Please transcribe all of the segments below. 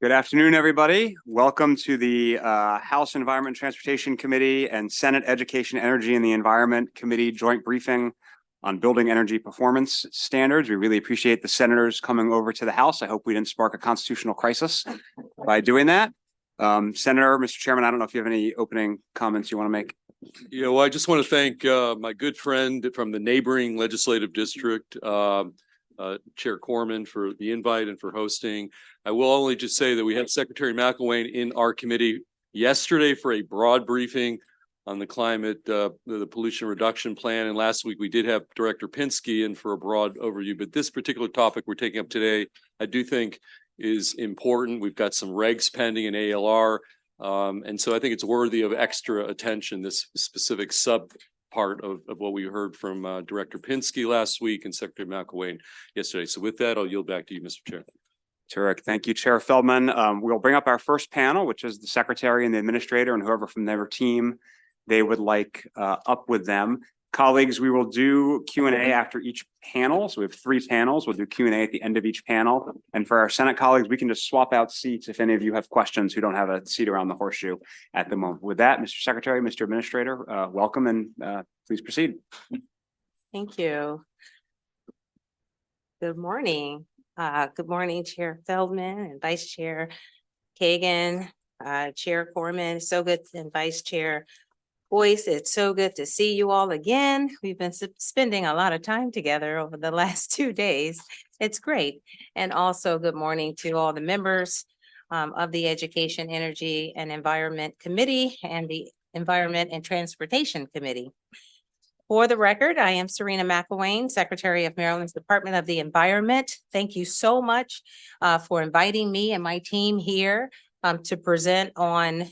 Good afternoon, everybody. Welcome to the House Environment and Transportation Committee and Senate Education, Energy and the Environment Committee joint briefing on building energy performance standards. We really appreciate the senators coming over to the House. I hope we didn't spark a constitutional crisis by doing that. Senator, Mr. Chairman, I don't know if you have any opening comments you want to make. Yeah, well, I just want to thank my good friend from the neighboring legislative district, Chair Corman, for the invite and for hosting. I will only just say that we had Secretary McElwain in our committee yesterday for a broad briefing on the climate, the pollution reduction plan. And last week we did have Director Pinsky in for a broad overview. But this particular topic we're taking up today, I do think is important. We've got some regs pending in ALR. And so I think it's worthy of extra attention, this specific sub part of what we heard from Director Pinsky last week and Secretary McElwain yesterday. So with that, I'll yield back to you, Mr. Chair. Terrific. Thank you, Chair Feldman. We'll bring up our first panel, which is the Secretary and the Administrator and whoever from their team they would like up with them. Colleagues, we will do Q&A after each panel. So we have 3 panels. We'll do Q&A at the end of each panel. And for our Senate colleagues, we can just swap out seats if any of you have questions who don't have a seat around the horseshoe at the moment. With that, Mr. Secretary, Mr. Administrator, welcome and please proceed. Thank you. Good morning. Good morning, Chair Feldman and Vice Chair Kagan, Chair Corman. So good, and Vice Chair Boyce. It's so good to see you all again. We've been spending a lot of time together over the last 2 days. It's great. And also good morning to all the members of the Education, Energy and Environment Committee and the Environment and Transportation Committee. For the record, I am Serena McElwain, Secretary of Maryland's Department of the Environment. Thank you so much for inviting me and my team here to present on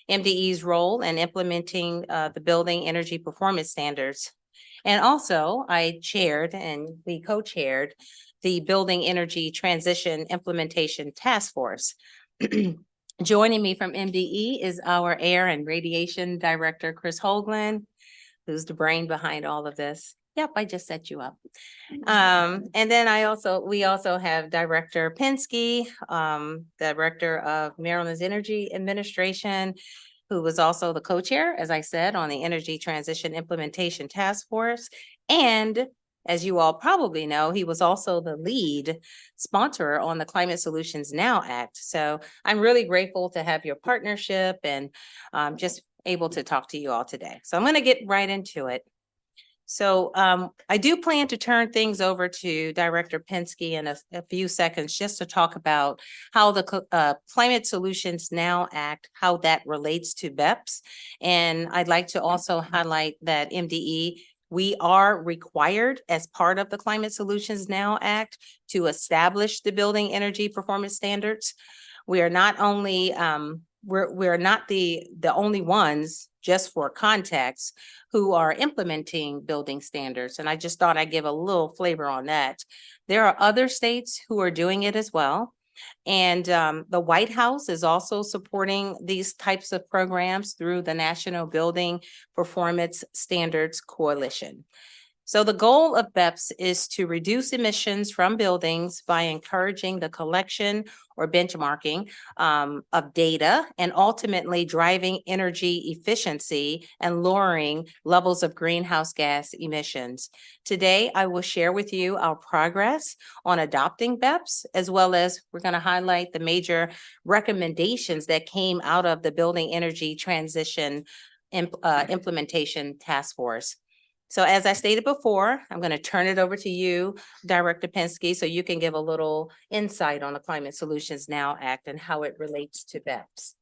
MDE's role in implementing the building energy performance standards. And also I chaired and we co-chaired the Building Energy Transition Implementation Task Force. Joining me from MDE is our Air and Radiation Director, Chris Hoagland, who's the brain behind all of this. Yep, I just set you up. And then we also have Director Pinsky, Director of Maryland's Energy Administration, who was also the co-chair, as I said, on the Energy Transition Implementation Task Force. And as you all probably know, he was also the lead sponsor on the Climate Solutions Now Act. So I'm really grateful to have your partnership and just able to talk to you all today. So I'm going to get right into it. So I do plan to turn things over to Director Pinsky in a few seconds just to talk about how the Climate Solutions Now Act, how that relates to BEPS. And I'd like to also highlight that MDE, we are required as part of the Climate Solutions Now Act to establish the building energy performance standards. We are not only we're not the only ones, just for context, who are implementing building standards. And I just thought I'd give a little flavor on that. There are other states who are doing it as well. And the White House is also supporting these types of programs through the National Building Performance Standards Coalition. So the goal of BEPS is to reduce emissions from buildings by encouraging the collection or benchmarking of data and ultimately driving energy efficiency and lowering levels of greenhouse gas emissions. Today, I will share with you our progress on adopting BEPS, as well as we're going to highlight the major recommendations that came out of the Building Energy Transition Implementation Task Force. So as I stated before, I'm going to turn it over to you, Director Pinsky, so you can give a little insight on the Climate Solutions Now Act and how it relates to BEPS.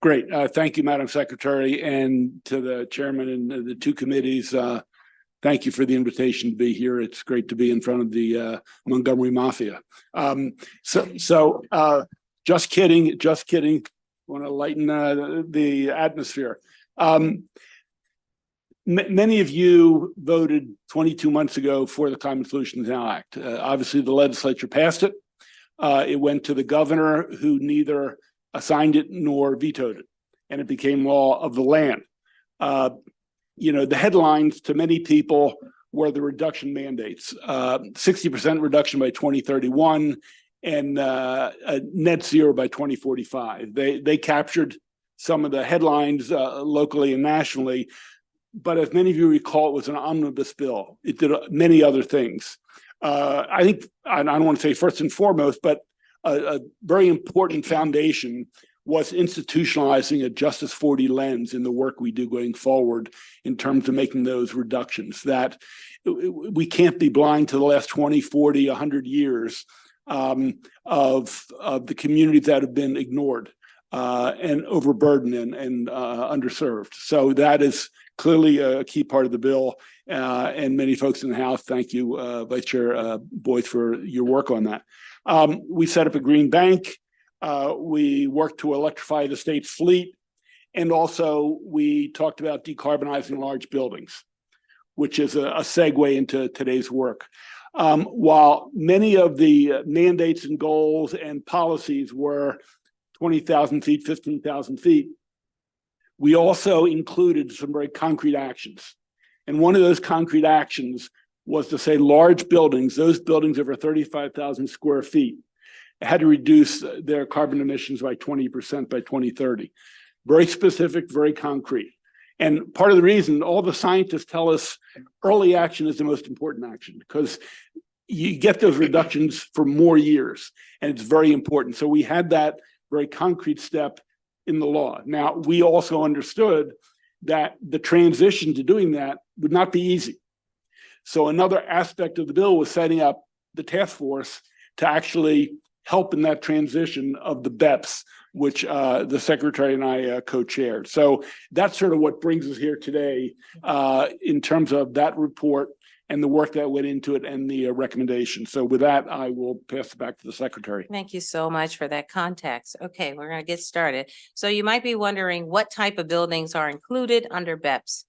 Great. Thank you, Madam Secretary, and to the chairman and the 2 committees. Thank you for the invitation to be here. It's great to be in front of the Montgomery Mafia. Just kidding. Want to lighten the atmosphere. Many of you voted 22 months ago for the Climate Solutions Now Act. Obviously, the legislature passed it. It went to the governor, who neither signed it nor vetoed it, and it became law of the land. The headlines to many people were the reduction mandates, 60% reduction by 2031, and net zero by 2045. They captured some of the headlines locally and nationally, but as many of you recall, it was an omnibus bill. It did many other things. I think, I don't want to say first and foremost, but a very important foundation was institutionalizing a Justice 40 lens in the work we do going forward in terms of making those reductions. That we can't be blind to the last 20, 40, 100 years of the communities that have been ignored and overburdened and underserved. So that is clearly a key part of the bill. And many folks in the House, thank you, Vice Chair Boyce, for your work on that. We set up a green bank. We worked to electrify the state's fleet. And also we talked about decarbonizing large buildings, which is a segue into today's work. While many of the mandates and goals and policies were 20,000 feet, 15,000 feet, we also included some very concrete actions. And one of those concrete actions was to say large buildings, those buildings over 35,000 square feet, had to reduce their carbon emissions by 20% by 2030. Very specific, very concrete. And part of the reason all the scientists tell us early action is the most important action, because you get those reductions for more years, and it's very important. So we had that very concrete step in the law. Now, we also understood that the transition to doing that would not be easy. So another aspect of the bill was setting up the task force to actually help in that transition of the BEPS, which the Secretary and I co-chaired. So that's sort of what brings us here today in terms of that report and the work that went into it and the recommendation. So with that, I will pass it back to the Secretary. Thank you so much for that context. Okay, we're going to get started. So you might be wondering what type of buildings are included under BEPS.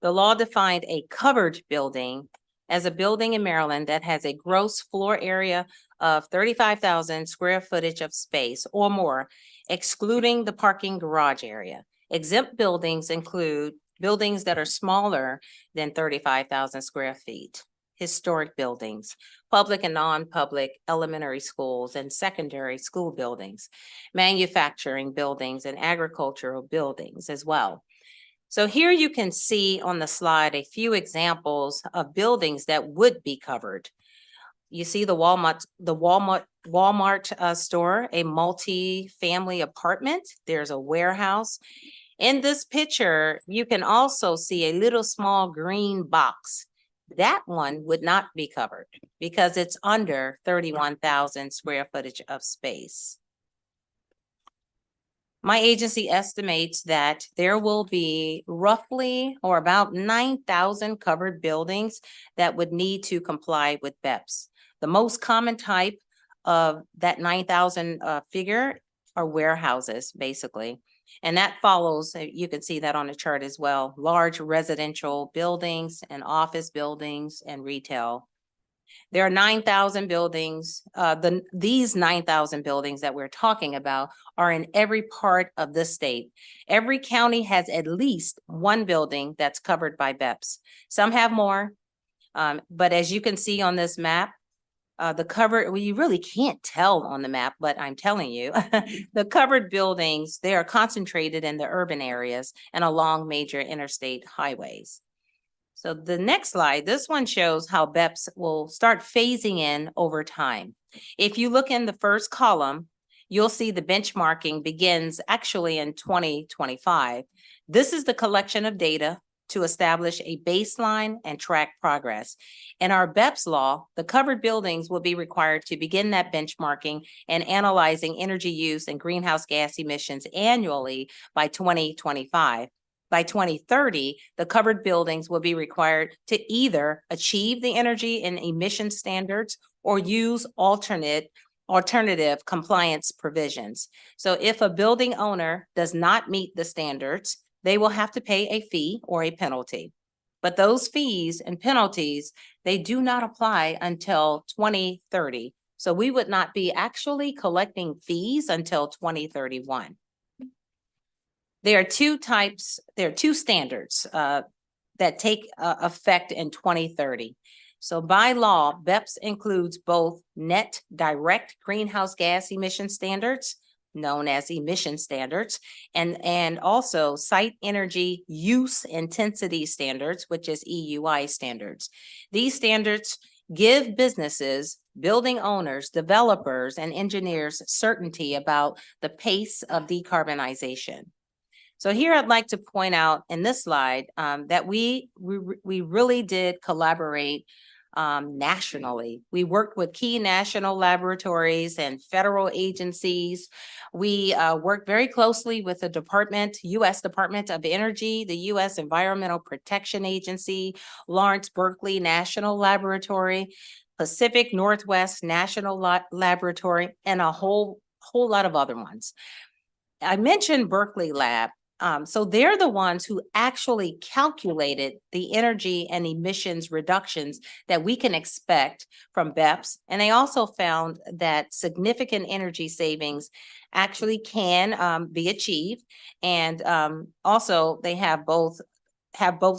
The law defined a covered building as a building in Maryland that has a gross floor area of 35,000 square footage of space or more, excluding the parking garage area. Exempt buildings include buildings that are smaller than 35,000 square feet, historic buildings, public and non-public elementary schools and secondary school buildings, manufacturing buildings and agricultural buildings as well. So here you can see on the slide a few examples of buildings that would be covered. You see the Walmart store, a multi-family apartment. There's a warehouse. In this picture, you can also see a little small green box. That one would not be covered because it's under 31,000 square footage of space. My agency estimates that there will be roughly or about 9,000 covered buildings that would need to comply with BEPS. The most common type of that 9,000 figure are warehouses, basically. And that follows, you can see that on the chart as well, large residential buildings and office buildings and retail. There are 9,000 buildings. These 9,000 buildings that we're talking about are in every part of the state. Every county has at least one building that's covered by BEPS. Some have more, but as you can see on this map, the covered, well, you really can't tell on the map, but I'm telling you, the covered buildings, they are concentrated in the urban areas and along major interstate highways. So the next slide, this one shows how BEPS will start phasing in over time. If you look in the first column, you'll see the benchmarking begins actually in 2025. This is the collection of data to establish a baseline and track progress. In our BEPS law, the covered buildings will be required to begin that benchmarking and analyzing energy use and greenhouse gas emissions annually by 2025. By 2030, the covered buildings will be required to either achieve the energy and emission standards or use alternative compliance provisions. So if a building owner does not meet the standards, they will have to pay a fee or a penalty. But those fees and penalties, they do not apply until 2030. So we would not be actually collecting fees until 2031. There are two standards that take effect in 2030. So by law, BEPS includes both net direct greenhouse gas emission standards, known as emission standards, and also site energy use intensity standards, which is EUI standards. These standards give businesses, building owners, developers, and engineers certainty about the pace of decarbonization. So here I'd like to point out in this slide that we really did collaborate nationally. We worked with key national laboratories and federal agencies. We worked very closely with the U.S. Department of Energy, the U.S. Environmental Protection Agency, Lawrence Berkeley National Laboratory, Pacific Northwest National Laboratory, and a whole lot of other ones. I mentioned Berkeley Lab. So they're the ones who actually calculated the energy and emissions reductions that we can expect from BEPS. And they also found that significant energy savings actually can be achieved. And also they have both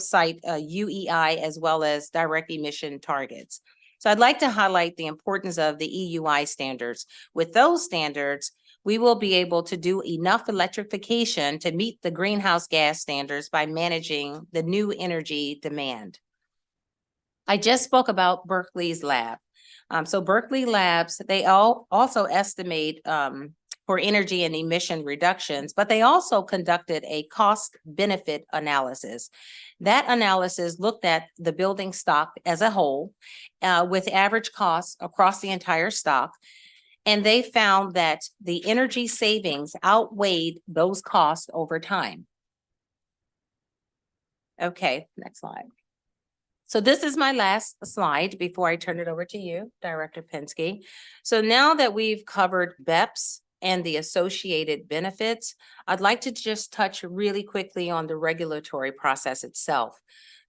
site UEI as well as direct emission targets. So I'd like to highlight the importance of the EUI standards. With those standards, we will be able to do enough electrification to meet the greenhouse gas standards by managing the new energy demand. I just spoke about Berkeley's lab. So Berkeley Labs, they also estimate for energy and emission reductions, but they also conducted a cost benefit analysis. That analysis looked at the building stock as a whole with average costs across the entire stock. And they found that the energy savings outweighed those costs over time. Okay, next slide. So this is my last slide before I turn it over to you, Director Pinsky. So now that we've covered BEPS and the associated benefits, I'd like to just touch really quickly on the regulatory process itself.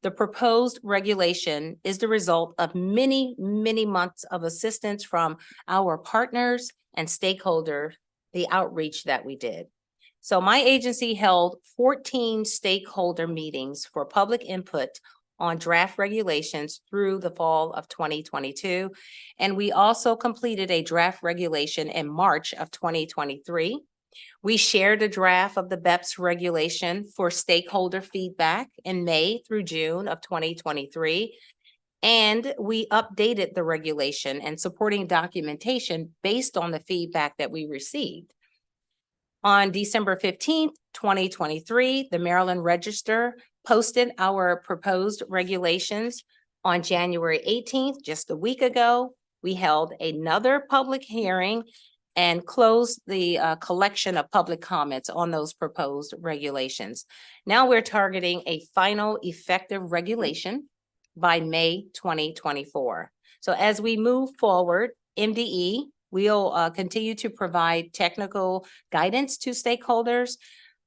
The proposed regulation is the result of many, many months of assistance from our partners and stakeholders, the outreach that we did. So my agency held 14 stakeholder meetings for public input on draft regulations through the fall of 2022. And we also completed a draft regulation in March of 2023. We shared a draft of the BEPS regulation for stakeholder feedback in May through June of 2023. And we updated the regulation and supporting documentation based on the feedback that we received. On December 15th, 2023, the Maryland Register posted our proposed regulations. On January 18th, just a week ago, we held another public hearing and closed the collection of public comments on those proposed regulations. Now we're targeting a final effective regulation by May 2024. So as we move forward, MDE will continue to provide technical guidance to stakeholders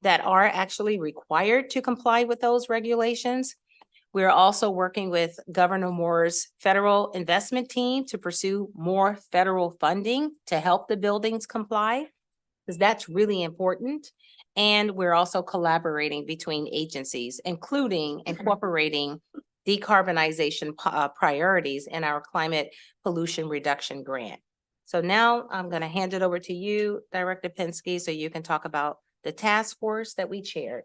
that are actually required to comply with those regulations. We're also working with Governor Moore's federal investment team to pursue more federal funding to help the buildings comply, because that's really important. And we're also collaborating between agencies, including incorporating decarbonization priorities in our climate pollution reduction grant. So now I'm going to hand it over to you, Director Pinsky, so you can talk about the task force that we chaired.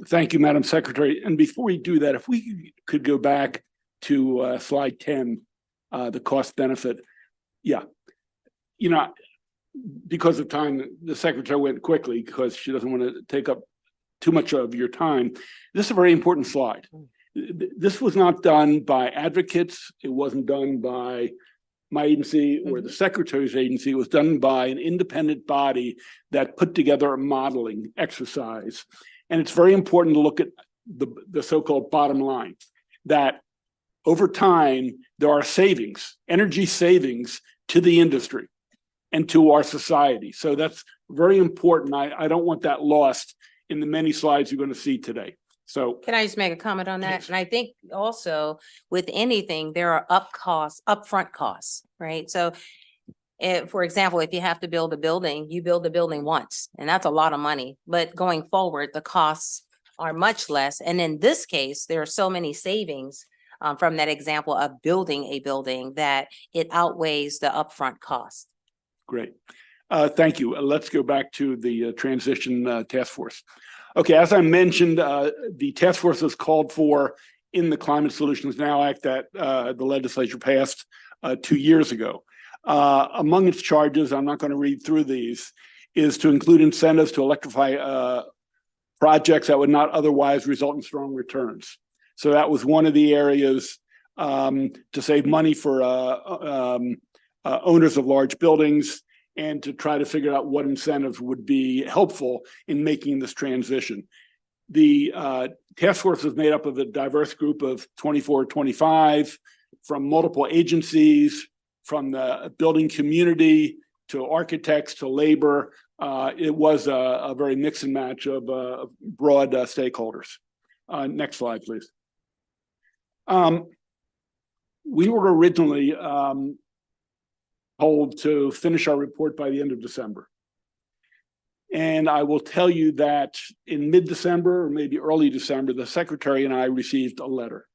Thank you, Madam Secretary. And before we do that, if we could go back to slide 10, the cost benefit. Yeah, you know, because of time, the Secretary went quickly because she doesn't want to take up too much of your time. This is a very important slide. This was not done by advocates. It wasn't done by my agency or the Secretary's agency. It was done by an independent body that put together a modeling exercise. And it's very important to look at the so-called bottom line, that over time, there are savings, energy savings to the industry and to our society. So that's very important. I don't want that lost in the many slides you're going to see today. So can I just make a comment on that? Yes. And I think also with anything, there are upfront costs, right? So for example, if you have to build a building, you build the building once, and that's a lot of money. But going forward, the costs are much less. And in this case, there are so many savings from that example of building a building, that it outweighs the upfront cost. Great. Thank you. Let's go back to the transition task force. Okay, as I mentioned, the task force was called for in the Climate Solutions Now Act that the legislature passed 2 years ago. Among its charges, I'm not going to read through these, is to include incentives to electrify projects that would not otherwise result in strong returns. So that was one of the areas to save money for owners of large buildings and to try to figure out what incentives would be helpful in making this transition. The task force was made up of a diverse group of 24, 25 from multiple agencies, from the building community to architects to labor. It was a very mix and match of broad stakeholders. Next slide, please. We were originally told to finish our report by the end of December. And I will tell you that in mid-December or maybe early December, the secretary and I received a letter.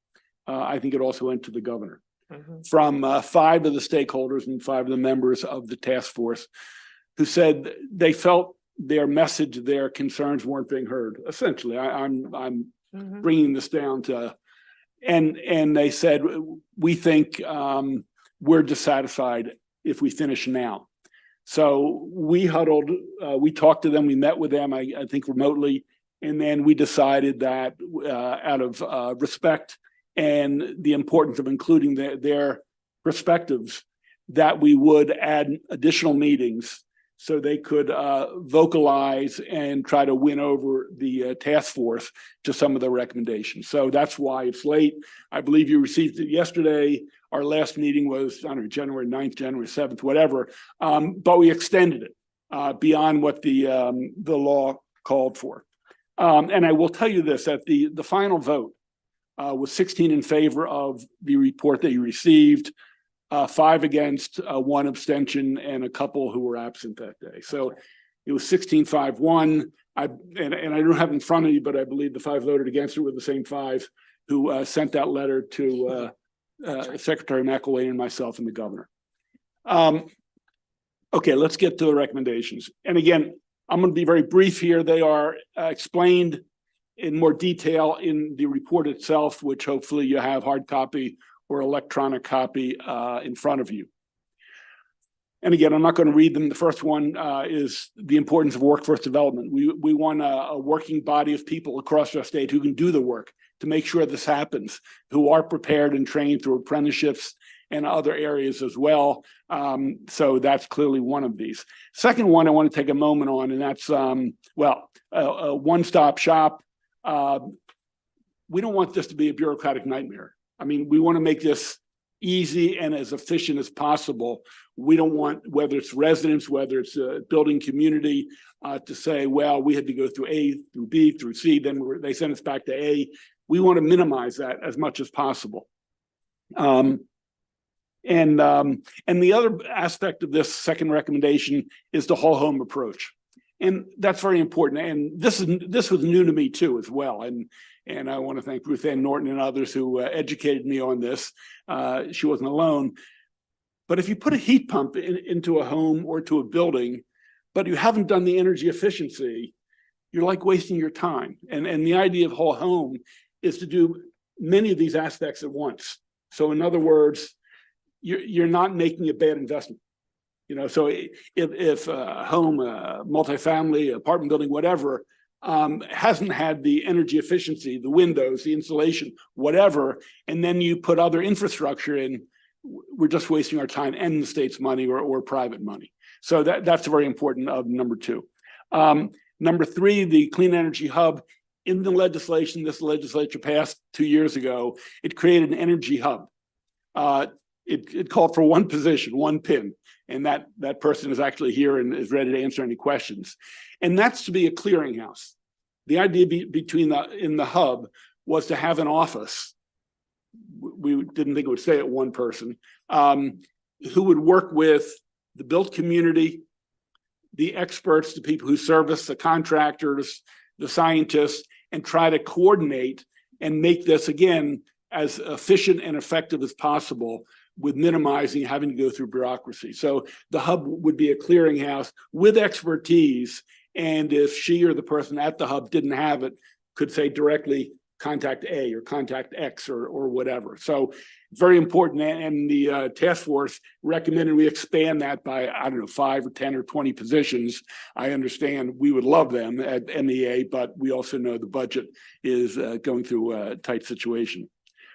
I think it also went to the governor from 5 of the stakeholders and 5 of the members of the task force who said they felt their message, their concerns weren't being heard. Essentially, I'm bringing this down to, and they said, we think we're dissatisfied if we finish now. So we huddled, we talked to them, we met with them, I think remotely, and then we decided that out of respect and the importance of including their perspectives, that we would add additional meetings so they could vocalize and try to win over the task force to some of the recommendations. So that's why it's late. I believe you received it yesterday. Our last meeting was, I don't know, January 9th, January 7th, whatever. But we extended it beyond what the law called for. And I will tell you this, that the final vote was 16 in favor of the report that you received, 5 against, 1 abstention, and a couple who were absent that day. So it was 16-5-1. And I don't have it in front of you, but I believe the 5 voted against it were the same 5 who sent that letter to Secretary McElwain and myself and the governor. Okay, let's get to the recommendations. And again, I'm going to be very brief here. They are explained in more detail in the report itself, which hopefully you have hard copy or electronic copy in front of you. And again, I'm not going to read them. The first one is the importance of workforce development. We want a working body of people across our state who can do the work to make sure this happens, who are prepared and trained through apprenticeships and other areas as well. So that's clearly one of these. Second one I want to take a moment on, and that's, a one-stop shop. We don't want this to be a bureaucratic nightmare. I mean, we want to make this easy and as efficient as possible. We don't want, whether it's residents, whether it's a building community, to say, well, we had to go through A, through B, through C, then they send us back to A. We want to minimize that as much as possible. And the other aspect of this second recommendation is the whole home approach. And that's very important. And this was new to me too, as well. And I want to thank Ruth Ann Norton and others who educated me on this. She wasn't alone. But if you put a heat pump into a home or to a building, but you haven't done the energy efficiency, you're like wasting your time. And the idea of whole home is to do many of these aspects at once. So in other words, you're not making a bad investment. You know, so if a home, multifamily, apartment building, whatever, hasn't had the energy efficiency, the windows, the insulation, whatever, and then you put other infrastructure in, we're just wasting our time and the state's money or private money. So that's very important of number 2. Number 3, the Clean Energy Hub. In the legislation this legislature passed 2 years ago, it created an energy hub. It called for one position, one pin, and that person is actually here and is ready to answer any questions. And that's to be a clearinghouse. The idea in the hub was to have an office. We didn't think it would stay at one person, who would work with the built community, the experts, the people who service, the contractors, the scientists, and try to coordinate and make this, again, as efficient and effective as possible with minimizing having to go through bureaucracy. So the hub would be a clearinghouse with expertise. And if she or the person at the hub didn't have it, could say directly contact A or contact X or whatever. So very important. And the task force recommended we expand that by, I don't know, 5 or 10 or 20 positions. I understand we would love them at MEA, but we also know the budget is going through a tight situation.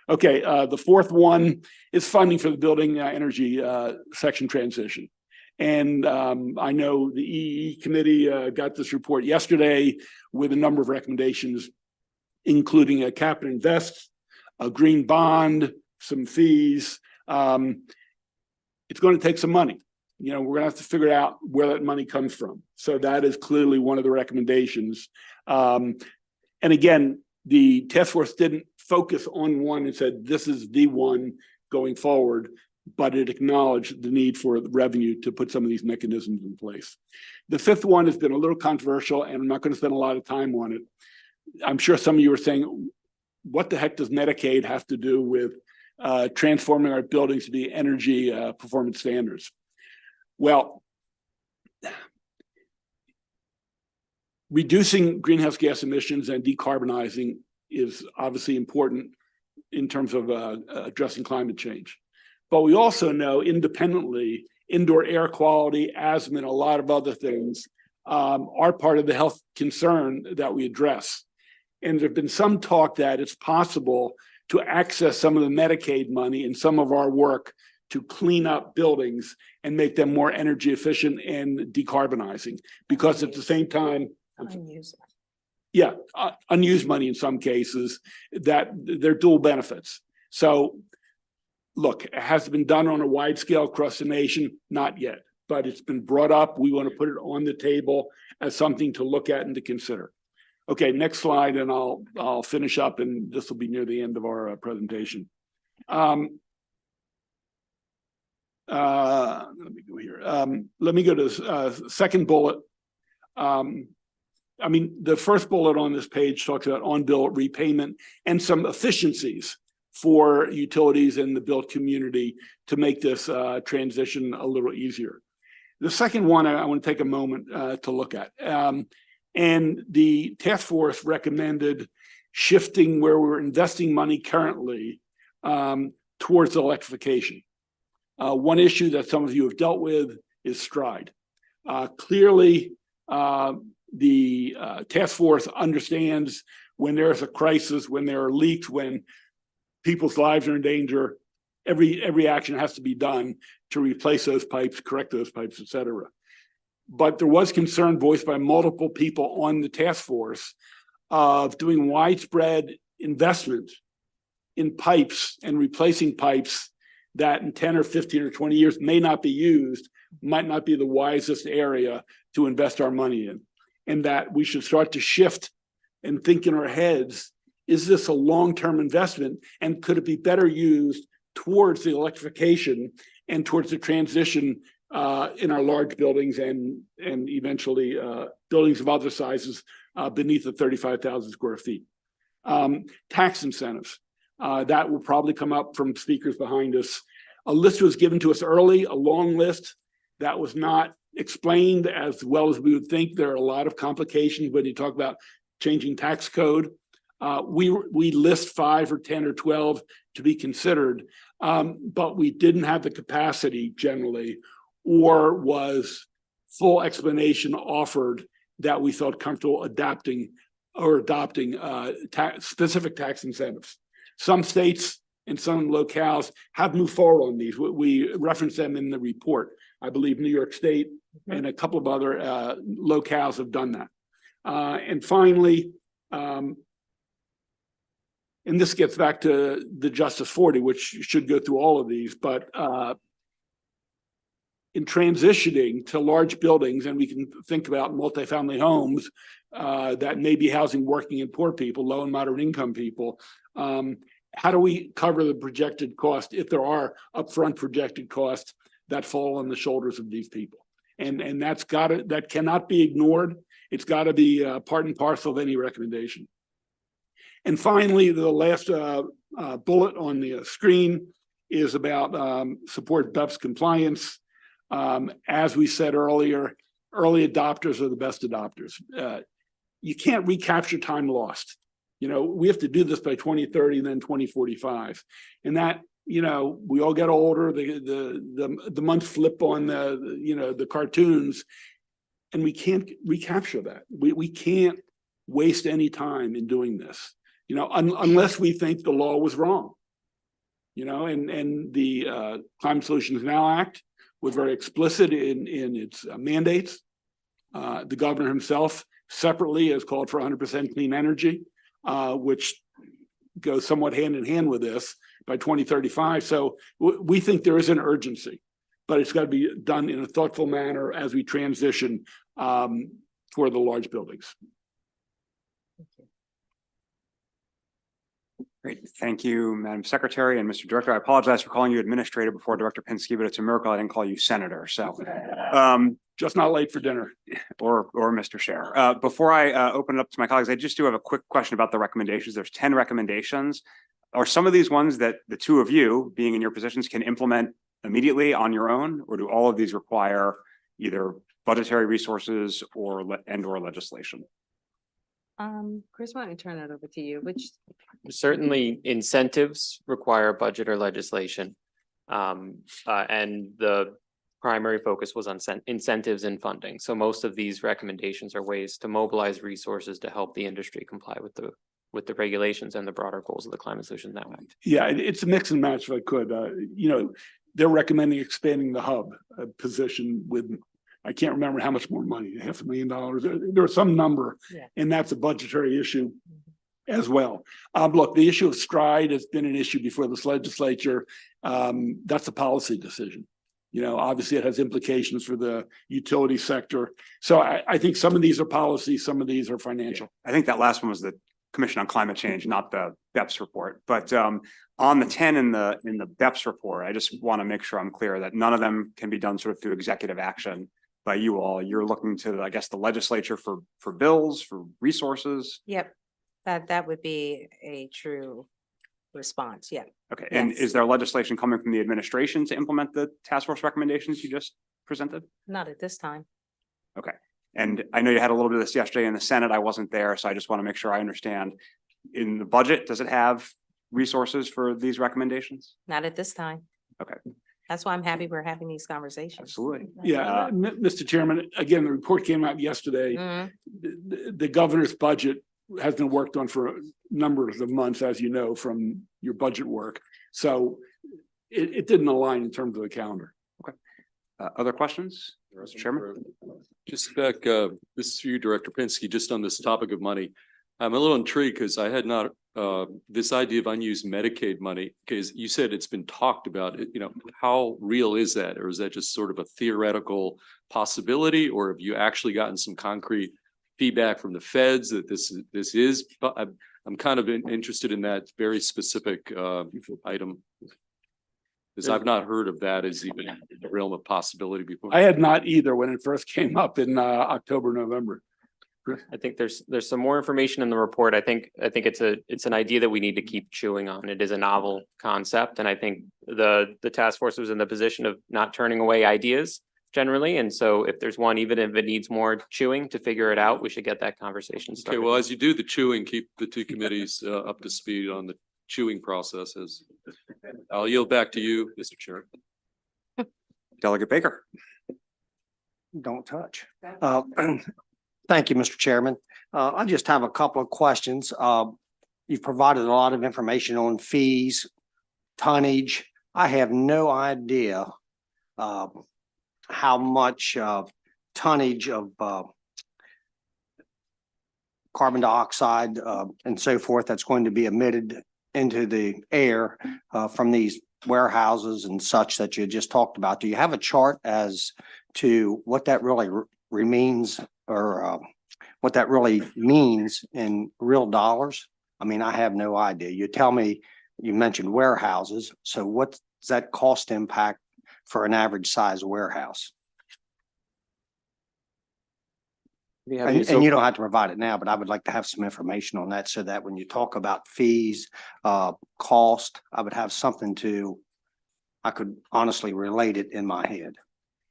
Okay, the fourth one is funding for the building energy section transition. And I know the EE committee got this report yesterday with a number of recommendations, including a cap and invest, a green bond, some fees. It's going to take some money. You know, we're going to have to figure out where that money comes from. So that is clearly one of the recommendations. And again, the task force didn't focus on one and said, this is the one going forward, but it acknowledged the need for the revenue to put some of these mechanisms in place. The fifth one has been a little controversial, and I'm not going to spend a lot of time on it. I'm sure some of you are saying, what the heck does Medicaid have to do with transforming our buildings to be energy performance standards? Well, reducing greenhouse gas emissions and decarbonizing is obviously important in terms of addressing climate change. But we also know independently, indoor air quality, asthma, and a lot of other things are part of the health concern that we address. And there's been some talk that it's possible to access some of the Medicaid money in some of our work to clean up buildings and make them more energy efficient and decarbonizing. Because at the same time, Unused. yeah, unused money in some cases, that they're dual benefits. So look, it has been done on a wide scale across the nation, not yet, but it's been brought up. We want to put it on the table as something to look at and to consider. Okay, next slide, and I'll finish up, and this will be near the end of our presentation. Let me go here. Let me go to the second bullet. I mean, the first bullet on this page talks about on-bill repayment and some efficiencies for utilities in the built community to make this transition a little easier. The second one I want to take a moment to look at. And the task force recommended shifting where we're investing money currently towards electrification. One issue that some of you have dealt with is STRIDE. Clearly, the task force understands when there's a crisis, when there are leaks, when people's lives are in danger, every action has to be done to replace those pipes, correct those pipes, et cetera. But there was concern voiced by multiple people on the task force of doing widespread investment in pipes and replacing pipes that in 10 or 15 or 20 years may not be used, might not be the wisest area to invest our money in. And that we should start to shift and think in our heads, is this a long-term investment? And could it be better used towards the electrification and towards the transition in our large buildings and eventually buildings of other sizes beneath the 35,000 square feet. Tax incentives, that will probably come up from speakers behind us. A list was given to us early, a long list that was not explained as well as we would think. There are a lot of complications when you talk about changing tax code. We list 5 or 10 or 12 to be considered, but we didn't have the capacity generally, or was full explanation offered that we felt comfortable adapting or adopting specific tax incentives. Some states and some locales have moved forward on these. We reference them in the report. I believe New York State and a couple of other locales have done that. And finally, and this gets back to the Justice 40, which should go through all of these, but in transitioning to large buildings, and we can think about multifamily homes that may be housing working and poor people, low and moderate income people, how do we cover the projected cost if there are upfront projected costs that fall on the shoulders of these people? And that cannot be ignored. It's got to be part and parcel of any recommendation. And finally, the last bullet on the screen is about support BEPS compliance. As we said earlier, early adopters are the best adopters. You can't recapture time lost. You know, we have to do this by 2030 and then 2045. And that, you know, we all get older, the months flip on the cartoons, and we can't recapture that. We can't waste any time in doing this, you know, unless we think the law was wrong. You know, and the Climate Solutions Now Act was very explicit in its mandates. The governor himself separately has called for 100% clean energy, which goes somewhat hand in hand with this by 2035. So we think there is an urgency, but it's got to be done in a thoughtful manner as we transition for the large buildings. Great. Thank you, Madam Secretary and Mr. Director. I apologize for calling you administrator before Director Pinsky, but it's a miracle I didn't call you senator. So just not late for dinner. Or Mr. Chair. Before I open it up to my colleagues, I just do have a quick question about the recommendations. There's 10 recommendations. Are some of these ones that the two of you, being in your positions, can implement immediately on your own, or do all of these require either budgetary resources or legislation? Chris, why don't I turn that over to you? Certainly incentives require budget or legislation. And the primary focus was on incentives and funding. So most of these recommendations are ways to mobilize resources to help the industry comply with the regulations and the broader goals of the Climate Solutions Now Act. Yeah, it's a mix and match if I could. You know, they're recommending expanding the hub position with, I can't remember how much more money, $500,000. There was some number, and that's a budgetary issue as well. Look, the issue of stride has been an issue before this legislature. That's a policy decision. You know, obviously it has implications for the utility sector. So I think some of these are policy, some of these are financial. I think that last one was the Commission on Climate Change, not the BEPS report. But on the 10 in the BEPS report, I just want to make sure I'm clear that none of them can be done sort of through executive action by you all. You're looking to, I guess, the legislature for bills, for resources. Yep, that would be a true response. Yeah. Okay. And is there legislation coming from the administration to implement the task force recommendations you just presented? Not at this time. Okay. And I know you had a little bit of this yesterday in the Senate. I wasn't there, so I just want to make sure I understand. In the budget, does it have resources for these recommendations? Not at this time. Okay. That's why I'm happy we're having these conversations. Absolutely. Yeah, Mr. Chairman, again, the report came out yesterday. The governor's budget has been worked on for numbers of months, as you know, from your budget work. So it didn't align in terms of the calendar. Okay. Other questions, Mr. Chairman? Just back, this is for you, Director Pinsky, just on this topic of money. I'm a little intrigued because I had not, this idea of unused Medicaid money, because you said it's been talked about, you know, how real is that? Or is that just sort of a theoretical possibility? Or have you actually gotten some concrete feedback from the feds that this is, I'm kind of interested in that very specific item. Because I've not heard of that as even in the realm of possibility before. I had not either when it first came up in October, November. I think there's some more information in the report. I think it's an idea that we need to keep chewing on. It is a novel concept, and I think the task force was in the position of not turning away ideas generally. And so if there's one, even if it needs more chewing to figure it out, we should get that conversation started. Okay, well, as you do the chewing, keep the two committees up to speed on the chewing processes. I'll yield back to you, Mr. Chair. Delegate Baker. Don't touch. Thank you, Mr. Chairman. I just have a couple of questions. You've provided a lot of information on fees, tonnage. I have no idea how much tonnage of carbon dioxide and so forth that's going to be emitted into the air from these warehouses and such that you just talked about. Do you have a chart as to what that really means, or what that really means in real dollars? I mean, I have no idea. You tell me, you mentioned warehouses. So what's that cost impact for an average size warehouse? We have- And so- you don't have to provide it now, but I would like to have some information on that so that when you talk about fees, cost, I would have something I could honestly relate it in my head.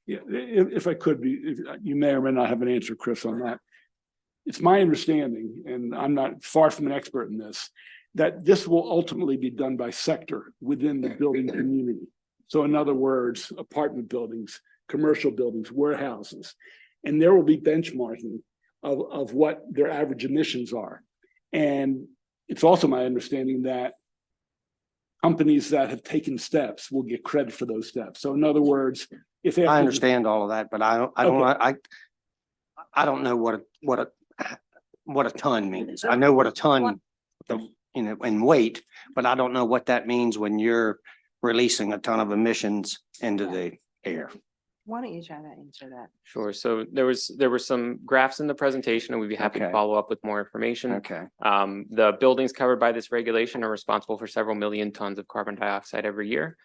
Yeah, if I could be, you may or may not have an answer, Chris, on that. It's my understanding, and I'm not far from an expert in this, that this will ultimately be done by sector within the building community. So in other words, apartment buildings, commercial buildings, warehouses, and there will be benchmarking of what their average emissions are. And it's also my understanding that companies that have taken steps will get credit for those steps. So in other words, if I understand all of that, but I don't know what a ton means. I know what a ton, in weight, but I don't know what that means when you're releasing a ton of emissions into the air. Why don't you try to answer that? Sure. So there were some graphs in the presentation and we'd be happy to Okay. follow up with more information. Okay. The buildings covered by this regulation are responsible for several million tons of carbon dioxide every year.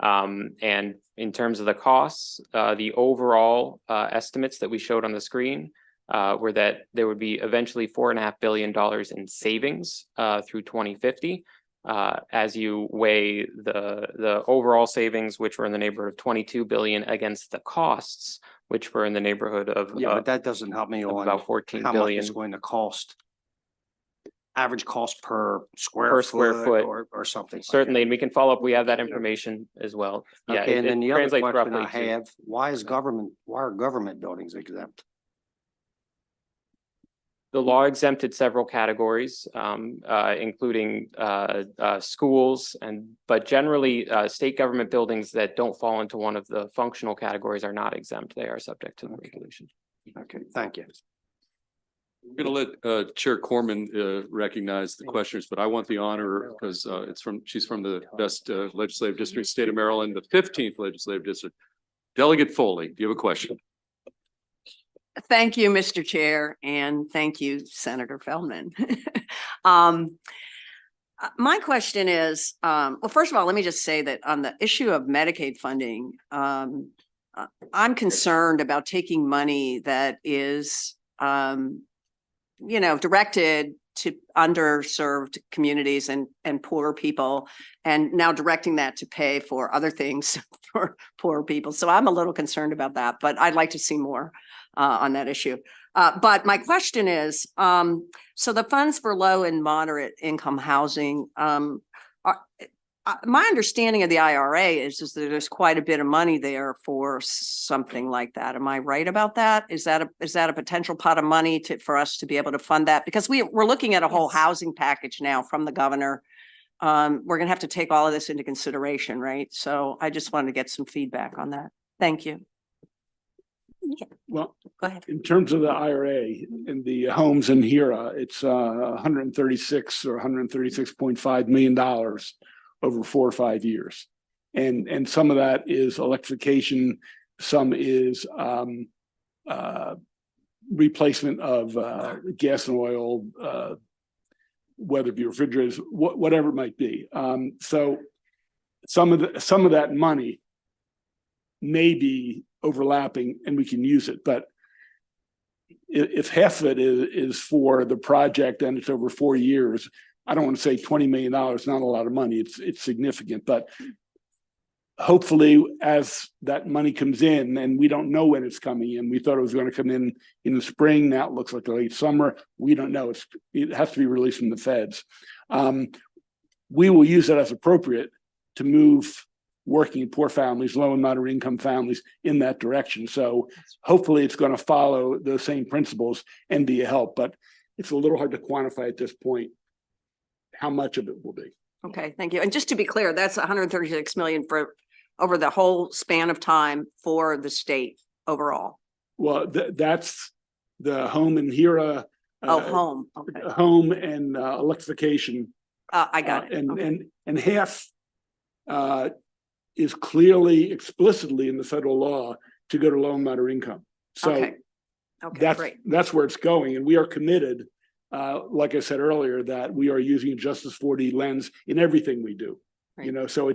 And in terms of the costs, the overall estimates that we showed on the screen were that there would be eventually $4.5 billion in savings through 2050. As you weigh the overall savings, which were in the neighborhood of 22 billion, against the costs, which were in the neighborhood of Yeah, but that doesn't help me on about 14 how much billion. it's going to cost. Average cost per square Per square foot. or something. like that. Certainly, and we can follow up. We have that information as well. Yeah, Okay, and then the other translates question I roughly to- have, why are government buildings exempt? The law exempted several categories, including schools, but generally, state government buildings that don't fall into one of the functional categories are not exempt. They are subject to the regulation. Okay, thank you. We're gonna let Chair Corman recognize the questioners, but I want the honor because she's from the best legislative district, in the state of Maryland, the 15th legislative district. Delegate Foley, do you have a question? Thank you, Mr. Chair, and thank you, Senator Feldman. My question is, well, first of all, let me just say that on the issue of Medicaid funding, I'm concerned about taking money that is, directed to underserved communities and poor people, and now directing that to pay for other things for poor people. So I'm a little concerned about that, but I'd like to see more on that issue. But my question is, so the funds for low and moderate income housing, my understanding of the IRA is that there's quite a bit of money there for something like that. Am I right about that? Is that a potential pot of money for us to be able to fund that? Because we're looking at a whole housing package now from the governor. We're going to have to take all of this into consideration, right? So I just wanted to get some feedback on that. Thank you. Well, Go ahead. in terms of the IRA and the homes in HERA, it's $136 or $136.5 million over 4 or 5 years. And some of that is electrification, some is replacement of gas and oil, whether it be refrigerators, whatever it might be. So some of that money may be overlapping and we can use it, but if half of it is for the project and it's over 4 years, I don't want to say $20 million, not a lot of money. It's significant, but hopefully as that money comes in, and we don't know when it's coming in, we thought it was going to come in the spring. Now it looks like late summer. We don't know. It has to be released from the feds. We will use it as appropriate to move working and poor families, low and moderate income families in that direction. So hopefully it's going to follow those same principles and be a help, but it's a little hard to quantify at this point how much of it will be. Okay, thank you. And just to be clear, that's 136 million for over the whole span of time for the state overall. Well, that's the home in HERA. Home. Okay, Home and electrification. I got it. Okay. And half is clearly explicitly in the federal law to go to low and moderate income. So Okay, great. that's where it's going. And we are committed, like I said earlier, that we are using a Justice 40 lens in everything we do. Right. So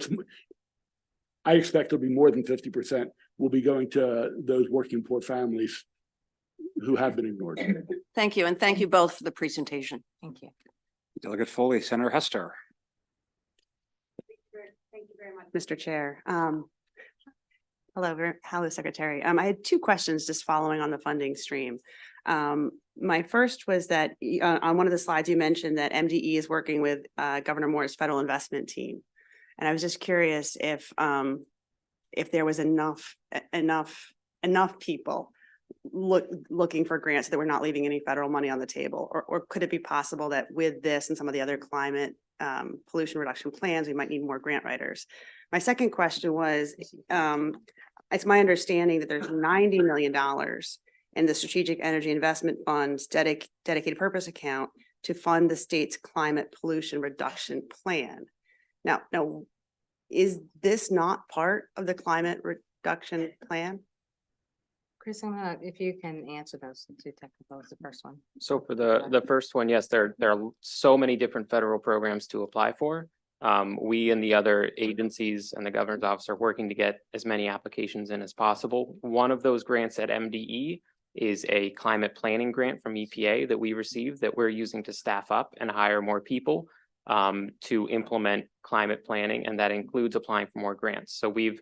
I expect it'll be more than 50% will be going to those working poor families who have been ignored. Thank you. And thank you both for the presentation. Thank you. Delegate Foley, Senator Hester. Thank you very much, Mr. Chair. Hello, Secretary. I had two questions just following on the funding stream. My first was that on one of the slides, you mentioned that MDE is working with Governor Moore's federal investment team. And I was just curious if there was enough people looking for grants that we're not leaving any federal money on the table, or could it be possible that with this and some of the other climate pollution reduction plans, we might need more grant writers? My second question was, it's my understanding that there's $90 million in the Strategic Energy Investment Fund's dedicated purpose account to fund the state's climate pollution reduction plan. Now, is this not part of the climate reduction plan? Chris, if you can answer those two technicals, the first one. So for the first one, yes, there are so many different federal programs to apply for. We and the other agencies and the governor's office are working to get as many applications in as possible. One of those grants at MDE is a climate planning grant from EPA that we received that we're using to staff up and hire more people to implement climate planning, and that includes applying for more grants. So we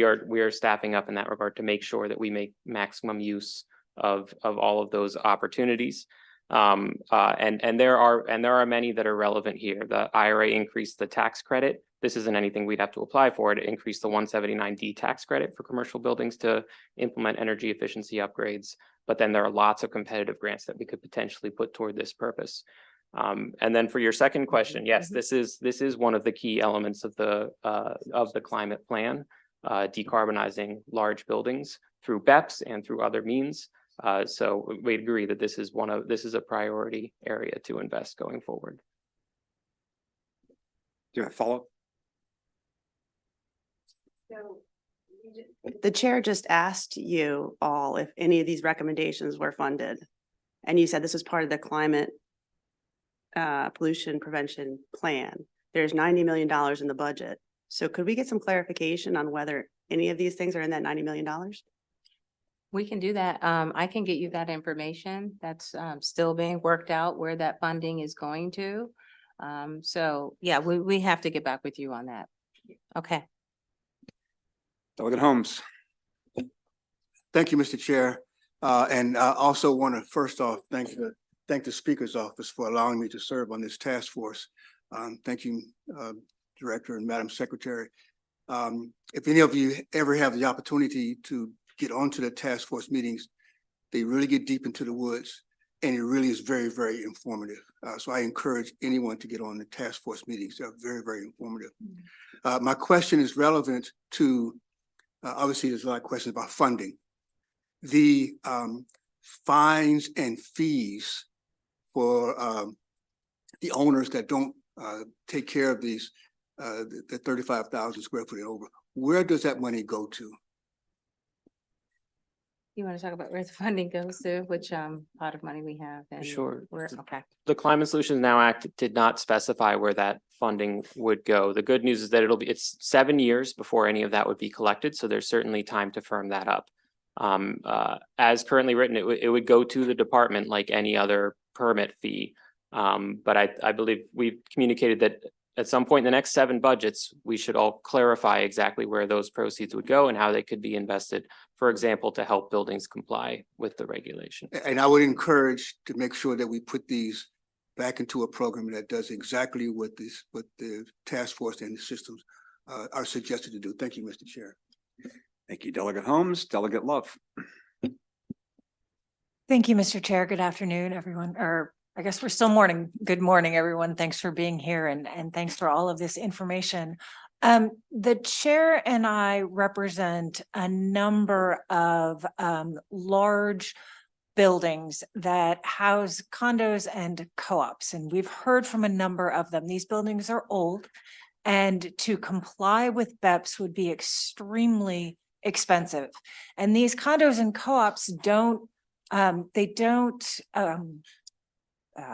are staffing up in that regard to make sure that we make maximum use of all of those opportunities. And there are many that are relevant here. The IRA increased the tax credit. This isn't anything we'd have to apply for. It increased the 179D tax credit for commercial buildings to implement energy efficiency upgrades. But then there are lots of competitive grants that we could potentially put toward this purpose. And then for your second question, yes, this is one of the key elements of the climate plan, decarbonizing large buildings through BEPS and through other means. So we agree that this is a priority area to invest going forward. Do you have a follow-up? The chair just asked you all if any of these recommendations were funded. And you said this was part of the climate pollution prevention plan. There's $90 million in the budget. So could we get some clarification on whether any of these things are in that $90 million? We can do that. I can get you that information. That's still being worked out where that funding is going to. So yeah, we have to get back with you on that. Okay. Delegate Holmes. Thank you, Mr. Chair. And I also want to first off thank the Speaker's office for allowing me to serve on this task force. Thank you, Director and Madam Secretary. If any of you ever have the opportunity to get onto the task force meetings, they really get deep into the woods, and it really is very, very informative. So I encourage anyone to get on the task force meetings. They're very, very informative. My question is relevant to, obviously there's a lot of questions about funding. The fines and fees for the owners that don't take care of these, the 35,000 square foot and over, where does that money go to? You want to talk about where the funding goes to, which pot of money we have? And Sure. okay. The Climate Solutions Now Act did not specify where that funding would go. The good news is that it's 7 years before any of that would be collected. So there's certainly time to firm that up. As currently written, it would go to the department like any other permit fee. But I believe we've communicated that at some point in the next 7 budgets, we should all clarify exactly where those proceeds would go and how they could be invested, for example, to help buildings comply with the regulation. And I would encourage to make sure that we put these back into a program that does exactly what the task force and the systems are suggested to do. Thank you, Mr. Chair. Thank you, Delegate Holmes. Delegate Love. Thank you, Mr. Chair. Good afternoon, everyone, or I guess we're still morning. Good morning, everyone. Thanks for being here and thanks for all of this information. The chair and I represent a number of large buildings that house condos and co-ops, and we've heard from a number of them. These buildings are old, and to comply with BEPS would be extremely expensive. And these condos and co-ops don't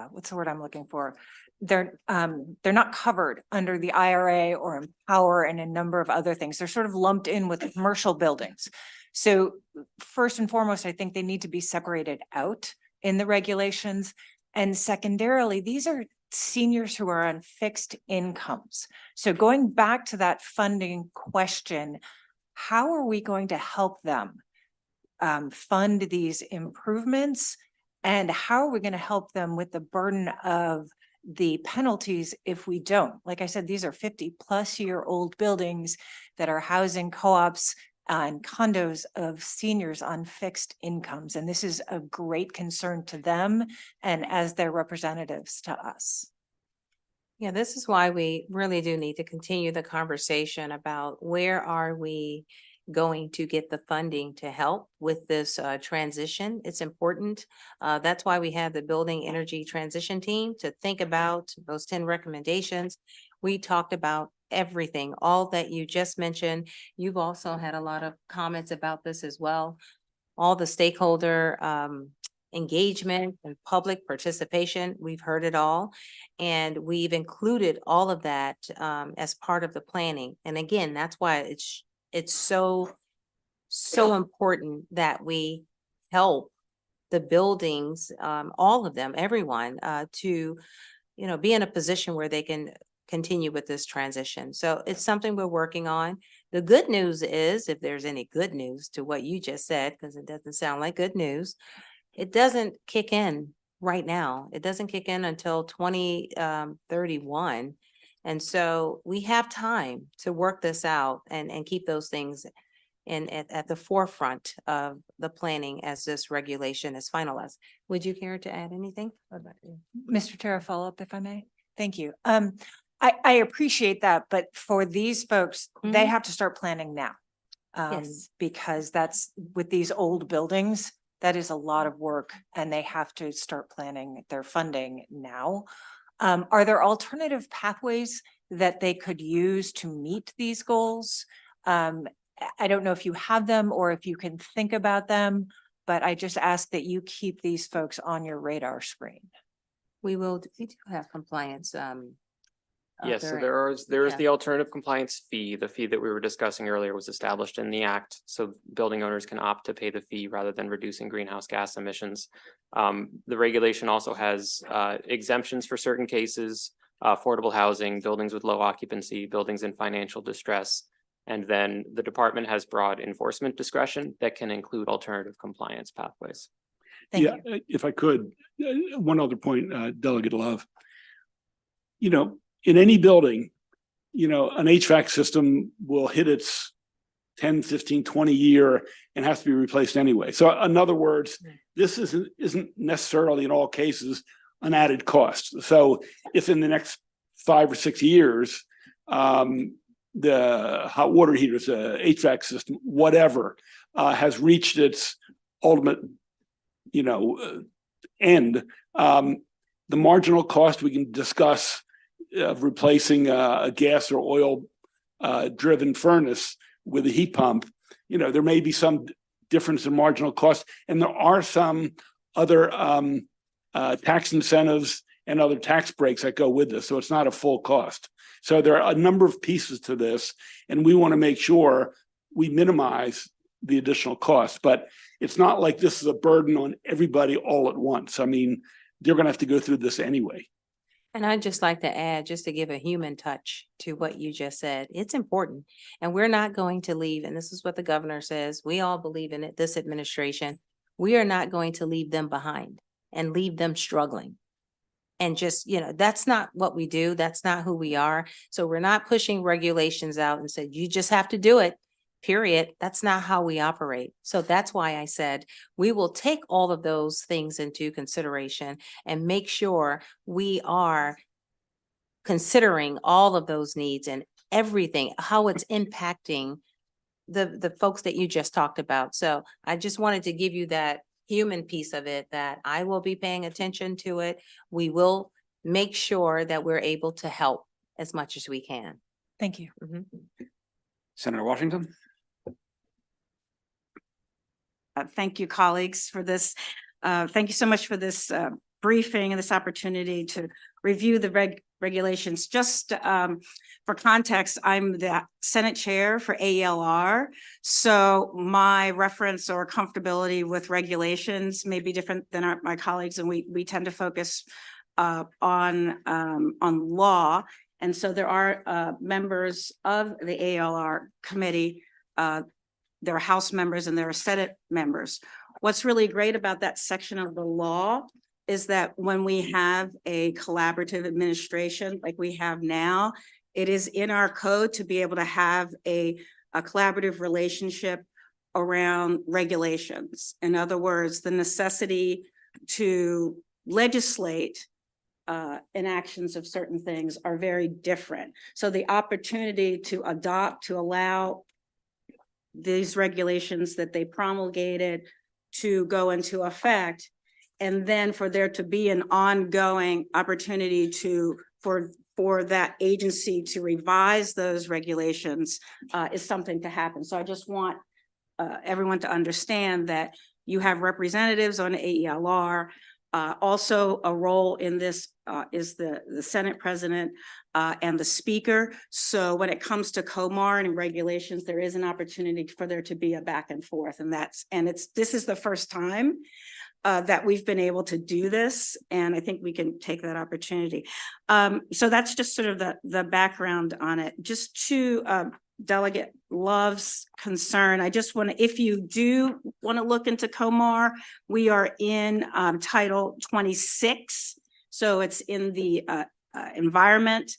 what's the word I'm looking for? They're not covered under the IRA or Empower and a number of other things. They're sort of lumped in with commercial buildings. So first and foremost, I think they need to be separated out in the regulations. And secondarily, these are seniors who are on fixed incomes. So going back to that funding question, how are we going to help them fund these improvements? And how are we going to help them with the burden of the penalties if we don't? Like I said, these are 50-plus-year-old buildings that are housing co-ops and condos of seniors on fixed incomes. And this is a great concern to them and as their representatives to us. Yeah, this is why we really do need to continue the conversation about where are we going to get the funding to help with this transition. It's important. That's why we have the Building Energy Transition Team to think about those 10 recommendations. We talked about everything, all that you just mentioned. You've also had a lot of comments about this as well. All the stakeholder engagement and public participation, we've heard it all. And we've included all of that as part of the planning. And again, that's why it's so important that we help the buildings, all of them, everyone, to, be in a position where they can continue with this transition. So it's something we're working on. The good news is, if there's any good news to what you just said, because it doesn't sound like good news, it doesn't kick in right now. It doesn't kick in until 2031. And so we have time to work this out and keep those things at the forefront of the planning as this regulation is finalized. Would you care to add anything? What about you? Mr. Chair, follow up if I may. Thank you. I appreciate that, but for these folks, they have to start planning now. Yes. Because that's with these old buildings, that is a lot of work and they have to start planning their funding now. Are there alternative pathways that they could use to meet these goals? I don't know if you have them or if you can think about them, but I just ask that you keep these folks on your radar screen. We do have compliance. Yes, so other- there is yeah. the alternative compliance fee. The fee that we were discussing earlier was established in the act. So building owners can opt to pay the fee rather than reducing greenhouse gas emissions. The regulation also has exemptions for certain cases, affordable housing, buildings with low occupancy, buildings in financial distress. And then the department has broad enforcement discretion that can include alternative compliance pathways. Thank Yeah, you. if I could, one other point, Delegate Love. In any building, an HVAC system will hit its 10, 15, 20 year and has to be replaced anyway. So in other words, this isn't necessarily in all cases an added cost. So if in the next 5 or 6 years, the hot water heaters, HVAC system, whatever, has reached its ultimate, end, the marginal cost we can discuss of replacing a gas or oil driven furnace with a heat pump. There may be some difference in marginal cost, and there are some other tax incentives and other tax breaks that go with this. So it's not a full cost. So there are a number of pieces to this, and we want to make sure we minimize the additional costs. But it's not like this is a burden on everybody all at once. I mean, they're going to have to go through this anyway. And I'd just like to add, just to give a human touch to what you just said, it's important. And we're not going to leave, and this is what the governor says, we all believe in it, this administration, we are not going to leave them behind and leave them struggling. And just, that's not what we do. That's not who we are. So we're not pushing regulations out and said, you just have to do it, period. That's not how we operate. So that's why I said, we will take all of those things into consideration and make sure we are considering all of those needs and everything, how it's impacting the folks that you just talked about. So I just wanted to give you that human piece of it, that I will be paying attention to it. We will make sure that we're able to help as much as we can. Thank you. Senator Washington. Thank you, colleagues, for this. Thank you so much for this briefing and this opportunity to review the regulations. Just for context, I'm the Senate Chair for AELR. So my reference or comfortability with regulations may be different than my colleagues, and we tend to focus on law. And so there are members of the AELR committee, there are House members and there are Senate members. What's really great about that section of the law is that when we have a collaborative administration like we have now, it is in our code to be able to have a collaborative relationship around regulations. In other words, the necessity to legislate enactions of certain things are very different. So the opportunity to adopt, to allow these regulations that they promulgated to go into effect, and then for there to be an ongoing opportunity for that agency to revise those regulations is something to happen. So I just want everyone to understand that you have representatives on AELR. Also a role in this is the Senate President and the Speaker. So when it comes to COMAR and regulations, there is an opportunity for there to be a back and forth, and this is the first time that we've been able to do this, and I think we can take that opportunity. So that's just sort of the background on it. Just to Delegate Love's concern, I just want to, if you do want to look into COMAR, we are in Title 26. So it's in the environment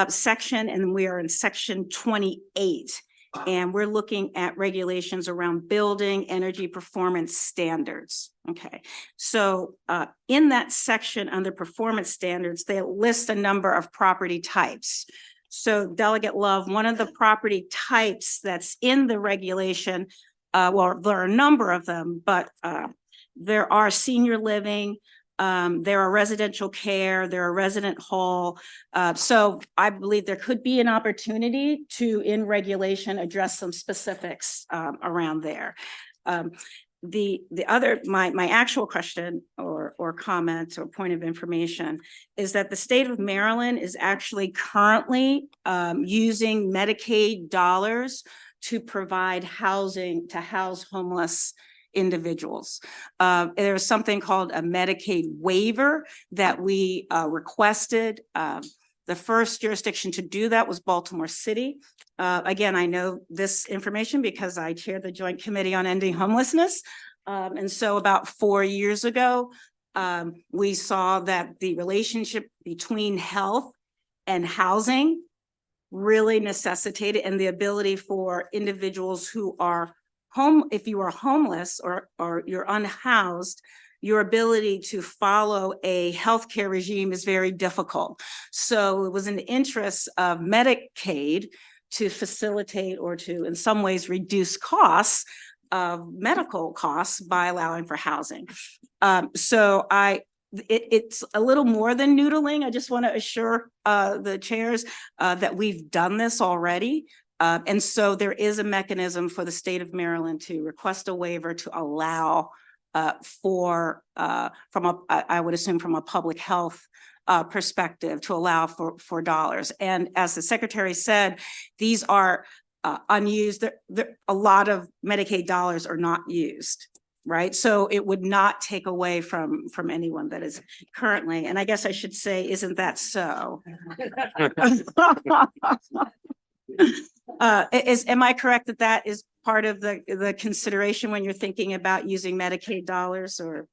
section, and we are in Section 28. And we're looking at regulations around building energy performance standards. Okay, so in that section under performance standards, they list a number of property types. So Delegate Love, one of the property types that's in the regulation, well, there are a number of them, but there are senior living, there are residential care, there are resident hall. So I believe there could be an opportunity to, in regulation, address some specifics around there. The other, my actual question or comment or point of information is that the state of Maryland is actually currently using Medicaid dollars to provide housing to house homeless individuals. There's something called a Medicaid waiver that we requested. The first jurisdiction to do that was Baltimore City. Again, I know this information because I chair the Joint Committee on Ending Homelessness. And so about 4 years ago, we saw that the relationship between health and housing really necessitated, and the ability for individuals who are if you are homeless or you're unhoused, your ability to follow a healthcare regime is very difficult. So it was in the interest of Medicaid to facilitate or to, in some ways, reduce costs of medical costs by allowing for housing. So it's a little more than noodling. I just want to assure the chairs that we've done this already. And so there is a mechanism for the state of Maryland to request a waiver to allow I would assume from a public health perspective, to allow for dollars. And as the secretary said, these are unused. A lot of Medicaid dollars are not used, right? So it would not take away from anyone that is currently, and I guess I should say, isn't that so? Am I correct that that is part of the consideration when you're thinking about using Medicaid dollars, or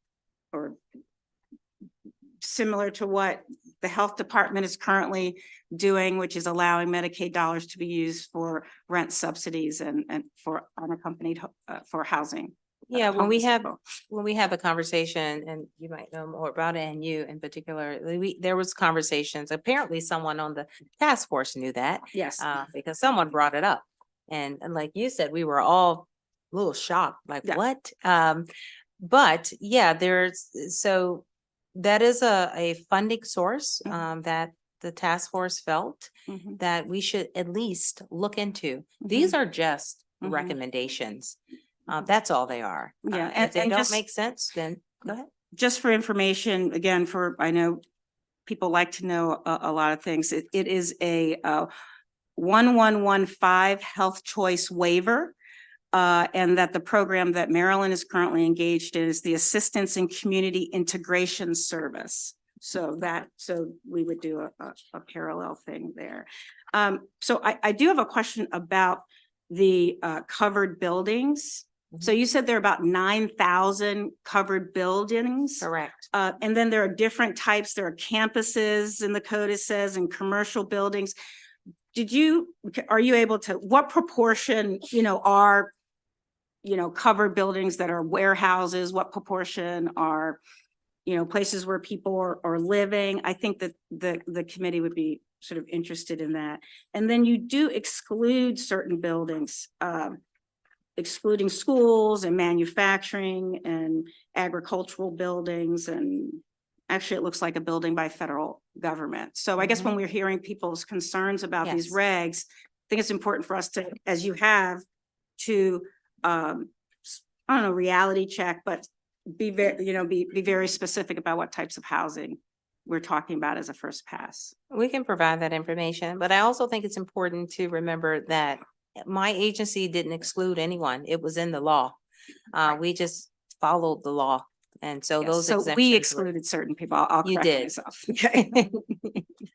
similar to what the health department is currently doing, which is allowing Medicaid dollars to be used for rent subsidies and for unaccompanied for housing? Yeah, when we have a conversation, and you might know more about it, and you in particular, there was conversations. Apparently someone on the task force knew that. Yes. Because someone brought it up. And like you said, we were all a little shocked, like, Yeah. what? But yeah, so that is a funding source that the task force felt Mhm. that we should at least look into. These are just Mhm. recommendations. That's all they are. Yeah, If they and don't just- make sense, then go ahead. Just for information, again, I know people like to know a lot of things. It is a 1115 health choice waiver. And that the program that Maryland is currently engaged in is the Assistance in Community Integration Service. So we would do a parallel thing there. So I do have a question about the covered buildings. So you said there are about 9,000 covered buildings. Correct. And then there are different types. There are campuses in the code, it says, and commercial buildings. Are you able to, what proportion, are, covered buildings that are warehouses? What proportion are, places where people are living? I think that the committee would be sort of interested in that. And then you do exclude certain buildings, excluding schools and manufacturing and agricultural buildings. And actually, it looks like a building by federal government. So I guess when we're hearing people's concerns about these regs, I think it's important for us to, as you have, to, I don't know, reality check, but be very, be very specific about what types of housing we're talking about as a first pass. We can provide that information, but I also think it's important to remember that my agency didn't exclude anyone. It was in the law. We just followed the law. And so Yes, those so exemptions we were- excluded certain people. I'll You correct did. myself. Okay.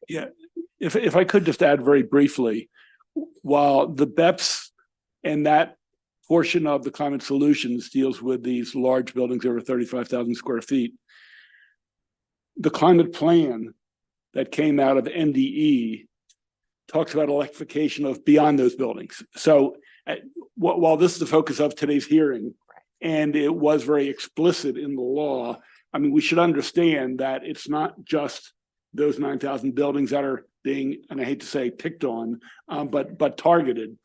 Yeah, if I could just add very briefly, while the BEPS and that portion of the climate solutions deals with these large buildings over 35,000 square feet, the climate plan that came out of NDE talks about electrification of beyond those buildings. So while this is the focus of today's hearing, and it was very explicit in the law, I mean, we should understand that it's not just those 9,000 buildings that are being, and I hate to say picked on, but targeted,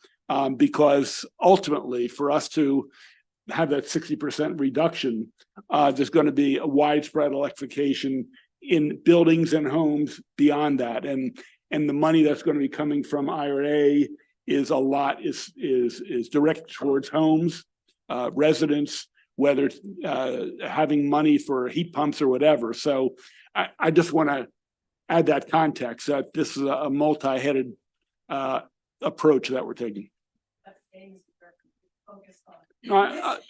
because ultimately for us to have that 60% reduction, there's going to be a widespread electrification in buildings and homes beyond that. And the money that's going to be coming from IRA is a lot, is directed towards homes, residents, whether it's having money for heat pumps or whatever. So I just want to add that context that this is a multi-headed approach that we're taking.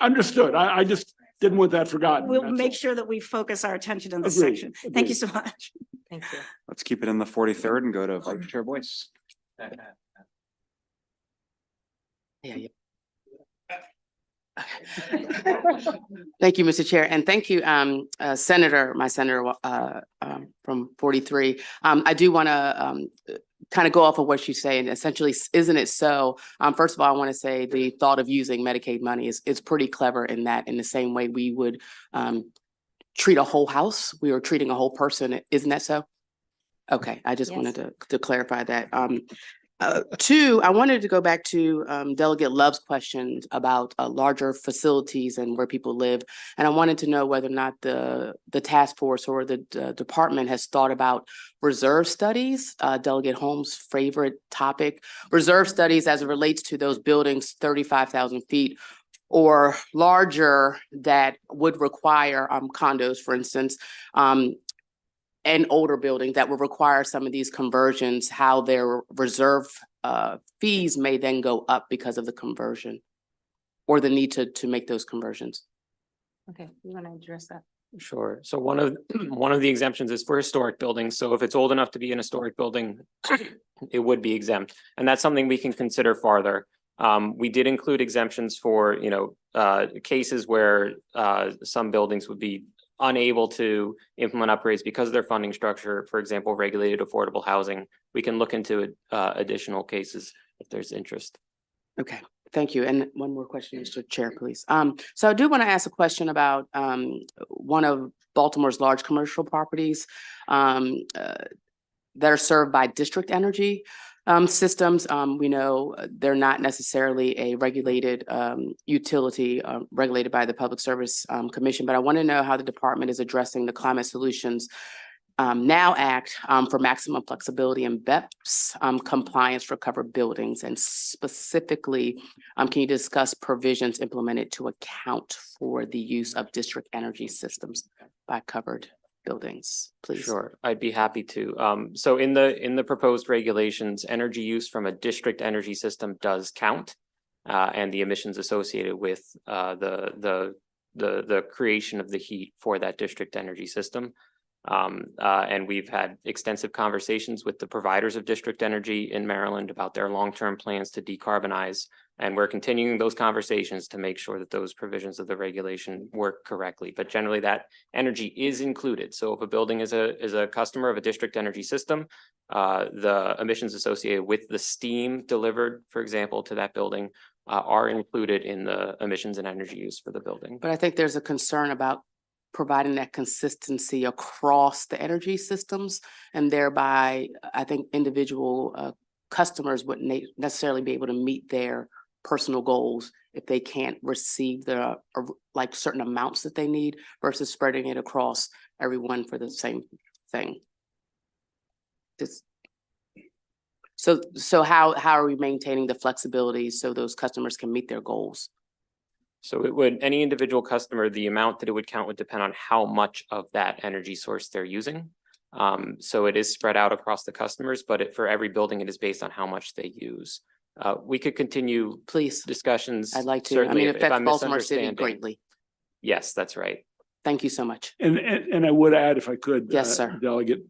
Understood. I just didn't want that forgotten. We'll that's make all. sure that we focus our attention in this Agreed, section. Thank agreed. you so much. Thank you. Let's keep it in the 43rd and go to Vice Chair Boyce. Thank you, Mr. Chair, and thank you, Senator, my senator from 43. I do want to kind of go off of what you say, and essentially, isn't it so? First of all, I want to say the thought of using Medicaid money is pretty clever in that, in the same way we would treat a whole house, we are treating a whole person. Isn't that so? Okay, I just wanted to clarify that. Two, I wanted to go back to Delegate Love's questions about larger facilities and where people live. And I wanted to know whether or not the task force or the department has thought about reserve studies, Delegate Holmes' favorite topic, reserve studies as it relates to those buildings 35,000 feet or larger that would require condos, for instance, and older buildings that will require some of these conversions, how their reserve fees may then go up because of the conversion or the need to make those conversions. Okay, you want to address that? Sure. So one of the exemptions is for historic buildings. So if it's old enough to be an historic building, it would be exempt. And that's something we can consider farther. We did include exemptions for, cases where some buildings would be unable to implement upgrades because of their funding structure, for example, regulated affordable housing. We can look into additional cases if there's interest. Okay, thank you. And one more question, Mr. Chair, please. So I do want to ask a question about one of Baltimore's large commercial properties that are served by district energy systems. We know they're not necessarily a regulated utility regulated by the Public Service Commission, but I want to know how the department is addressing the Climate Solutions Now Act for maximum flexibility and BEPS compliance for covered buildings. And specifically, can you discuss provisions implemented to account for the use of district energy systems by covered buildings, please? Sure, I'd be happy to. So in the proposed regulations, energy use from a district energy system does count. And the emissions associated with the creation of the heat for that district energy system. And we've had extensive conversations with the providers of district energy in Maryland about their long-term plans to decarbonize. And we're continuing those conversations to make sure that those provisions of the regulation work correctly. But generally that energy is included. So if a building is a customer of a district energy system, the emissions associated with the steam delivered, for example, to that building are included in the emissions and energy use for the building. But I think there's a concern about providing that consistency across the energy systems, and thereby I think individual customers wouldn't necessarily be able to meet their personal goals if they can't receive the like certain amounts that they need versus spreading it across everyone for the same thing. So how are we maintaining the flexibility so those customers can meet their goals? So it would, any individual customer, the amount that it would count would depend on how much of that energy source they're using. So it is spread out across the customers, but for every building, it is based on how much they use. We could continue, please, discussions. I'd like to. Certainly, I mean, it if affects I'm Baltimore City misunderstanding. greatly. Yes, that's right. Thank you so much. And I would add, if I could, Yes, sir. Delegate,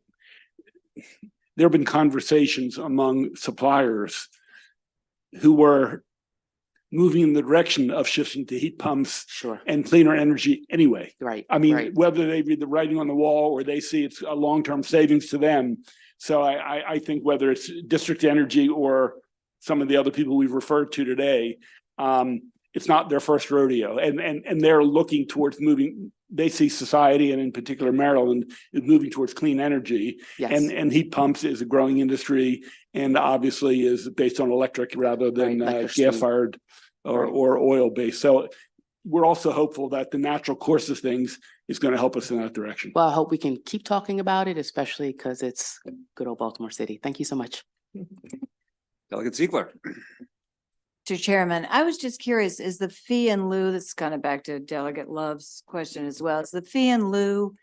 there have been conversations among suppliers who were moving in the direction of shifting to heat pumps Sure. and cleaner energy anyway. Right. I mean, right. whether they read the writing on the wall or they see it's a long-term savings to them. So I think whether it's district energy or some of the other people we've referred to today, it's not their first rodeo, and they're looking towards moving. They see society, and in particular Maryland, is moving towards clean energy. Yes. And heat pumps is a growing industry, and obviously is based on electric rather than gas-fired or oil-based. So we're also hopeful that the natural course of things is going to help us in that direction. Well, I hope we can keep talking about it, especially because it's good old Baltimore City. Thank you so much. Delegate Ziegler. Mr. Chairman, I was just curious, is the fee in lieu, that's kind of back to Delegate Love's question as well, is the fee in lieu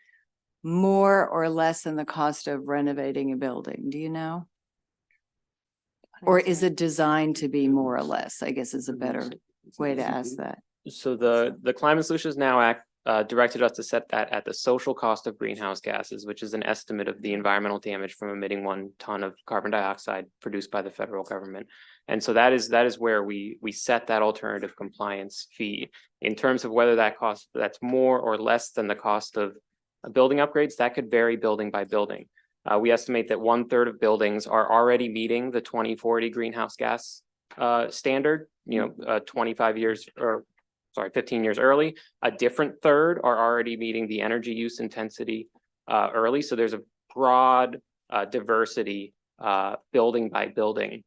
more or less than the cost of renovating a building? Do you know? Or is it designed to be more or less, I guess is a better way to ask that. So the Climate Solutions Now Act directed us to set that at the social cost of greenhouse gases, which is an estimate of the environmental damage from emitting 1 ton of carbon dioxide produced by the federal government. And so that is where we set that alternative compliance fee. In terms of whether that's more or less than the cost of building upgrades, that could vary building by building. We estimate that 1/3 of buildings are already meeting the 2040 greenhouse gas standard, 25 years or 15 years early. A different third are already meeting the energy use intensity early. So there's a broad diversity building by building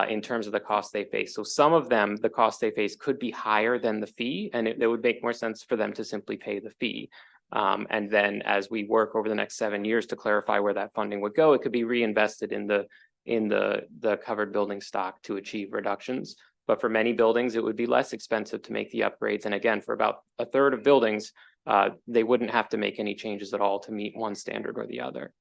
in terms of the cost they face. So some of them, the cost they face could be higher than the fee, and it would make more sense for them to simply pay the fee. And then as we work over the next 7 years to clarify where that funding would go, it could be reinvested in the covered building stock to achieve reductions. But for many buildings, it would be less expensive to make the upgrades. And again, for about 1/3 of buildings, they wouldn't have to make any changes at all to meet one standard or the other.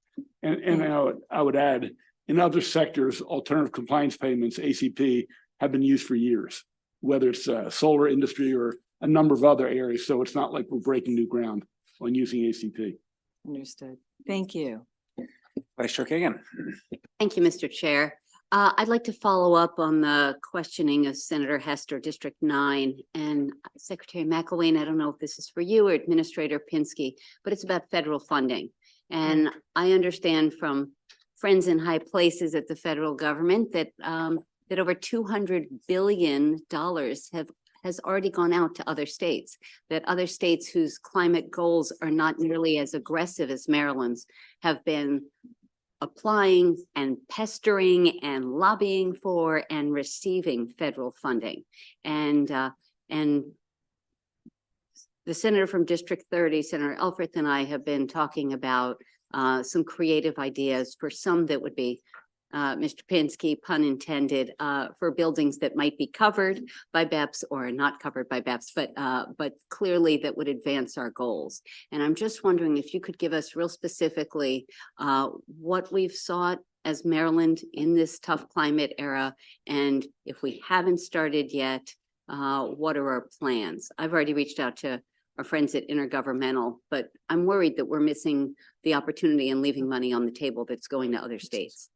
And I would add, in other sectors, alternative compliance payments, ACP, have been used for years, whether it's solar industry or a number of other areas. So it's not like we're breaking new ground on using ACP. Understood. Thank you. Vice Chair Kagan. Thank you, Mr. Chair. I'd like to follow up on the questioning of Senator Hester, District 9, and Secretary McElwain. I don't know if this is for you or Administrator Pinsky, but it's about federal funding. And I understand from friends in high places at the federal government that that over $200 billion has already gone out to other states, that other states whose climate goals are not nearly as aggressive as Maryland's have been applying and pestering and lobbying for and receiving federal funding. And the senator from District 30, Senator Elfreth, and I have been talking about some creative ideas for some that would be Mr. Pinsky, pun intended, for buildings that might be covered by BEPS or not covered by BEPS, but clearly that would advance our goals. And I'm just wondering if you could give us real specifically what we've sought as Maryland in this tough climate era, and if we haven't started yet, what are our plans? I've already reached out to our friends at Intergovernmental, but I'm worried that we're missing the opportunity and leaving money on the table that's going to other states.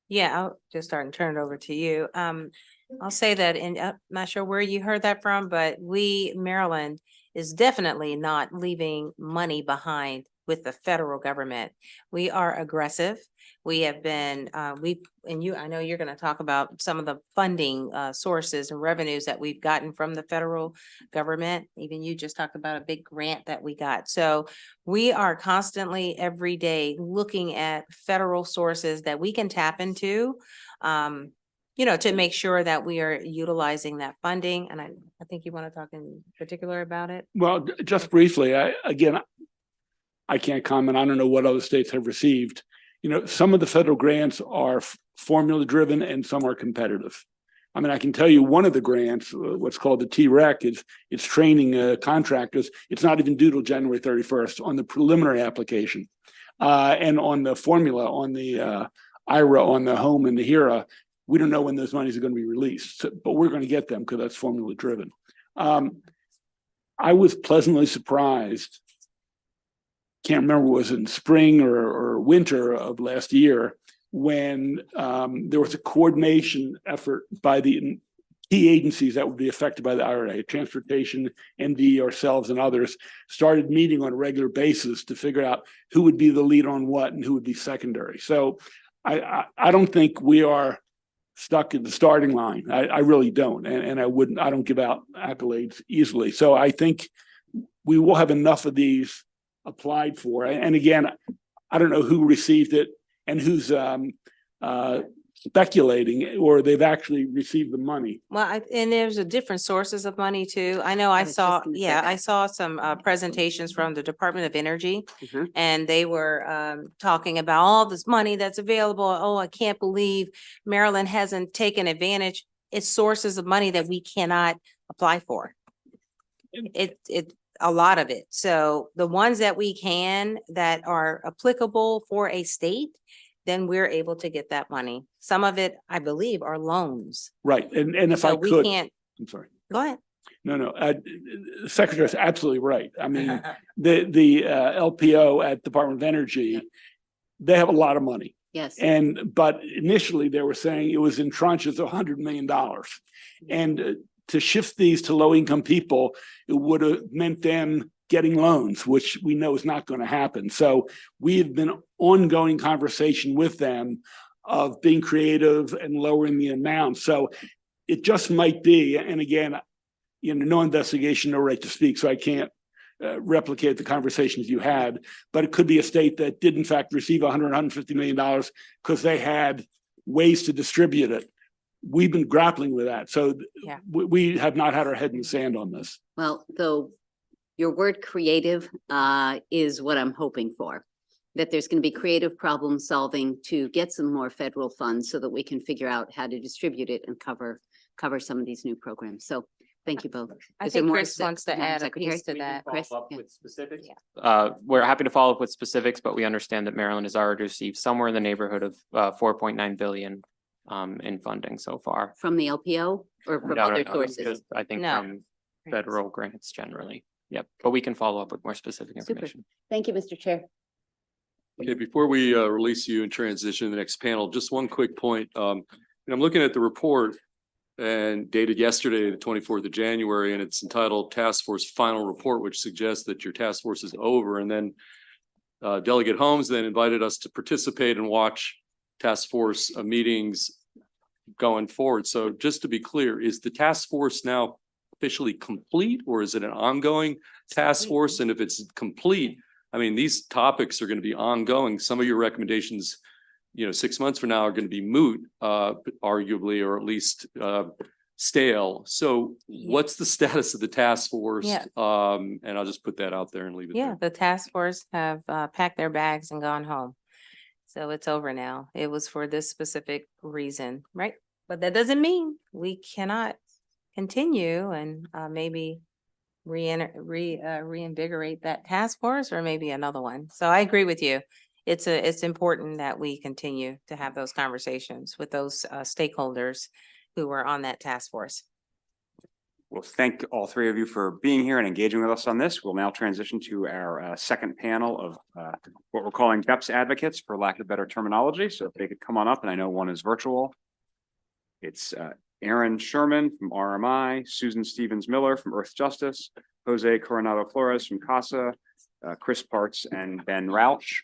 Yeah, I'll just start and turn it over to you. I'll say that, and I'm not sure where you heard that from, but Maryland is definitely not leaving money behind with the federal government. We are aggressive. We have been, I know you're going to talk about some of the funding sources and revenues that we've gotten from the federal government. Even you just talked about a big grant that we got. So we are constantly every day looking at federal sources that we can tap into, to make sure that we are utilizing that funding. And I think you want to talk in particular about it. Well, just briefly, I can't comment. I don't know what other states have received. Some of the federal grants are formula driven and some are competitive. I mean, I can tell you one of the grants, what's called the TREC, it's training contractors. It's not even due till January 31st on the preliminary application. And on the formula, on the IRA, on the home and the HERA, we don't know when those monies are going to be released, but we're going to get them because that's formula driven. I was pleasantly surprised. Can't remember, was it in spring or winter of last year when there was a coordination effort by the key agencies that would be affected by the IRA, Transportation, MD, ourselves, and others, started meeting on a regular basis to figure out who would be the lead on what and who would be secondary. So I don't think we are stuck in the starting line. I really don't, and I don't give out accolades easily. So I think we will have enough of these applied for. And again, I don't know who received it and who's speculating, or they've actually received the money. Well, and there's a different sources of money too. I know I saw some presentations from the Department of Energy, and they were talking about all this money that's available. Oh, I can't believe Maryland hasn't taken advantage. It's sources of money that we cannot apply for. A lot of it. So the ones that we can, that are applicable for a state, then we're able to get that money. Some of it, I believe, are loans. Right. And if So I we could, can't. I'm sorry. Go ahead. No. The Secretary's absolutely right. I mean, the LPO at Department of Energy, they have a lot of money. Yes. But initially they were saying it was in tranches of $100 million. And to shift these to low income people, it would have meant them getting loans, which we know is not going to happen. So we have been ongoing conversation with them of being creative and lowering the amount. So it just might be, and again, no investigation, no right to speak, so I can't replicate the conversations you had, but it could be a state that did in fact receive $150 million because they had ways to distribute it. We've been grappling with that. So we have not had our head in the sand on this. Well, though your word creative is what I'm hoping for, that there's going to be creative problem solving to get some more federal funds so that we can figure out how to distribute it and cover some of these new programs. So thank you both. I Is there think more, Chris wants to Madam add a Secretary? piece to that. Chris? Follow up Yeah. with specifics. Yeah. We're happy to follow up with specifics, but we understand that Maryland has already received somewhere in the neighborhood of 4.9 billion in funding so far. From the LPO or from No, other no, sources? just, I think No. from federal grants generally. Yep, but we can follow up with more specific Super. information. Thank you, Mr. Chair. Okay, before we release you and transition to the next panel, just one quick point. I'm looking at the report and dated yesterday, the 24th of January, and it's entitled Task Force Final Report, which suggests that your task force is over. And then Delegate Holmes then invited us to participate and watch task force meetings going forward. So just to be clear, is the task force now officially complete, or is it an ongoing task force? And if it's complete, I mean, these topics are going to be ongoing. Some of your recommendations, 6 months from now are going to be moot, arguably, or at least stale. So what's the status of the task force? Yeah. And I'll just put that out there and leave it Yeah, there. the task force have packed their bags and gone home. So it's over now. It was for this specific reason, right? But that doesn't mean we cannot continue and maybe reinvigorate that task force or maybe another one. So I agree with you. It's important that we continue to have those conversations with those stakeholders who were on that task force. Well, thank all three of you for being here and engaging with us on this. We'll now transition to our second panel of what we're calling BEPS advocates, for lack of better terminology. So if they could come on up, and I know one is virtual. It's Aaron Sherman from RMI, Susan Stevens Miller from Earth Justice, Jose Coronado Flores from CASA, Chris Parts, and Ben Rauch.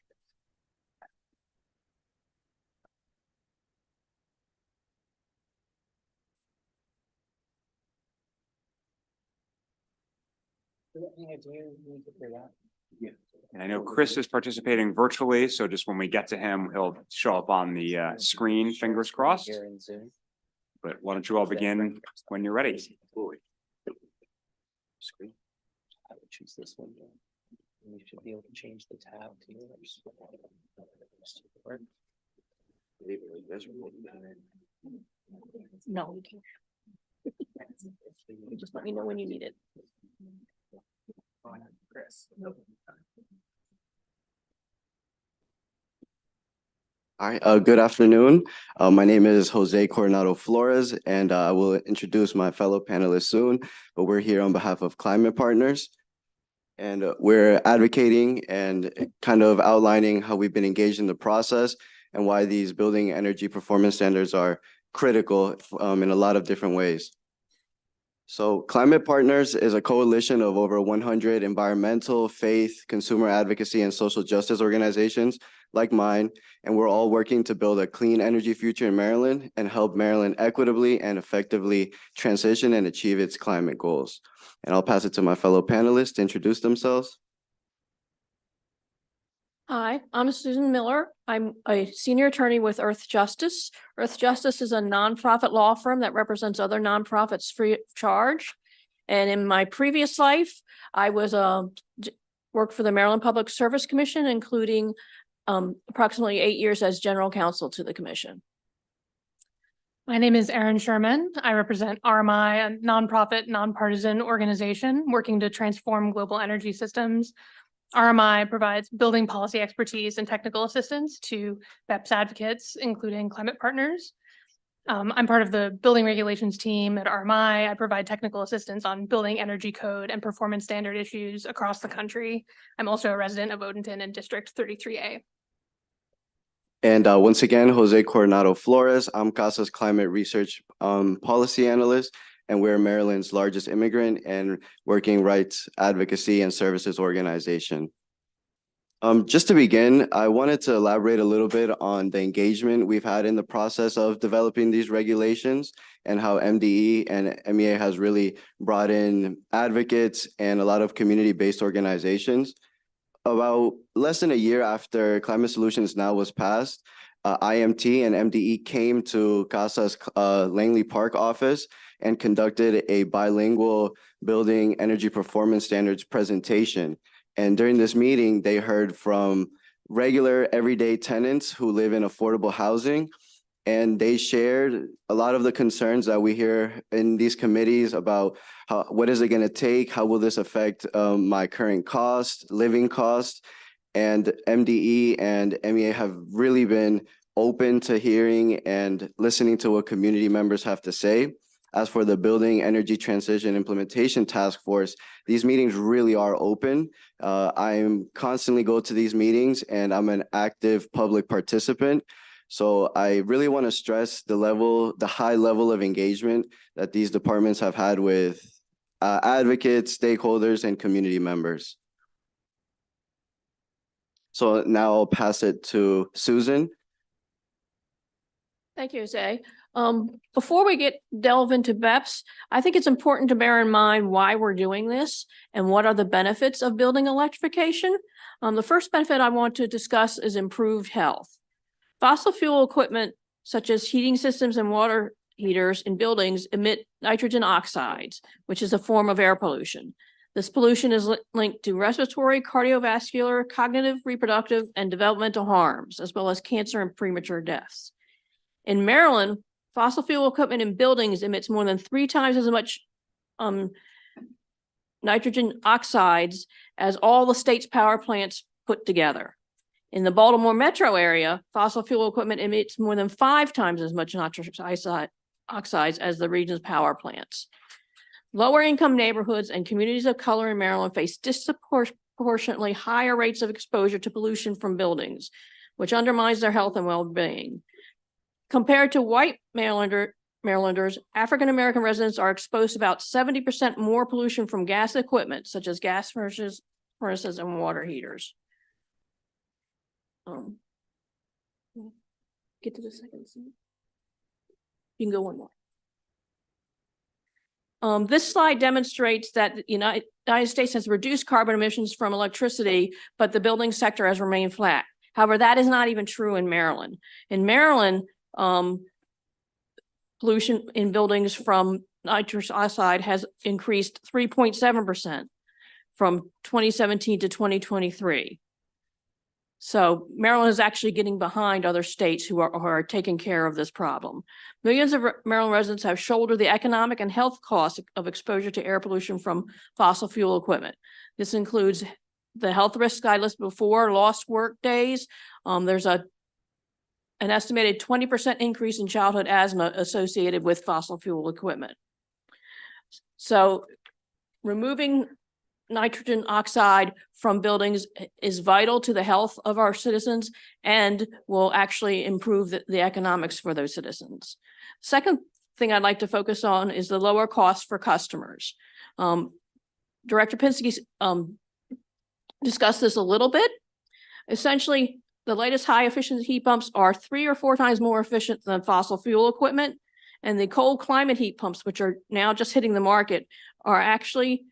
Yeah. And I know Chris is participating virtually, so just when we get to him, he'll show up on the screen, fingers crossed. But why don't you all begin when you're ready? Screen. I would choose this one. You should be able to change the tab to yours. No, you can't. Just let me know when you need it. All right, good afternoon. My name is Jose Coronado Flores, and I will introduce my fellow panelists soon, but we're here on behalf of Climate Partners. And we're advocating and kind of outlining how we've been engaged in the process and why these building energy performance standards are critical in a lot of different ways. So Climate Partners is a coalition of over 100 environmental, faith, consumer advocacy, and social justice organizations like mine, and we're all working to build a clean energy future in Maryland and help Maryland equitably and effectively transition and achieve its climate goals. And I'll pass it to my fellow panelists to introduce themselves. Hi, I'm Susan Miller. I'm a senior attorney with Earth Justice. Earth Justice is a nonprofit law firm that represents other nonprofits free of charge. And in my previous life, I was worked for the Maryland Public Service Commission, including approximately 8 years as general counsel to the commission. My name is Aaron Sherman. I represent RMI, a nonprofit, nonpartisan organization working to transform global energy systems. RMI provides building policy expertise and technical assistance to BEPS advocates, including Climate Partners. I'm part of the building regulations team at RMI. I provide technical assistance on building energy code and performance standard issues across the country. I'm also a resident of Odenton in District 33A. And once again, Jose Coronado Flores. I'm CASA's climate research policy analyst, and we're Maryland's largest immigrant and working rights advocacy and services organization. Just to begin, I wanted to elaborate a little bit on the engagement we've had in the process of developing these regulations and how MDE and MEA has really brought in advocates and a lot of community-based organizations. About less than a year after Climate Solutions Now was passed, IMT and MDE came to CASA's Langley Park office and conducted a bilingual building energy performance standards presentation. And during this meeting, they heard from regular everyday tenants who live in affordable housing, and they shared a lot of the concerns that we hear in these committees about what is it going to take, how will this affect my current cost, living cost, and MDE and MEA have really been open to hearing and listening to what community members have to say. As for the Building Energy Transition Implementation Task Force, these meetings really are open. I constantly go to these meetings and I'm an active public participant. So I really want to stress the high level of engagement that these departments have had with advocates, stakeholders, and community members. So now I'll pass it to Susan. Thank you, Jose. Before we delve into BEPS, I think it's important to bear in mind why we're doing this and what are the benefits of building electrification. The first benefit I want to discuss is improved health. Fossil fuel equipment, such as heating systems and water heaters in buildings, emit nitrogen oxides, which is a form of air pollution. This pollution is linked to respiratory, cardiovascular, cognitive, reproductive, and developmental harms, as well as cancer and premature deaths. In Maryland, fossil fuel equipment in buildings emits more than 3 times as much nitrogen oxides as all the state's power plants put together. In the Baltimore metro area, fossil fuel equipment emits more than 5 times as much nitrous oxides as the region's power plants. Lower income neighborhoods and communities of color in Maryland face disproportionately higher rates of exposure to pollution from buildings, which undermines their health and well-being. Compared to white Marylanders, African-American residents are exposed to about 70% more pollution from gas equipment, such as gas furnaces and water heaters. Get to the second slide. You can go one more. This slide demonstrates that the United States has reduced carbon emissions from electricity, but the building sector has remained flat. However, that is not even true in Maryland. In Maryland, pollution in buildings from nitrous oxide has increased 3.7% from 2017 to 2023. So Maryland is actually getting behind other states who are taking care of this problem. Millions of Maryland residents have shouldered the economic and health costs of exposure to air pollution from fossil fuel equipment. This includes the health risks I listed before, lost work days. There's an estimated 20% increase in childhood asthma associated with fossil fuel equipment. So removing nitrogen oxide from buildings is vital to the health of our citizens and will actually improve the economics for those citizens. Second thing I'd like to focus on is the lower cost for customers. Director Pinsky discussed this a little bit. Essentially, the latest high efficiency heat pumps are 3 or 4 times more efficient than fossil fuel equipment. And the cold climate heat pumps, which are now just hitting the market, are actually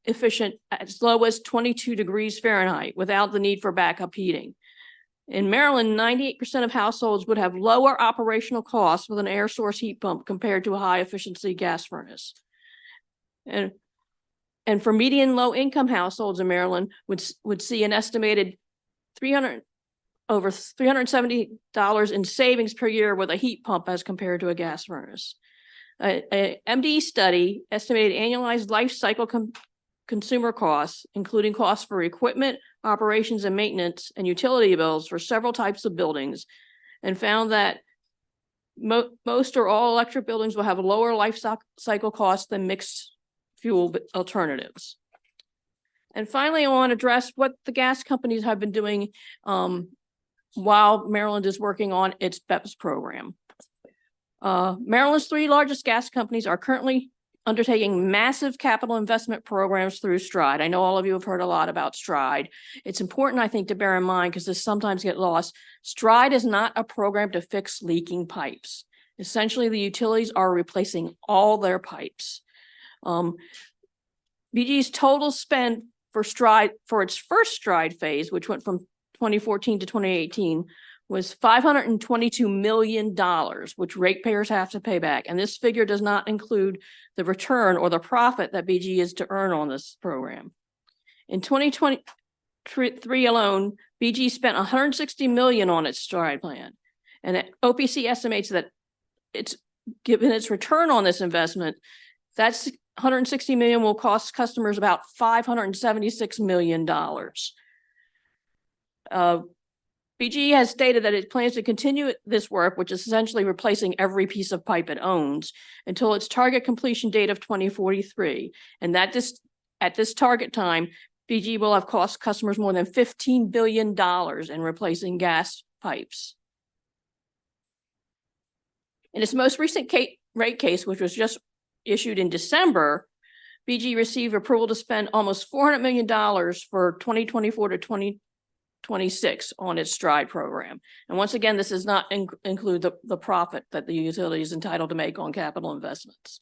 efficient as low as 22 degrees Fahrenheit without the need for backup heating. In Maryland, 98% of households would have lower operational costs with an air source heat pump compared to a high efficiency gas furnace. And for median low income households in Maryland would see an estimated over $370 in savings per year with a heat pump as compared to a gas furnace. A MD study estimated annualized life cycle consumer costs, including costs for equipment, operations and maintenance, and utility bills for several types of buildings, and found that most or all electric buildings will have lower life cycle costs than mixed fuel alternatives. And finally, I want to address what the gas companies have been doing while Maryland is working on its BEPS program. Maryland's 3 largest gas companies are currently undertaking massive capital investment programs through STRIDE. I know all of you have heard a lot about STRIDE. It's important, I think, to bear in mind because this sometimes gets lost. STRIDE is not a program to fix leaking pipes. Essentially, the utilities are replacing all their pipes. BGE's total spend for STRIDE, for its first STRIDE phase, which went from 2014 to 2018, was $522 million, which ratepayers have to pay back. And this figure does not include the return or the profit that BGE is to earn on this program. In 2023 alone, BGE spent $160 million on its STRIDE plan. And OPC estimates that it's given its return on this investment, that's $160 million will cost customers about $576 million. BGE has stated that it plans to continue this work, which is essentially replacing every piece of pipe it owns, until its target completion date of 2043. And that at this target time, BGE will have cost customers more than $15 billion in replacing gas pipes. In its most recent rate case, which was just issued in December, BGE received approval to spend almost $400 million for 2024 to 2026 on its STRIDE program. And once again, this does not include the profit that the utility is entitled to make on capital investments.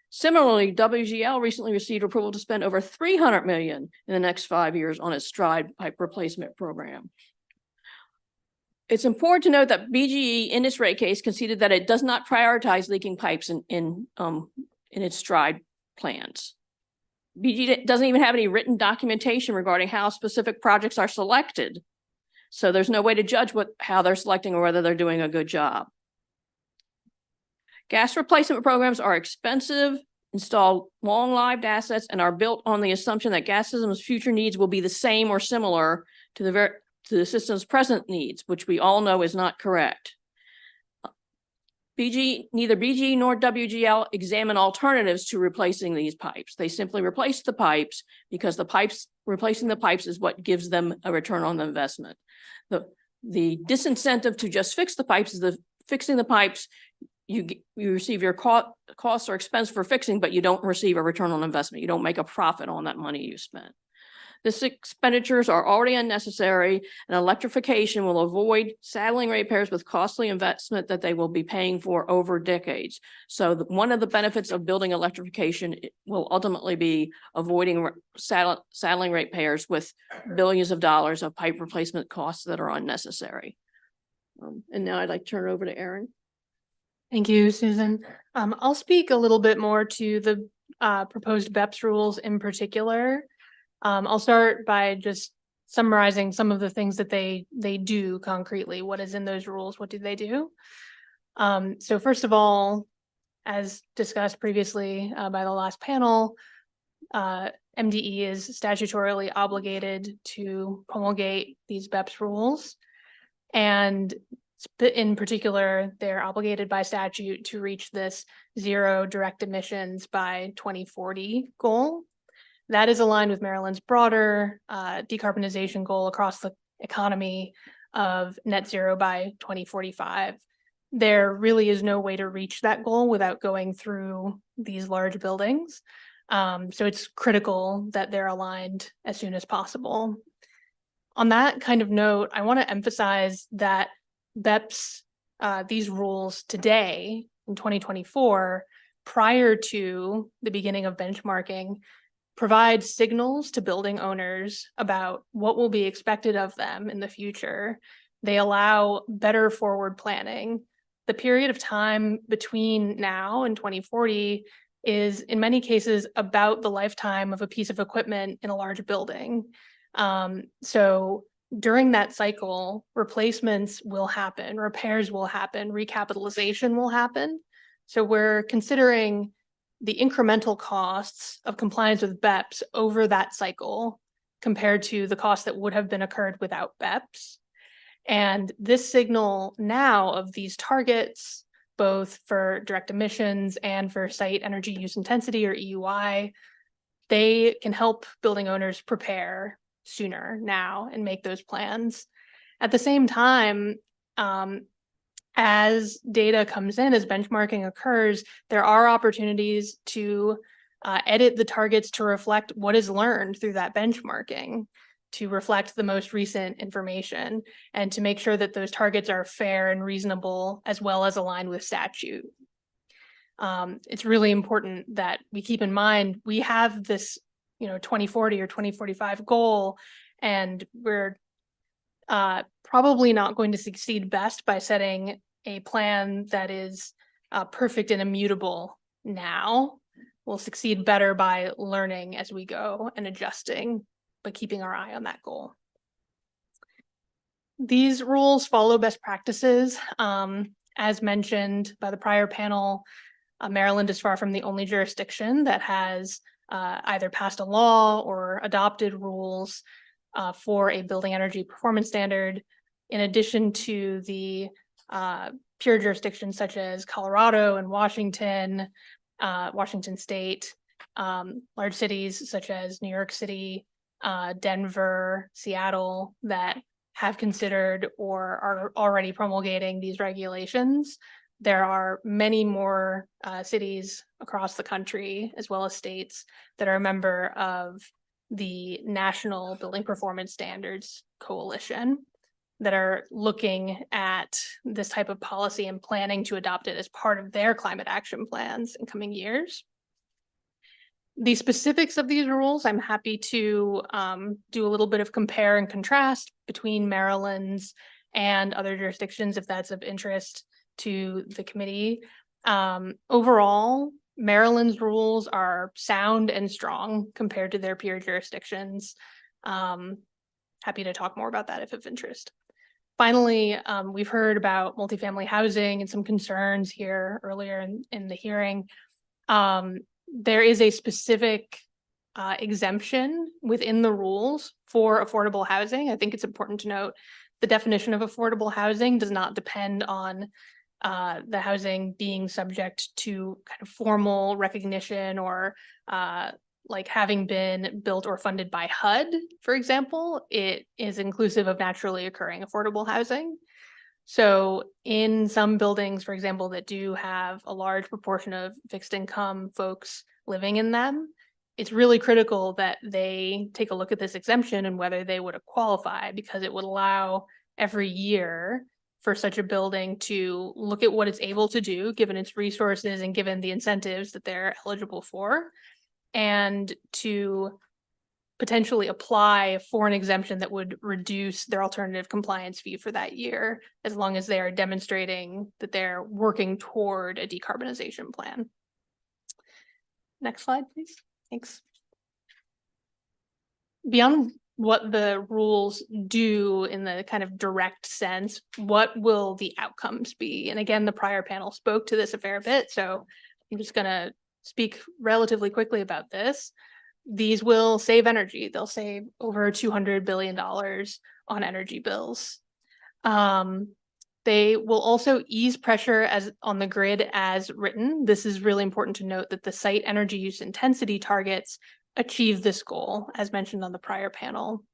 Similarly, WGL recently received approval to spend over $300 million in the next 5 years on its STRIDE pipe replacement program. It's important to note that BGE in its rate case conceded that it does not prioritize leaking pipes in its STRIDE plans. BG doesn't even have any written documentation regarding how specific projects are selected. So there's no way to judge how they're selecting or whether they're doing a good job. Gas replacement programs are expensive, install long-lived assets, and are built on the assumption that gas systems' future needs will be the same or similar to the system's present needs, which we all know is not correct. Neither BG nor WGL examine alternatives to replacing these pipes. They simply replace the pipes because replacing the pipes is what gives them a return on the investment. The disincentive to just fix the pipes is fixing the pipes. You receive your costs or expense for fixing, but you don't receive a return on investment. You don't make a profit on that money you spent. These expenditures are already unnecessary, and electrification will avoid saddling ratepayers with costly investment that they will be paying for over decades. So one of the benefits of building electrification will ultimately be avoiding saddling ratepayers with billions of dollars of pipe replacement costs that are unnecessary. And now I'd like to turn it over to Erin. Thank you, Susan. I'll speak a little bit more to the proposed BEPS rules in particular. I'll start by just summarizing some of the things that they do concretely. What is in those rules? What do they do? So first of all, as discussed previously by the last panel, MDE is statutorily obligated to promulgate these BEPS rules. And in particular, they're obligated by statute to reach this zero direct emissions by 2040 goal. That is aligned with Maryland's broader decarbonization goal across the economy of net zero by 2045. There really is no way to reach that goal without going through these large buildings. So it's critical that they're aligned as soon as possible. On that kind of note, I want to emphasize that BEPS, these rules today in 2024, prior to the beginning of benchmarking, provide signals to building owners about what will be expected of them in the future. They allow better forward planning. The period of time between now and 2040 is in many cases about the lifetime of a piece of equipment in a large building. So during that cycle, replacements will happen, repairs will happen, recapitalization will happen. So we're considering the incremental costs of compliance with BEPS over that cycle compared to the costs that would have been occurred without BEPS. And this signal now of these targets, both for direct emissions and for site energy use intensity or EUI, they can help building owners prepare sooner now and make those plans. At the same time, as data comes in, as benchmarking occurs, there are opportunities to edit the targets to reflect what is learned through that benchmarking, to reflect the most recent information, and to make sure that those targets are fair and reasonable as well as aligned with statute. It's really important that we keep in mind we have this 2040 or 2045 goal, and we're probably not going to succeed best by setting a plan that is perfect and immutable now. We'll succeed better by learning as we go and adjusting, but keeping our eye on that goal. These rules follow best practices. As mentioned by the prior panel, Maryland is far from the only jurisdiction that has either passed a law or adopted rules for a building energy performance standard, in addition to the pure jurisdictions such as Colorado and Washington, Washington State, large cities such as New York City, Denver, Seattle, that have considered or are already promulgating these regulations. There are many more cities across the country, as well as states, that are a member of the National Building Performance Standards Coalition that are looking at this type of policy and planning to adopt it as part of their climate action plans in coming years. The specifics of these rules, I'm happy to do a little bit of compare and contrast between Maryland's and other jurisdictions if that's of interest to the committee. Overall, Maryland's rules are sound and strong compared to their peer jurisdictions. Happy to talk more about that if of interest. Finally, we've heard about multifamily housing and some concerns here earlier in the hearing. There is a specific exemption within the rules for affordable housing. I think it's important to note the definition of affordable housing does not depend on the housing being subject to kind of formal recognition or like having been built or funded by HUD, for example. It is inclusive of naturally occurring affordable housing. So in some buildings, for example, that do have a large proportion of fixed income folks living in them, it's really critical that they take a look at this exemption and whether they would qualify, because it would allow every year for such a building to look at what it's able to do, given its resources and given the incentives that they're eligible for, and to potentially apply for an exemption that would reduce their alternative compliance fee for that year, as long as they are demonstrating that they're working toward a decarbonization plan. Next slide, please. Thanks. Beyond what the rules do in the kind of direct sense, what will the outcomes be? And again, the prior panel spoke to this a fair bit, so I'm just gonna speak relatively quickly about this. These will save energy. They'll save over $200 billion on energy bills. They will also ease pressure on the grid as written. This is really important to note that the site energy use intensity targets achieve this goal, as mentioned on the prior panel.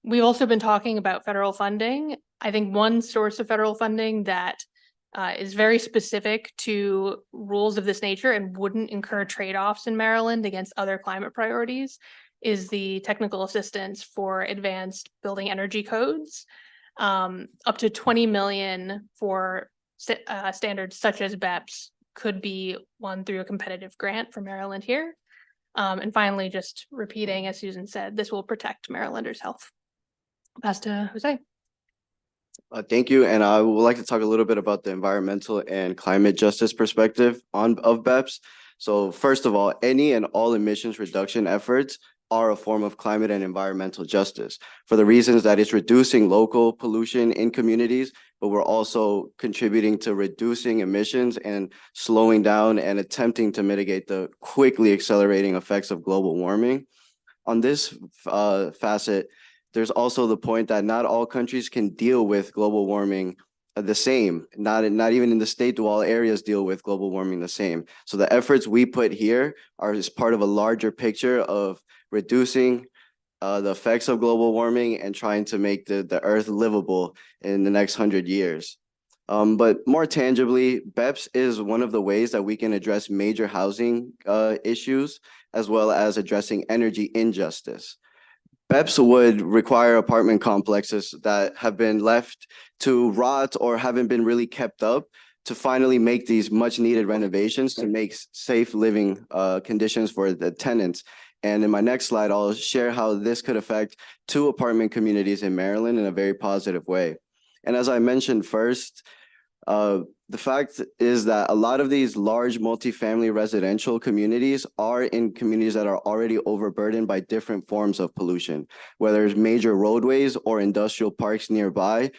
We've also been talking about federal funding. I think one source of federal funding that is very specific to rules of this nature and wouldn't incur trade-offs in Maryland against other climate priorities is the technical assistance for advanced building energy codes. Up to 20 million for standards such as BEPS could be won through a competitive grant for Maryland here. And finally, just repeating, as Susan said, this will protect Marylanders' health. Pass to Jose. Thank you. And I would like to talk a little bit about the environmental and climate justice perspective of BEPS. So first of all, any and all emissions reduction efforts are a form of climate and environmental justice for the reasons that it's reducing local pollution in communities, but we're also contributing to reducing emissions and slowing down and attempting to mitigate the quickly accelerating effects of global warming. On this facet, there's also the point that not all countries can deal with global warming the same. Not even in the state do all areas deal with global warming the same. So the efforts we put here are as part of a larger picture of reducing the effects of global warming and trying to make the earth livable in the next 100 years. But more tangibly, BEPS is one of the ways that we can address major housing issues, as well as addressing energy injustice. BEPS would require apartment complexes that have been left to rot or haven't been really kept up to finally make these much needed renovations to make safe living conditions for the tenants. And in my next slide, I'll share how this could affect 2 apartment communities in Maryland in a very positive way. And as I mentioned first, the fact is that a lot of these large multifamily residential communities are in communities that are already overburdened by different forms of pollution, whether it's major roadways or industrial parks nearby.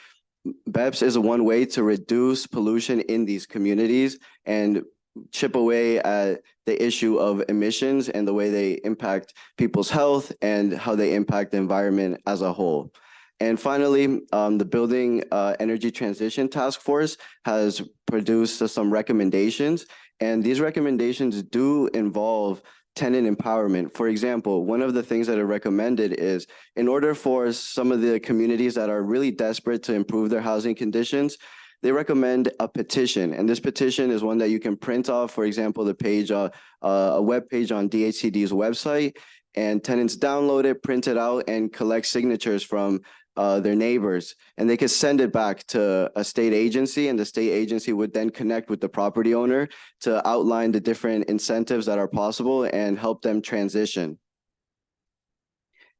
BEPS is one way to reduce pollution in these communities and chip away at the issue of emissions and the way they impact people's health and how they impact the environment as a whole. And finally, the Building Energy Transition Task Force has produced some recommendations, and these recommendations do involve tenant empowerment. For example, one of the things that are recommended is in order for some of the communities that are really desperate to improve their housing conditions, they recommend a petition. And this petition is one that you can print off, for example, the page, a web page on DHCD's website, and tenants download it, print it out, and collect signatures from their neighbors, and they could send it back to a state agency, and the state agency would then connect with the property owner to outline the different incentives that are possible and help them transition.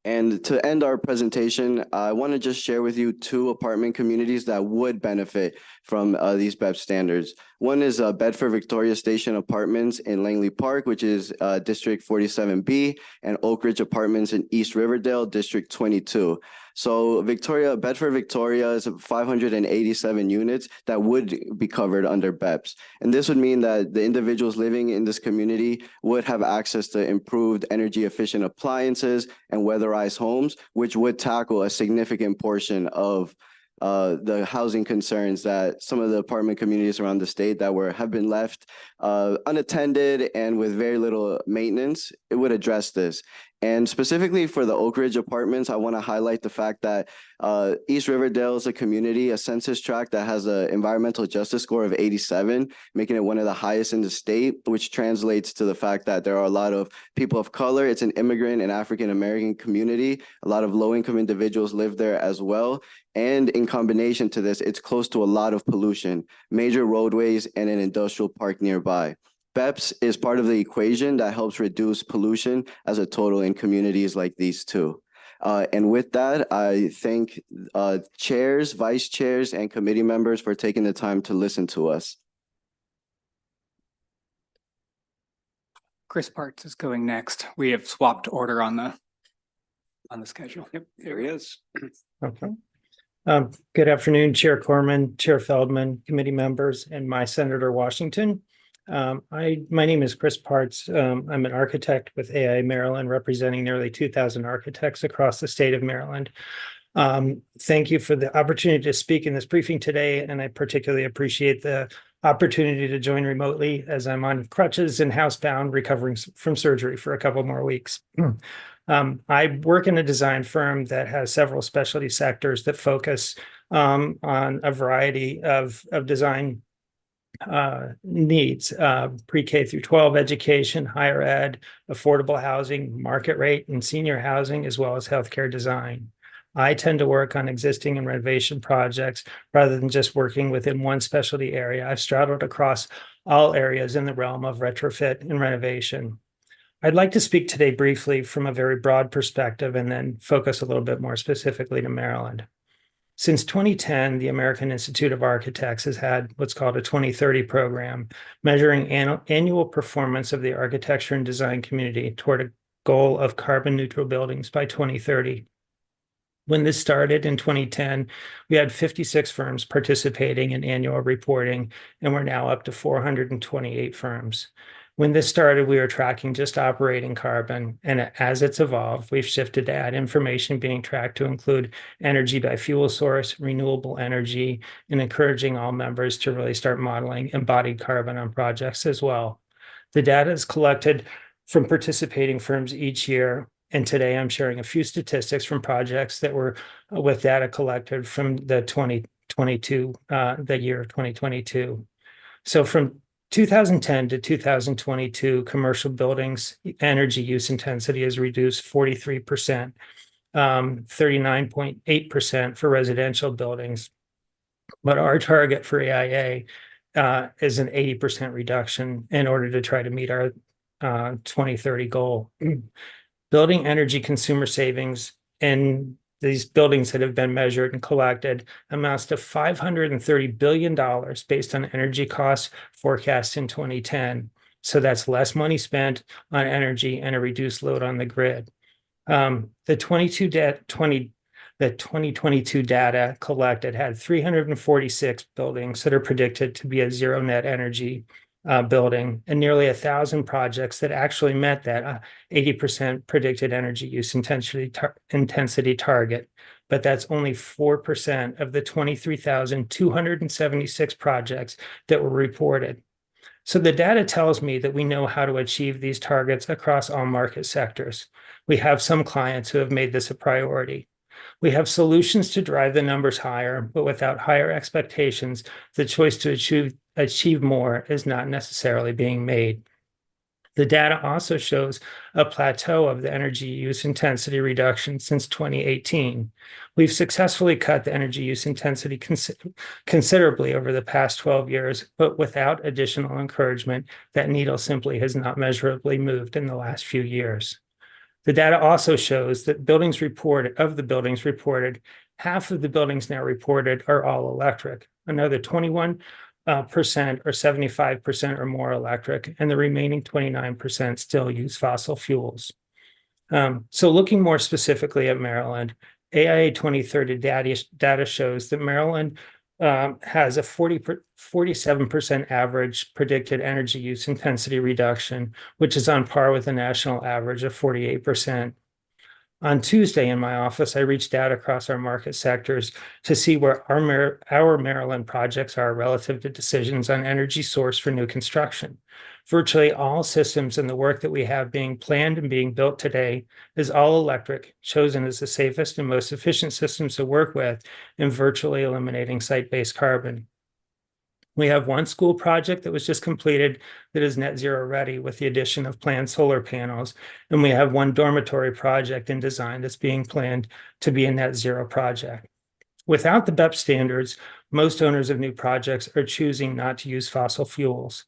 And to end our presentation, I want to just share with you two apartment communities that would benefit from these BEP standards. One is Bedford Victoria Station Apartments in Langley Park, which is District 47B, and Oak Ridge Apartments in East Riverdale, District 22. So Bedford Victoria is 587 units that would be covered under BEPS. And this would mean that the individuals living in this community would have access to improved energy efficient appliances and weatherized homes, which would tackle a significant portion of the housing concerns that some of the apartment communities around the state that have been left unattended and with very little maintenance. It would address this. And specifically for the Oak Ridge Apartments, I want to highlight the fact that East Riverdale is a community, a census tract that has an environmental justice score of 87, making it one of the highest in the state, which translates to the fact that there are a lot of people of color. It's an immigrant and African-American community. A lot of low-income individuals live there as well. And in combination to this, it's close to a lot of pollution, major roadways, and an industrial park nearby. BEPS is part of the equation that helps reduce pollution as a total in communities like these two. And with that, I thank chairs, vice chairs, and committee members for taking the time to listen to us. Chris Parts is going next. We have swapped order on the schedule. Yep, there he is. Okay. Good afternoon, Chair Corman, Chair Feldman, committee members, and my Senator Washington. My name is Chris Parts. I'm an architect with AI Maryland, representing nearly 2,000 architects across the state of Maryland. Thank you for the opportunity to speak in this briefing today, and I particularly appreciate the opportunity to join remotely as I'm on crutches and housebound, recovering from surgery for a couple more weeks. I work in a design firm that has several specialty sectors that focus on a variety of design needs, pre-K through 12 education, higher ed, affordable housing, market rate, and senior housing, as well as healthcare design. I tend to work on existing and renovation projects rather than just working within one specialty area. I've straddled across all areas in the realm of retrofit and renovation. I'd like to speak today briefly from a very broad perspective and then focus a little bit more specifically to Maryland. Since 2010, the American Institute of Architects has had what's called a 2030 program, measuring annual performance of the architecture and design community toward a goal of carbon neutral buildings by 2030. When this started in 2010, we had 56 firms participating in annual reporting, and we're now up to 428 firms. When this started, we were tracking just operating carbon, and as it's evolved, we've shifted to add information being tracked to include energy by fuel source, renewable energy, and encouraging all members to really start modeling embodied carbon on projects as well. The data is collected from participating firms each year, and today I'm sharing a few statistics from projects that were with data collected from the year 2022. So from 2010 to 2022, commercial buildings energy use intensity has reduced 43%, 39.8% for residential buildings. But our target for AIA is an 80% reduction in order to try to meet our 2030 goal. Building energy consumer savings in these buildings that have been measured and collected amounts to $530 billion based on energy costs forecast in 2010. So that's less money spent on energy and a reduced load on the grid. The 2022 data collected had 346 buildings that are predicted to be a zero net energy building, and nearly 1,000 projects that actually met that 80% predicted energy use intensity target. But that's only 4% of the 23,276 projects that were reported. So the data tells me that we know how to achieve these targets across all market sectors. We have some clients who have made this a priority. We have solutions to drive the numbers higher, but without higher expectations, the choice to achieve more is not necessarily being made. The data also shows a plateau of the energy use intensity reduction since 2018. We've successfully cut the energy use intensity considerably over the past 12 years, but without additional encouragement, that needle simply has not measurably moved in the last few years. The data also shows that buildings reported, half of the buildings now reported are all electric. Another 21% or 75% or more electric, and the remaining 29% still use fossil fuels. So looking more specifically at Maryland, AIA 2030 data shows that Maryland has a 47% average predicted energy use intensity reduction, which is on par with the national average of 48%. On Tuesday in my office, I reached out across our market sectors to see where our Maryland projects are relative to decisions on energy source for new construction. Virtually all systems in the work that we have being planned and being built today is all electric, chosen as the safest and most efficient systems to work with in virtually eliminating site-based carbon. We have one school project that was just completed that is net zero ready with the addition of planned solar panels. And we have one dormitory project in design that's being planned to be a net zero project. Without the BEPS standards, most owners of new projects are choosing not to use fossil fuels.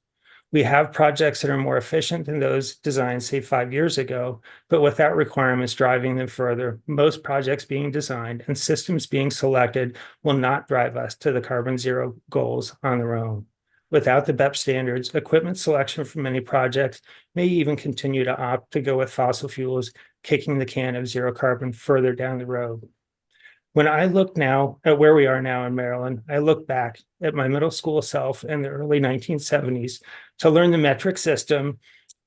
We have projects that are more efficient than those designed, say, 5 years ago, but without requirements driving them further, most projects being designed and systems being selected will not drive us to the carbon zero goals on their own. Without the BEPS standards, equipment selection for many projects may even continue to opt to go with fossil fuels, kicking the can of zero carbon further down the road. When I look now at where we are now in Maryland, I look back at my middle school self in the early 1970s to learn the metric system,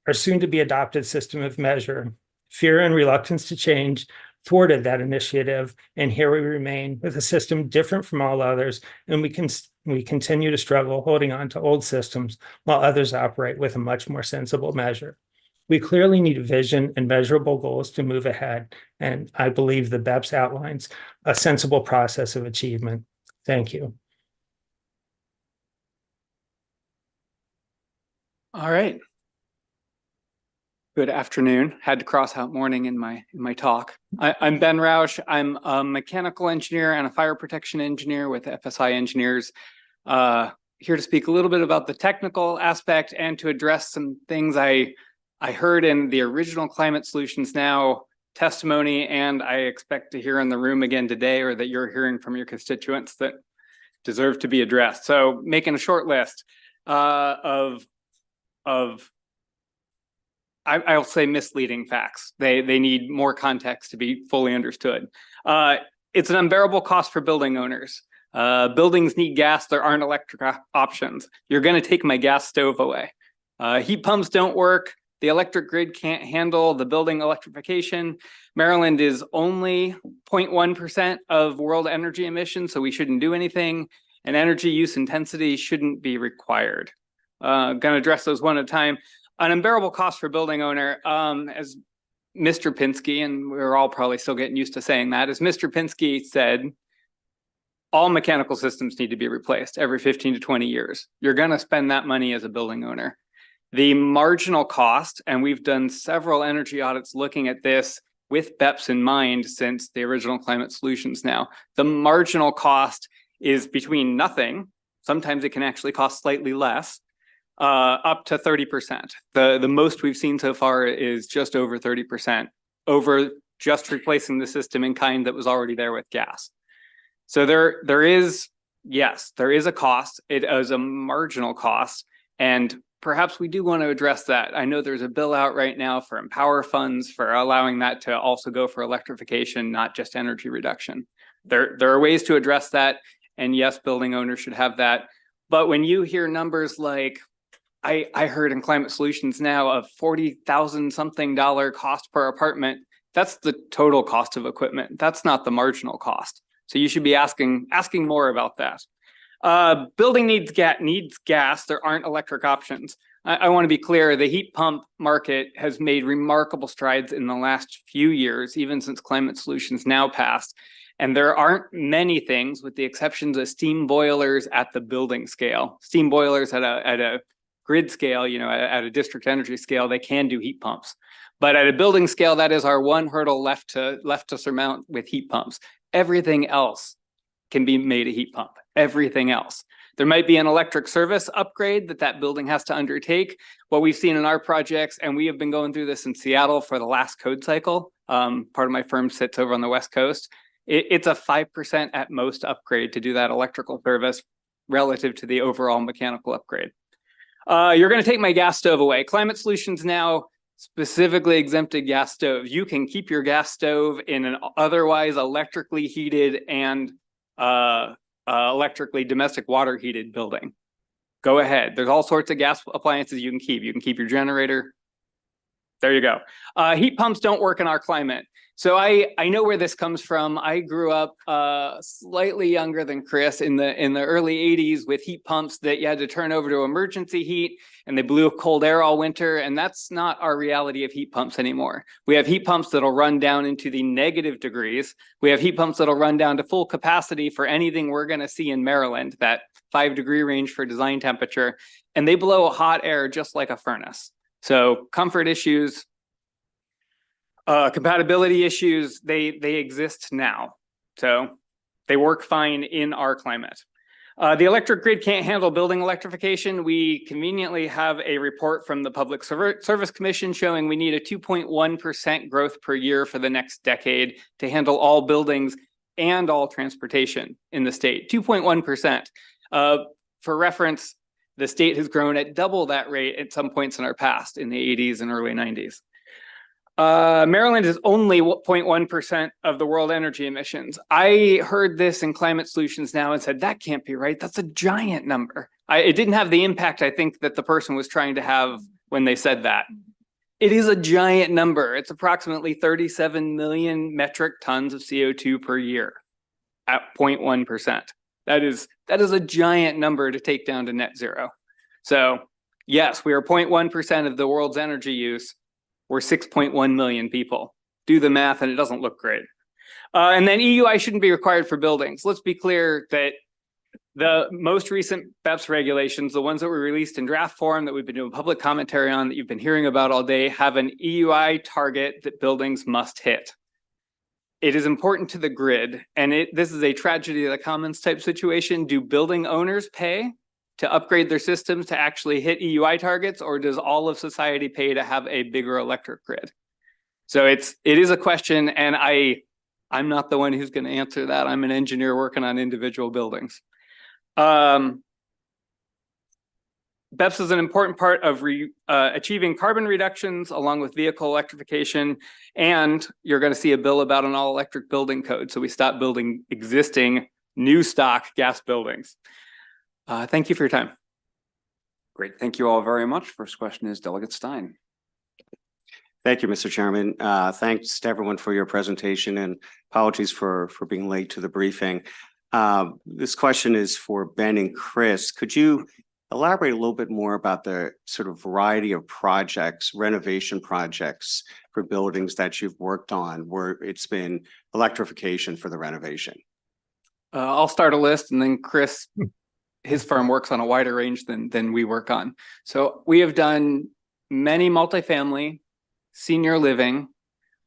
our soon to be adopted system of measure. Fear and reluctance to change thwarted that initiative, and here we remain with a system different from all others, and we continue to struggle holding on to old systems while others operate with a much more sensible measure. We clearly need vision and measurable goals to move ahead, and I believe the BEPS outlines a sensible process of achievement. Thank you. All right. Good afternoon. Had to cross out morning in my talk. I'm Ben Roush. I'm a mechanical engineer and a fire protection engineer with FSI Engineers. Here to speak a little bit about the technical aspect and to address some things I heard in the original Climate Solutions Now testimony, and I expect to hear in the room again today, or that you're hearing from your constituents that deserve to be addressed. So making a short list of I'll say misleading facts. They need more context to be fully understood. It's an unbearable cost for building owners. Buildings need gas. There aren't electric options. You're going to take my gas stove away. Heat pumps don't work. The electric grid can't handle the building electrification. Maryland is only 0.1% of world energy emissions, so we shouldn't do anything. And energy use intensity shouldn't be required. Going to address those one at a time. An unbearable cost for building owner, as Mr. Pinsky, and we're all probably still getting used to saying that, as Mr. Pinsky said, all mechanical systems need to be replaced every 15 to 20 years. You're going to spend that money as a building owner. The marginal cost, and we've done several energy audits looking at this with BEPS in mind since the original Climate Solutions Now, the marginal cost is between nothing, sometimes it can actually cost slightly less, up to 30%. The most we've seen so far is just over 30% over just replacing the system in kind that was already there with gas. So there is a cost. It is a marginal cost, and perhaps we do want to address that. I know there's a bill out right now for Empower funds for allowing that to also go for electrification, not just energy reduction. There are ways to address that, and yes, building owners should have that. But when you hear numbers like, I heard in Climate Solutions Now of $40,000 something cost per apartment, that's the total cost of equipment. That's not the marginal cost. So you should be asking more about that. Building needs gas. There aren't electric options. I want to be clear. The heat pump market has made remarkable strides in the last few years, even since Climate Solutions Now passed. And there aren't many things, with the exceptions of steam boilers at the building scale. Steam boilers at a grid scale, at a district energy scale, they can do heat pumps. But at a building scale, that is our one hurdle left to surmount with heat pumps. Everything else can be made a heat pump. Everything else. There might be an electric service upgrade that building has to undertake. What we've seen in our projects, and we have been going through this in Seattle for the last code cycle. Part of my firm sits over on the West Coast. It's a 5% at most upgrade to do that electrical service relative to the overall mechanical upgrade. You're going to take my gas stove away. Climate Solutions now specifically exempted gas stove. You can keep your gas stove in an otherwise electrically heated and electrically domestic water heated building. Go ahead. There's all sorts of gas appliances you can keep. You can keep your generator. There you go. Heat pumps don't work in our climate. So I know where this comes from. I grew up slightly younger than Chris in the early 80s with heat pumps that you had to turn over to emergency heat, and they blew cold air all winter. And that's not our reality of heat pumps anymore. We have heat pumps that'll run down into the negative degrees. We have heat pumps that'll run down to full capacity for anything we're going to see in Maryland, that 5-degree range for design temperature. And they blow hot air just like a furnace. So comfort issues, compatibility issues, they exist now. So they work fine in our climate. The electric grid can't handle building electrification. We conveniently have a report from the Public Service Commission showing we need a 2.1% growth per year for the next decade to handle all buildings and all transportation in the state. 2.1%. For reference, the state has grown at double that rate at some points in our past, in the 80s and early 90s. Maryland is only 0.1% of the world energy emissions. I heard this in Climate Solutions Now and said, that can't be right. That's a giant number. It didn't have the impact I think that the person was trying to have when they said that. It is a giant number. It's approximately 37 million metric tons of CO2 per year at 0.1%. That is a giant number to take down to net zero. So yes, we are 0.1% of the world's energy use. We're 6.1 million people. Do the math and it doesn't look great. And then EUI shouldn't be required for buildings. Let's be clear that the most recent BEPS regulations, the ones that were released in draft form that we've been doing public commentary on, that you've been hearing about all day, have an EUI target that buildings must hit. It is important to the grid, and this is a tragedy of the commons type situation. Do building owners pay to upgrade their systems to actually hit EUI targets, or does all of society pay to have a bigger electric grid? So it is a question, and I'm not the one who's going to answer that. I'm an engineer working on individual buildings. BEPS is an important part of achieving carbon reductions along with vehicle electrification, and you're going to see a bill about an all-electric building code, so we stop building existing new stock gas buildings. Thank you for your time. Great. Thank you all very much. First question is Delegate Stein. Thank you, Mr. Chairman. Thanks to everyone for your presentation, and apologies for being late to the briefing. This question is for Ben and Chris. Could you elaborate a little bit more about the sort of variety of projects, renovation projects for buildings that you've worked on where it's been electrification for the renovation? I'll start a list, and then Chris, his firm works on a wider range than we work on. So we have done many multifamily, senior living.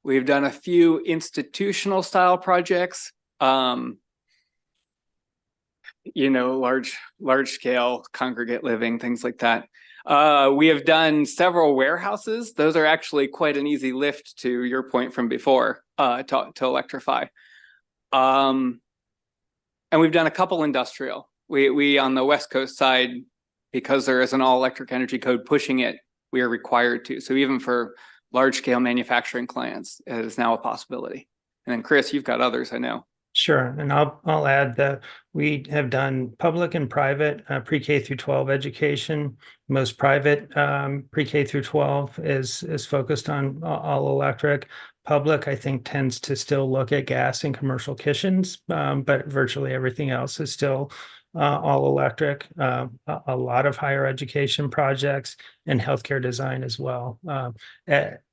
We've done a few institutional style projects. Large scale congregate living, things like that. We have done several warehouses. Those are actually quite an easy lift, to your point from before, to electrify. And we've done a couple industrial. We on the West Coast side, because there is an all electric energy code pushing it, we are required to. So even for large scale manufacturing clients, it is now a possibility. And then Chris, you've got others, I know. Sure, and I'll add that we have done public and private pre-K through 12 education. Most private pre-K through 12 is focused on all electric. Public, I think, tends to still look at gas and commercial kitchens, but virtually everything else is still all electric. A lot of higher education projects and healthcare design as well.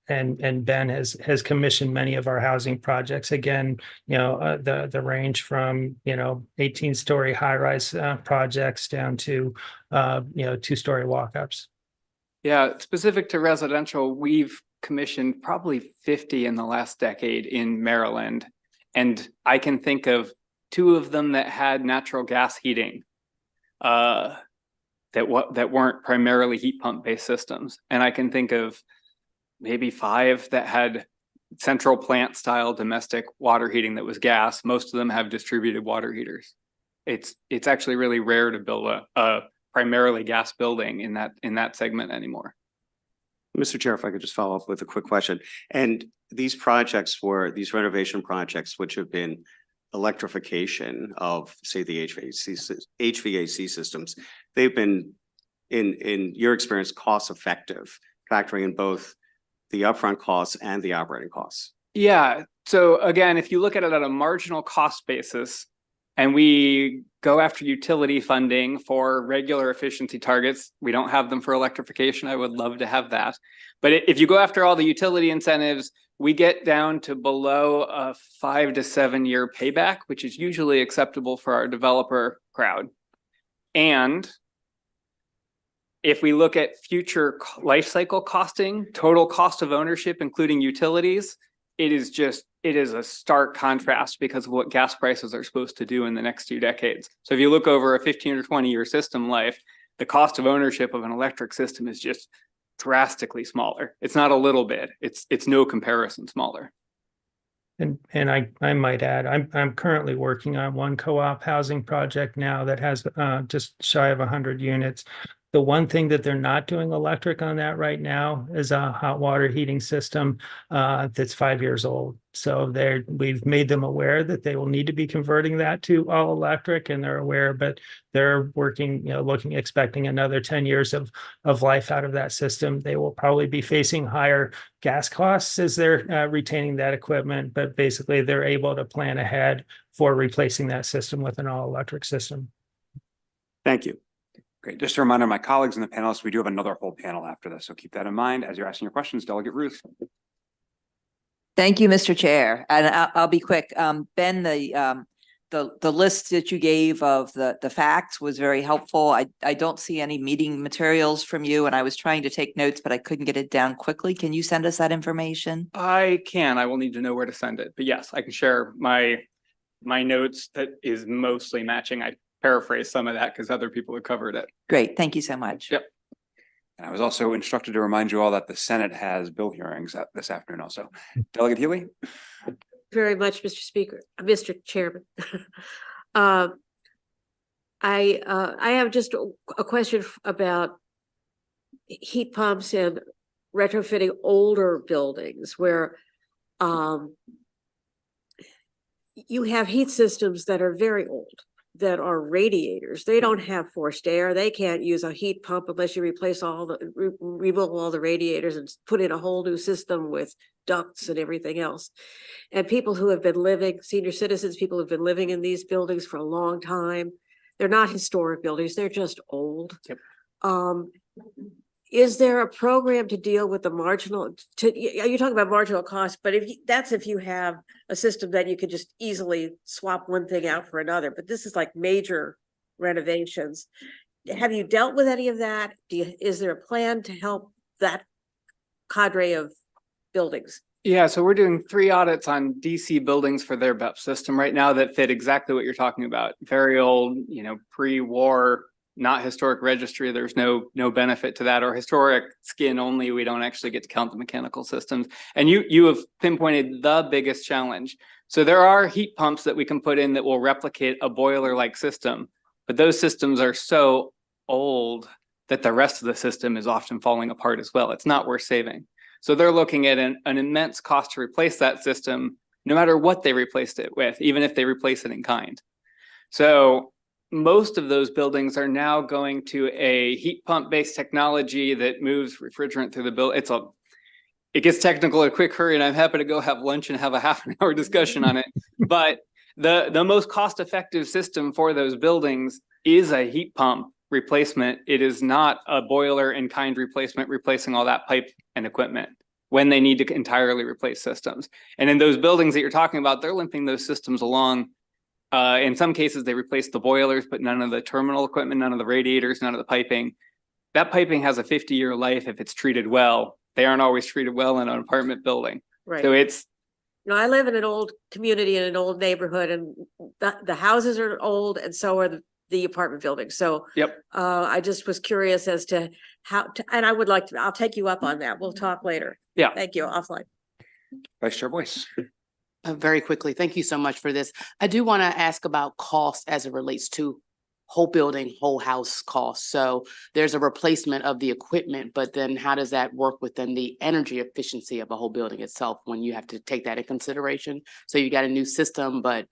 And Ben has commissioned many of our housing projects. Again, the range from 18-story high-rise projects down to 2-story walk-ups. Yeah, specific to residential, we've commissioned probably 50 in the last decade in Maryland, and I can think of 2 of them that had natural gas heating. that weren't primarily heat pump based systems. And I can think of maybe 5 that had central plant style domestic water heating that was gas. Most of them have distributed water heaters. It's actually really rare to build a primarily gas building in that segment anymore. Mr. Chair, if I could just follow up with a quick question. And these renovation projects, which have been electrification of, say, the HVAC systems, they've been, in your experience, cost effective, factoring in both the upfront costs and the operating costs. Yeah. So again, if you look at it at a marginal cost basis, and we go after utility funding for regular efficiency targets, we don't have them for electrification. I would love to have that. But if you go after all the utility incentives, we get down to below a 5 to 7 year payback, which is usually acceptable for our developer crowd. And if we look at future life cycle costing, total cost of ownership, including utilities, it is a stark contrast because of what gas prices are supposed to do in the next 2 decades. So if you look over a 15 or 20 year system life, the cost of ownership of an electric system is just drastically smaller. It's not a little bit, it's no comparison smaller. And I might add, I'm currently working on one co-op housing project now that has just shy of 100 units. The one thing that they're not doing electric on that right now is a hot water heating system that's 5 years old. So we've made them aware that they will need to be converting that to all electric, and they're aware, but they're working, expecting another 10 years of life out of that system. They will probably be facing higher gas costs as they're retaining that equipment, but basically they're able to plan ahead for replacing that system with an all electric system. Thank you. Great. Just a reminder, my colleagues and the panelists, we do have another whole panel after this, so keep that in mind as you're asking your questions. Delegate Ruth. Thank you, Mr. Chair, and I'll be quick. Ben, the list that you gave of the facts was very helpful. I don't see any meeting materials from you, and I was trying to take notes, but I couldn't get it down quickly. Can you send us that information? I can. I will need to know where to send it, but yes, I can share my notes that is mostly matching. I paraphrase some of that because other people have covered it. Great. Thank you so much. Yep. And I was also instructed to remind you all that the Senate has bill hearings this afternoon also. Delegate Healy. Very much, Mr. Chairman. I have just a question about heat pumps and retrofitting older buildings where you have heat systems that are very old, that are radiators. They don't have forced air. They can't use a heat pump unless you replace remove all the radiators and put in a whole new system with ducts and everything else. And people who have been living, senior citizens, people who have been living in these buildings for a long time, they're not historic buildings, they're just old. Yep. Is there a program to deal with the marginal, you're talking about marginal cost, but if you have a system that you could just easily swap one thing out for another, but this is like major renovations. Have you dealt with any of that? Is there a plan to help that cadre of buildings? Yeah, so we're doing 3 audits on DC buildings for their BEP system right now that fit exactly what you're talking about. Very old, pre-war, not historic registry. There's no benefit to that, or historic skin only. We don't actually get to count the mechanical systems. And you have pinpointed the biggest challenge. So there are heat pumps that we can put in that will replicate a boiler-like system, but those systems are so old that the rest of the system is often falling apart as well. It's not worth saving. So they're looking at an immense cost to replace that system, no matter what they replaced it with, even if they replace it in kind. So most of those buildings are now going to a heat pump based technology that moves refrigerant through the building. It gets technical in a quick hurry, and I'm happy to go have lunch and have a half an hour discussion on it. But the most cost effective system for those buildings is a heat pump replacement. It is not a boiler in kind replacement, replacing all that pipe and equipment when they need to entirely replace systems. And in those buildings that you're talking about, they're limping those systems along. In some cases, they replace the boilers, but none of the terminal equipment, none of the radiators, none of the piping. That piping has a 50-year life if it's treated well. They aren't always treated well in an apartment building. Right. So it's... I live in an old community in an old neighborhood, and the houses are old, and so are the apartment building. So Yep. I just was curious as to how, and I would like to, I'll take you up on that. We'll talk later. Yeah. Thank you. Offline. Vice Chair Boyce. Very quickly, thank you so much for this. I do want to ask about cost as it relates to whole building, whole house costs. So there's a replacement of the equipment, but then how does that work within the energy efficiency of a whole building itself when you have to take that in consideration? So you got a new system, but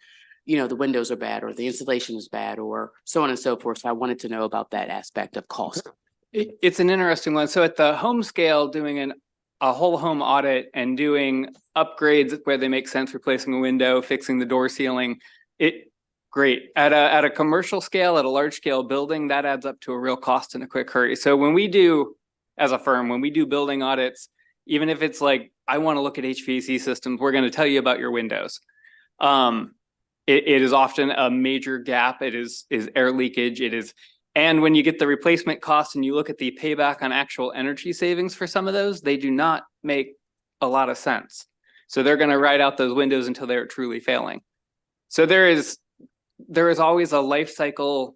you know, the windows are bad or the insulation is bad or so on and so forth. So I wanted to know about that aspect of cost. It's an interesting one. So at the home scale, doing a whole home audit and doing upgrades where they make sense, replacing a window, fixing the door ceiling, great. At a commercial scale, at a large scale building, that adds up to a real cost in a quick hurry. So when we do, as a firm, when we do building audits, even if it's like, I want to look at HVAC systems, we're going to tell you about your windows. It is often a major gap. It is air leakage. And when you get the replacement cost and you look at the payback on actual energy savings for some of those, they do not make a lot of sense. So they're going to ride out those windows until they're truly failing. So there is always a life cycle.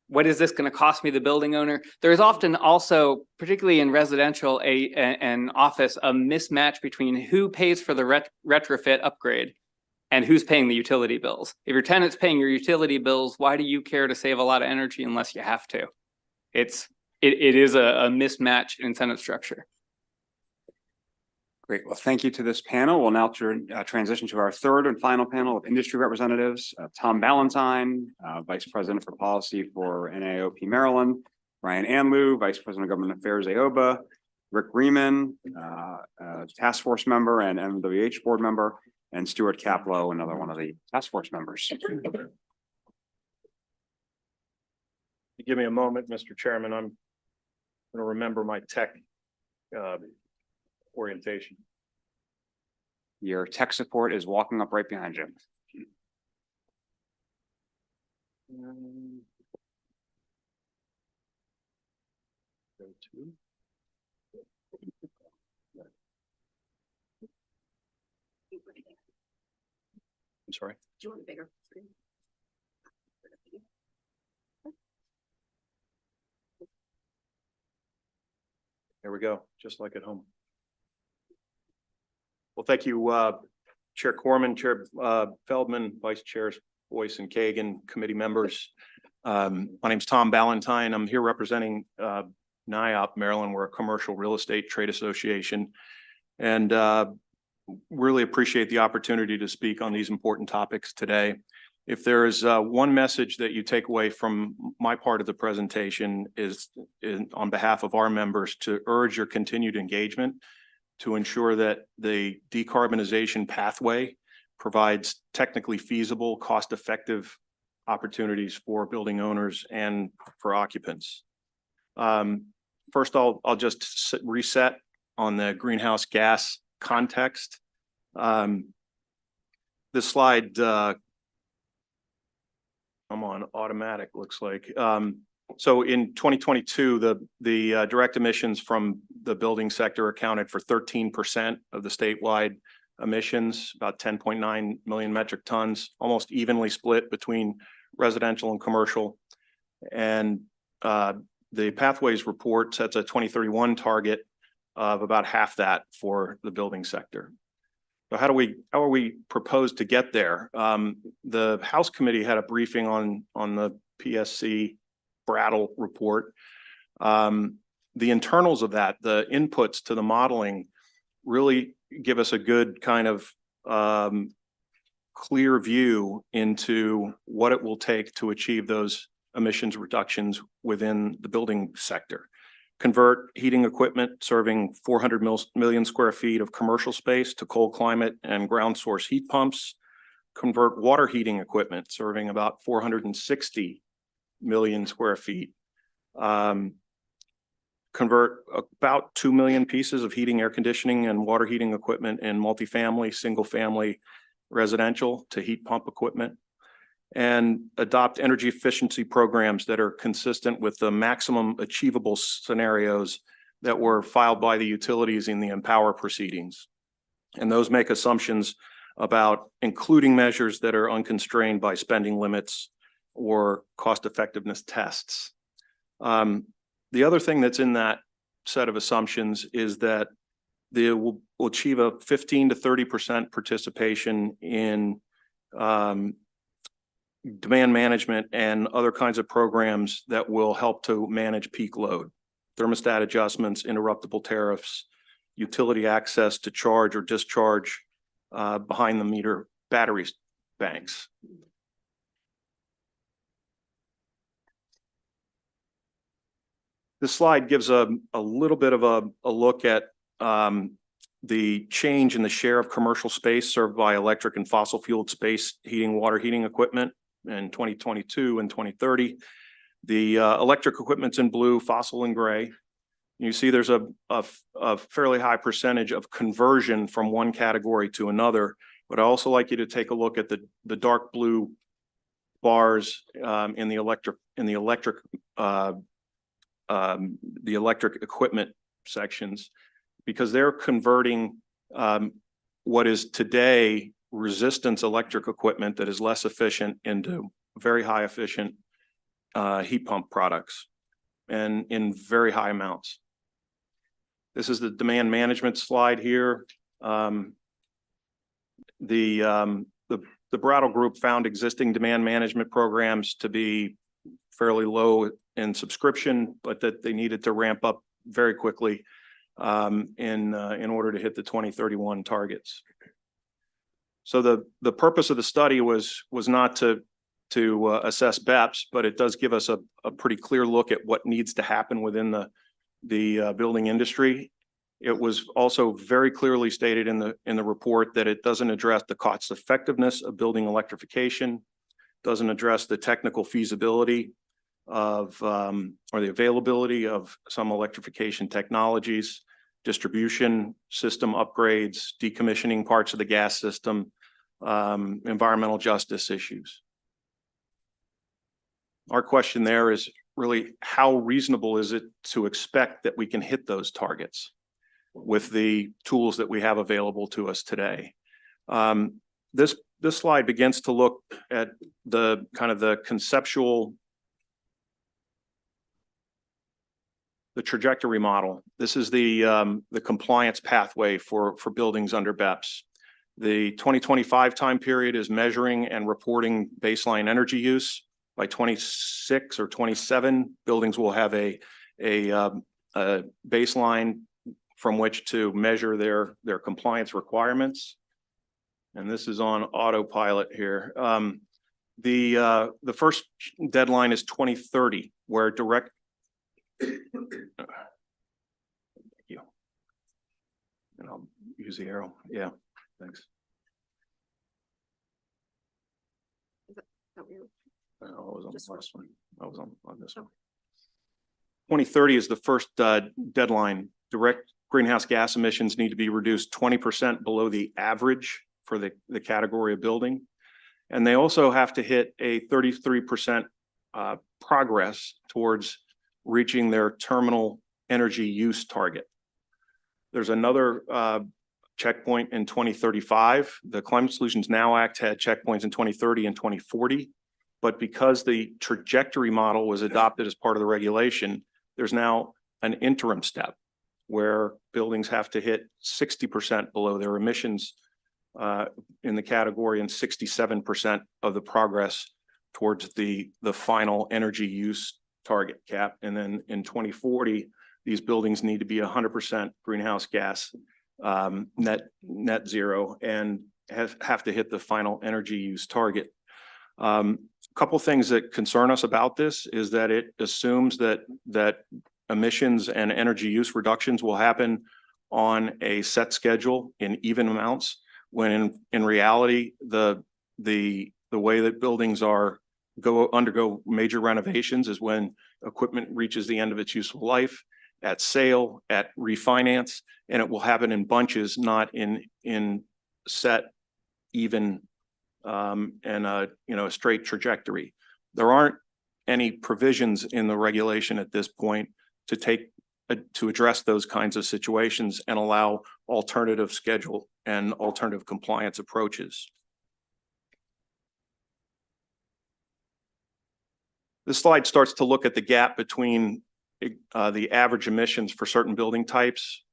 What is this going to cost me, the building owner? There is often also, particularly in residential and office, a mismatch between who pays for the retrofit upgrade and who's paying the utility bills. If your tenant's paying your utility bills, why do you care to save a lot of energy unless you have to? It is a mismatch incentive structure. Great. Well, thank you to this panel. We'll now transition to our third and final panel of industry representatives. Tom Ballantyne, Vice President for Policy for NAOP Maryland, Ryan Anlou, Vice President of Government Affairs, AOBA, Rick Riemann, Task Force member and MWH board member, and Stuart Kaplow, another one of the task force members. Give me a moment, Mr. Chairman. I'm going to remember my tech orientation. Your tech support is walking up right behind you. Go to. I'm sorry. Do you want a bigger screen? There we go, just like at home. Well, thank you, Chair Corman, Chair Feldman, Vice Chairs Boyce and Kagan, committee members. My name's Tom Ballantyne. I'm here representing NIOP Maryland. We're a commercial real estate trade association, and really appreciate the opportunity to speak on these important topics today. If there is one message that you take away from my part of the presentation is on behalf of our members to urge your continued engagement to ensure that the decarbonization pathway provides technically feasible, cost-effective opportunities for building owners and for occupants. First, I'll just reset on the greenhouse gas context. This slide, I'm on automatic, looks like. So in 2022, the direct emissions from the building sector accounted for 13% of the statewide emissions, about 10.9 million metric tons, almost evenly split between residential and commercial. And the Pathways report sets a 2031 target of about half that for the building sector. So how are we proposed to get there? The House Committee had a briefing on the PSC Brattle report. The internals of that, the inputs to the modeling, really give us a good kind of clear view into what it will take to achieve those emissions reductions within the building sector. Convert heating equipment serving 400 million square feet of commercial space to cold climate and ground source heat pumps. Convert water heating equipment serving about 460 million square feet. Convert about 2 million pieces of heating, air conditioning, and water heating equipment in multifamily, single family residential to heat pump equipment. And adopt energy efficiency programs that are consistent with the maximum achievable scenarios that were filed by the utilities in the Empower proceedings. And those make assumptions about including measures that are unconstrained by spending limits or cost effectiveness tests. The other thing that's in that set of assumptions is that they will achieve a 15 to 30% participation in demand management and other kinds of programs that will help to manage peak load, thermostat adjustments, interruptible tariffs, utility access to charge or discharge behind the meter battery banks. This slide gives a little bit of a look at the change in the share of commercial space served by electric and fossil fueled space heating, water heating equipment in 2022 and 2030. The electric equipment's in blue, fossil in gray. You see there's a fairly high percentage of conversion from one category to another, but I also like you to take a look at the dark blue bars in the electric equipment sections, because they're converting what is today resistance electric equipment that is less efficient into very high efficient heat pump products, and in very high amounts. This is the demand management slide here. The Brattle Group found existing demand management programs to be fairly low in subscription, but that they needed to ramp up very quickly in order to hit the 2031 targets. So the purpose of the study was not to assess BEPS, but it does give us a pretty clear look at what needs to happen within the building industry. It was also very clearly stated in the report that it doesn't address the cost effectiveness of building electrification, doesn't address the technical feasibility of or the availability of some electrification technologies, distribution system upgrades, decommissioning parts of the gas system, environmental justice issues. Our question there is really, how reasonable is it to expect that we can hit those targets with the tools that we have available to us today? This slide begins to look at the kind of the conceptual, the trajectory model. This is the compliance pathway for buildings under BEPS. The 2025 time period is measuring and reporting baseline energy use. By 26 or 27, buildings will have a baseline from which to measure their compliance requirements. And this is on autopilot here. The first deadline is 2030, where direct. Thank you. And I'll use the arrow. Yeah, thanks. I was on the last one. I was on this one. 2030 is the first deadline. Direct greenhouse gas emissions need to be reduced 20% below the average for the category of building. And they also have to hit a 33% progress towards reaching their terminal energy use target. There's another checkpoint in 2035. The Climate Solutions Now Act had checkpoints in 2030 and 2040. But because the trajectory model was adopted as part of the regulation, there's now an interim step where buildings have to hit 60% below their emissions in the category and 67% of the progress towards the final energy use target cap. And then in 2040, these buildings need to be 100% greenhouse gas net zero and have to hit the final energy use target. Couple things that concern us about this is that it assumes that emissions and energy use reductions will happen on a set schedule in even amounts, when in reality the way that buildings undergo major renovations is when equipment reaches the end of its useful life, at sale, at refinance, and it will happen in bunches, not in set even and a straight trajectory. There aren't any provisions in the regulation at this point to address those kinds of situations and allow alternative schedule and alternative compliance approaches. This slide starts to look at the gap between the average emissions for certain building types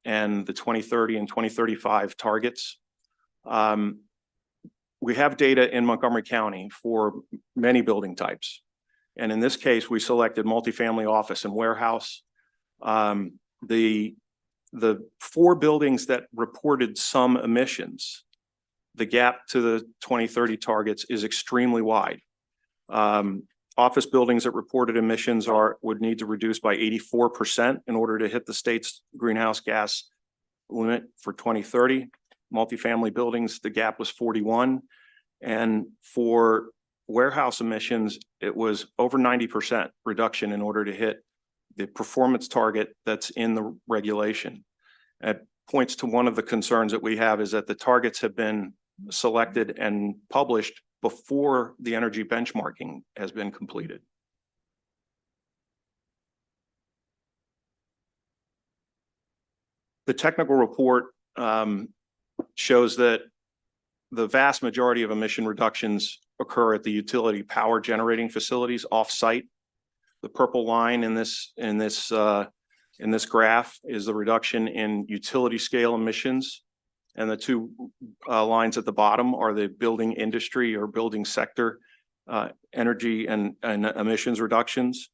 and the 2030 and 2035 targets. We have data in Montgomery County for many building types. And in this case, we selected multifamily office and warehouse. The 4 buildings that reported some emissions, the gap to the 2030 targets is extremely wide. Office buildings that reported emissions would need to reduce by 84% in order to hit the state's greenhouse gas limit for 2030. Multifamily buildings, the gap was 41. And for warehouse emissions, it was over 90% reduction in order to hit the performance target that's in the regulation. It points to one of the concerns that we have is that the targets have been selected and published before the energy benchmarking has been completed. The technical report shows that the vast majority of emission reductions occur at the utility power generating facilities off-site. The purple line in this graph is the reduction in utility scale emissions. And the 2 lines at the bottom are the building industry or building sector energy and emissions reductions.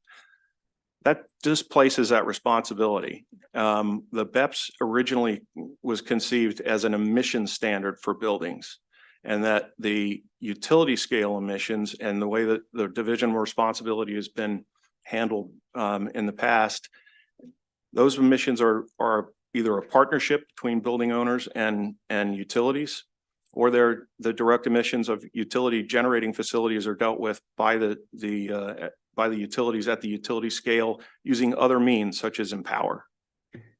That displaces that responsibility. The BEPS originally was conceived as an emission standard for buildings, and that the utility scale emissions and the way that the division of responsibility has been handled in the past, those emissions are either a partnership between building owners and utilities, or they're the direct emissions of utility generating facilities are dealt with by the utilities at the utility scale using other means such as Empower.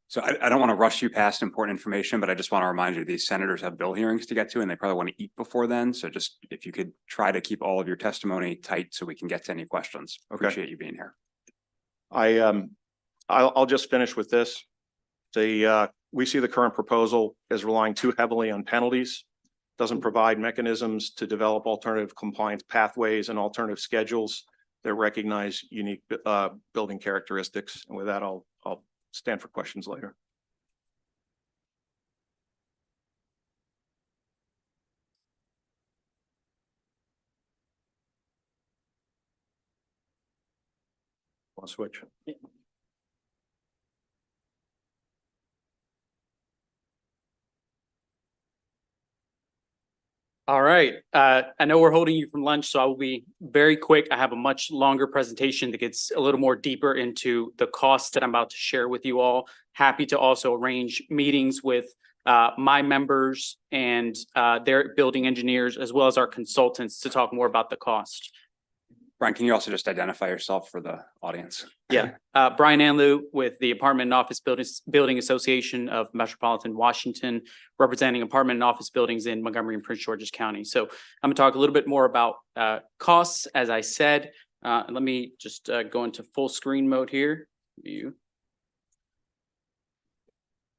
So I don't want to rush you past important information, but I just want to remind you, these senators have bill hearings to get to, and they probably want to eat before then. So just if you could try to keep all of your testimony tight so we can get to any questions. Okay. Appreciate you being here. I'll just finish with this. We see the current proposal as relying too heavily on penalties, doesn't provide mechanisms to develop alternative compliance pathways and alternative schedules that recognize unique building characteristics. And with that, I'll stand for questions later. I'll switch. All right. I know we're holding you from lunch, so I will be very quick. I have a much longer presentation that gets a little more deeper into the costs that I'm about to share with you all. Happy to also arrange meetings with my members and their building engineers, as well as our consultants, to talk more about the cost. Brian, can you also just identify yourself for the audience? Yeah, Brian Anlou with the Apartment and Office Building Association of Metropolitan Washington, representing apartment and office buildings in Montgomery and Prince George's County. So I'm gonna talk a little bit more about costs, as I said. Let me just go into full screen mode here.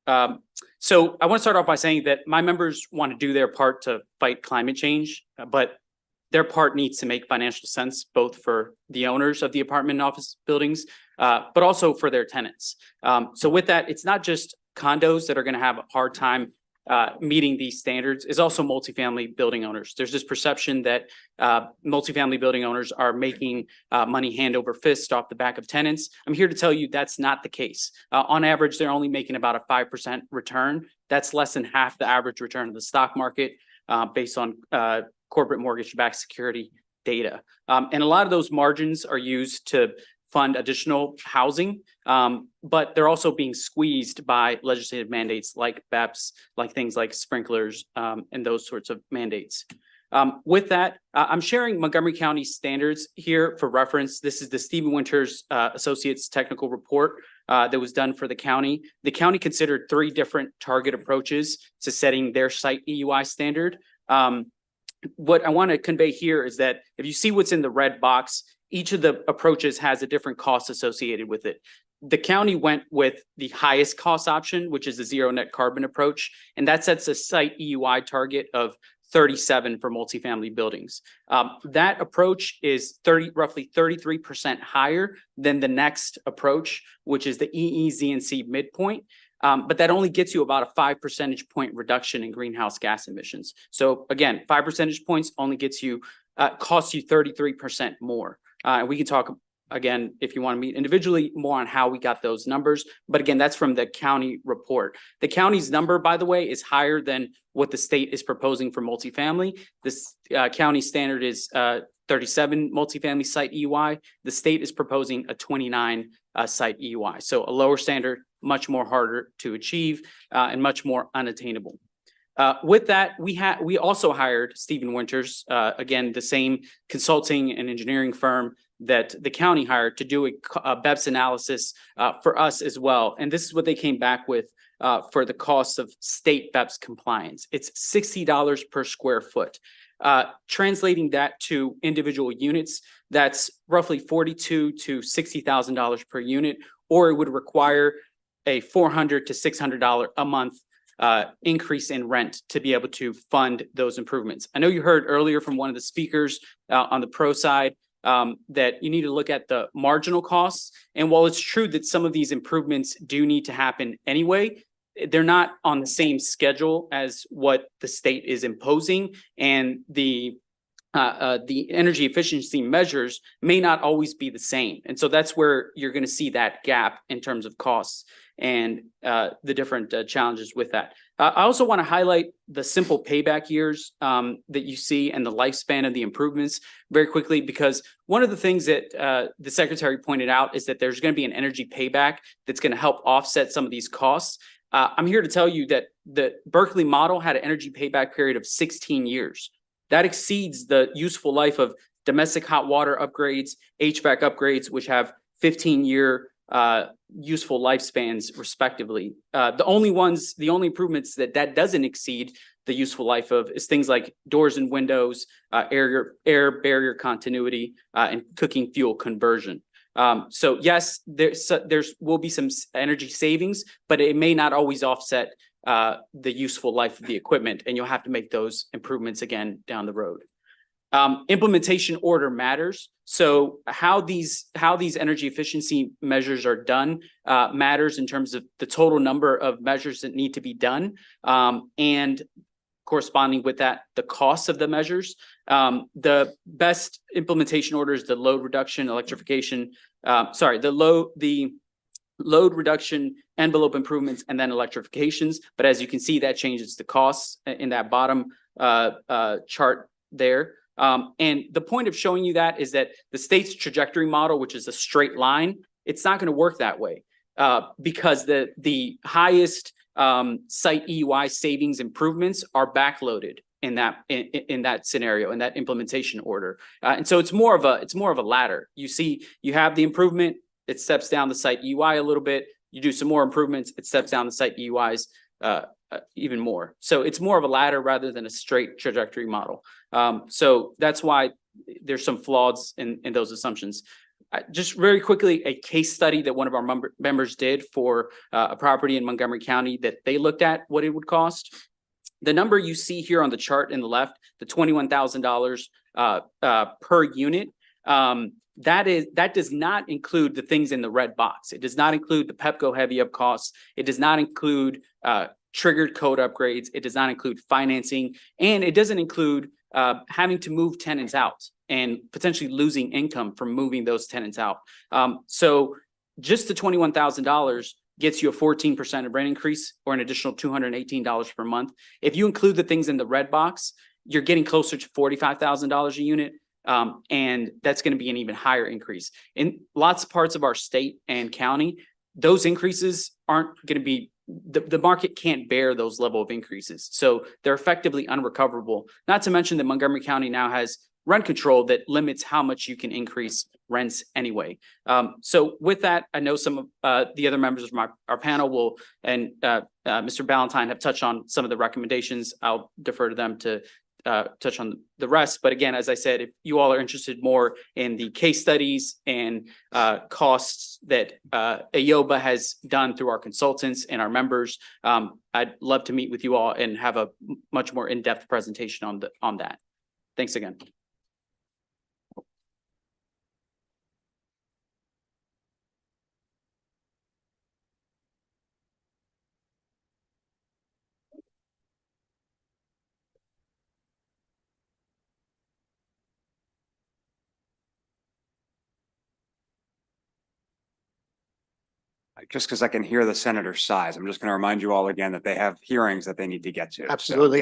So I want to start off by saying that my members want to do their part to fight climate change, but their part needs to make financial sense, both for the owners of the apartment and office buildings, but also for their tenants. So with that, it's not just condos that are going to have a hard time meeting these standards, it's also multifamily building owners. There's this perception that multifamily building owners are making money hand over fist off the back of tenants. I'm here to tell you that's not the case. On average, they're only making about a 5% return. That's less than half the average return of the stock market based on corporate mortgage-backed security data. And a lot of those margins are used to fund additional housing, but they're also being squeezed by legislative mandates like BEPS, like things like sprinklers and those sorts of mandates. With that, I'm sharing Montgomery County standards here for reference. This is the Stephen Winters Associates Technical Report that was done for the county. The county considered 3 different target approaches to setting their site EUI standard. What I want to convey here is that if you see what's in the red box, each of the approaches has a different cost associated with it. The county went with the highest cost option, which is the zero net carbon approach, and that sets a site EUI target of 37 for multifamily buildings. That approach is roughly 33% higher than the next approach, which is the EEZ&C midpoint. But that only gets you about a 5 percentage point reduction in greenhouse gas emissions. So again, 5 percentage points only gets you, costs you 33% more. We can talk again, if you want to meet individually, more on how we got those numbers. But again, that's from the county report. The county's number, by the way, is higher than what the state is proposing for multifamily. This county standard is 37 multifamily site EUI. The state is proposing a 29 site EUI. So a lower standard, much more harder to achieve and much more unattainable. With that, we also hired Stephen Winters, again, the same consulting and engineering firm that the county hired to do a BEPS analysis for us as well. And this is what they came back with for the cost of state BEPS compliance. It's $60 per square foot. Translating that to individual units, that's roughly $42,000 to $60,000 per unit, or it would require a $400 to $600 a month increase in rent to be able to fund those improvements. I know you heard earlier from one of the speakers on the pro side that you need to look at the marginal costs. And while it's true that some of these improvements do need to happen anyway, they're not on the same schedule as what the state is imposing, and the energy efficiency measures may not always be the same. And so that's where you're going to see that gap in terms of costs and the different challenges with that. I also want to highlight the simple payback years that you see and the lifespan of the improvements very quickly, because one of the things that the secretary pointed out is that there's going to be an energy payback that's going to help offset some of these costs. I'm here to tell you that the Berkeley model had an energy payback period of 16 years. That exceeds the useful life of domestic hot water upgrades, HVAC upgrades, which have 15-year useful lifespans respectively. The only improvements that doesn't exceed the useful life of is things like doors and windows, air barrier continuity, and cooking fuel conversion. So yes, there will be some energy savings, but it may not always offset the useful life of the equipment, and you'll have to make those improvements again down the road. Implementation order matters. So how these energy efficiency measures are done matters in terms of the total number of measures that need to be done, and corresponding with that, the cost of the measures. The best implementation order is the load reduction, electrification, the load reduction, envelope improvements, and then electrifications. But as you can see, that changes the costs in that bottom chart there. And the point of showing you that is that the state's trajectory model, which is a straight line, it's not going to work that way because the highest site EUI savings improvements are backloaded in that scenario, in that implementation order. And so it's more of a ladder. You have the improvement, it steps down the site EUI a little bit. You do some more improvements, it steps down the site EUIs even more. So it's more of a ladder rather than a straight trajectory model. So that's why there's some flaws in those assumptions. Just very quickly, a case study that one of our members did for a property in Montgomery County that they looked at what it would cost. The number you see here on the chart in the left, the $21,000 per unit, that does not include the things in the red box. It does not include the Pepco heavy up costs. It does not include triggered code upgrades. It does not include financing, and it doesn't include having to move tenants out and potentially losing income from moving those tenants out. So just the $21,000 gets you a 14% rent increase or an additional $218 per month. If you include the things in the red box, you're getting closer to $45,000 a unit. And that's going to be an even higher increase. In lots of parts of our state and county, those increases aren't going to be, the market can't bear those level of increases. So they're effectively unrecoverable. Not to mention that Montgomery County now has rent control that limits how much you can increase rents anyway. So with that, I know some of the other members of our panel will, and Mr. Ballantyne have touched on some of the recommendations. I'll defer to them to touch on the rest. But again, as I said, if you all are interested more in the case studies and costs that AYOBA has done through our consultants and our members, I'd love to meet with you all and have a much more in-depth presentation on that. Thanks again. Just because I can hear the senator's sighs, I'm just going to remind you all again that they have hearings that they need to get to. So- Absolutely.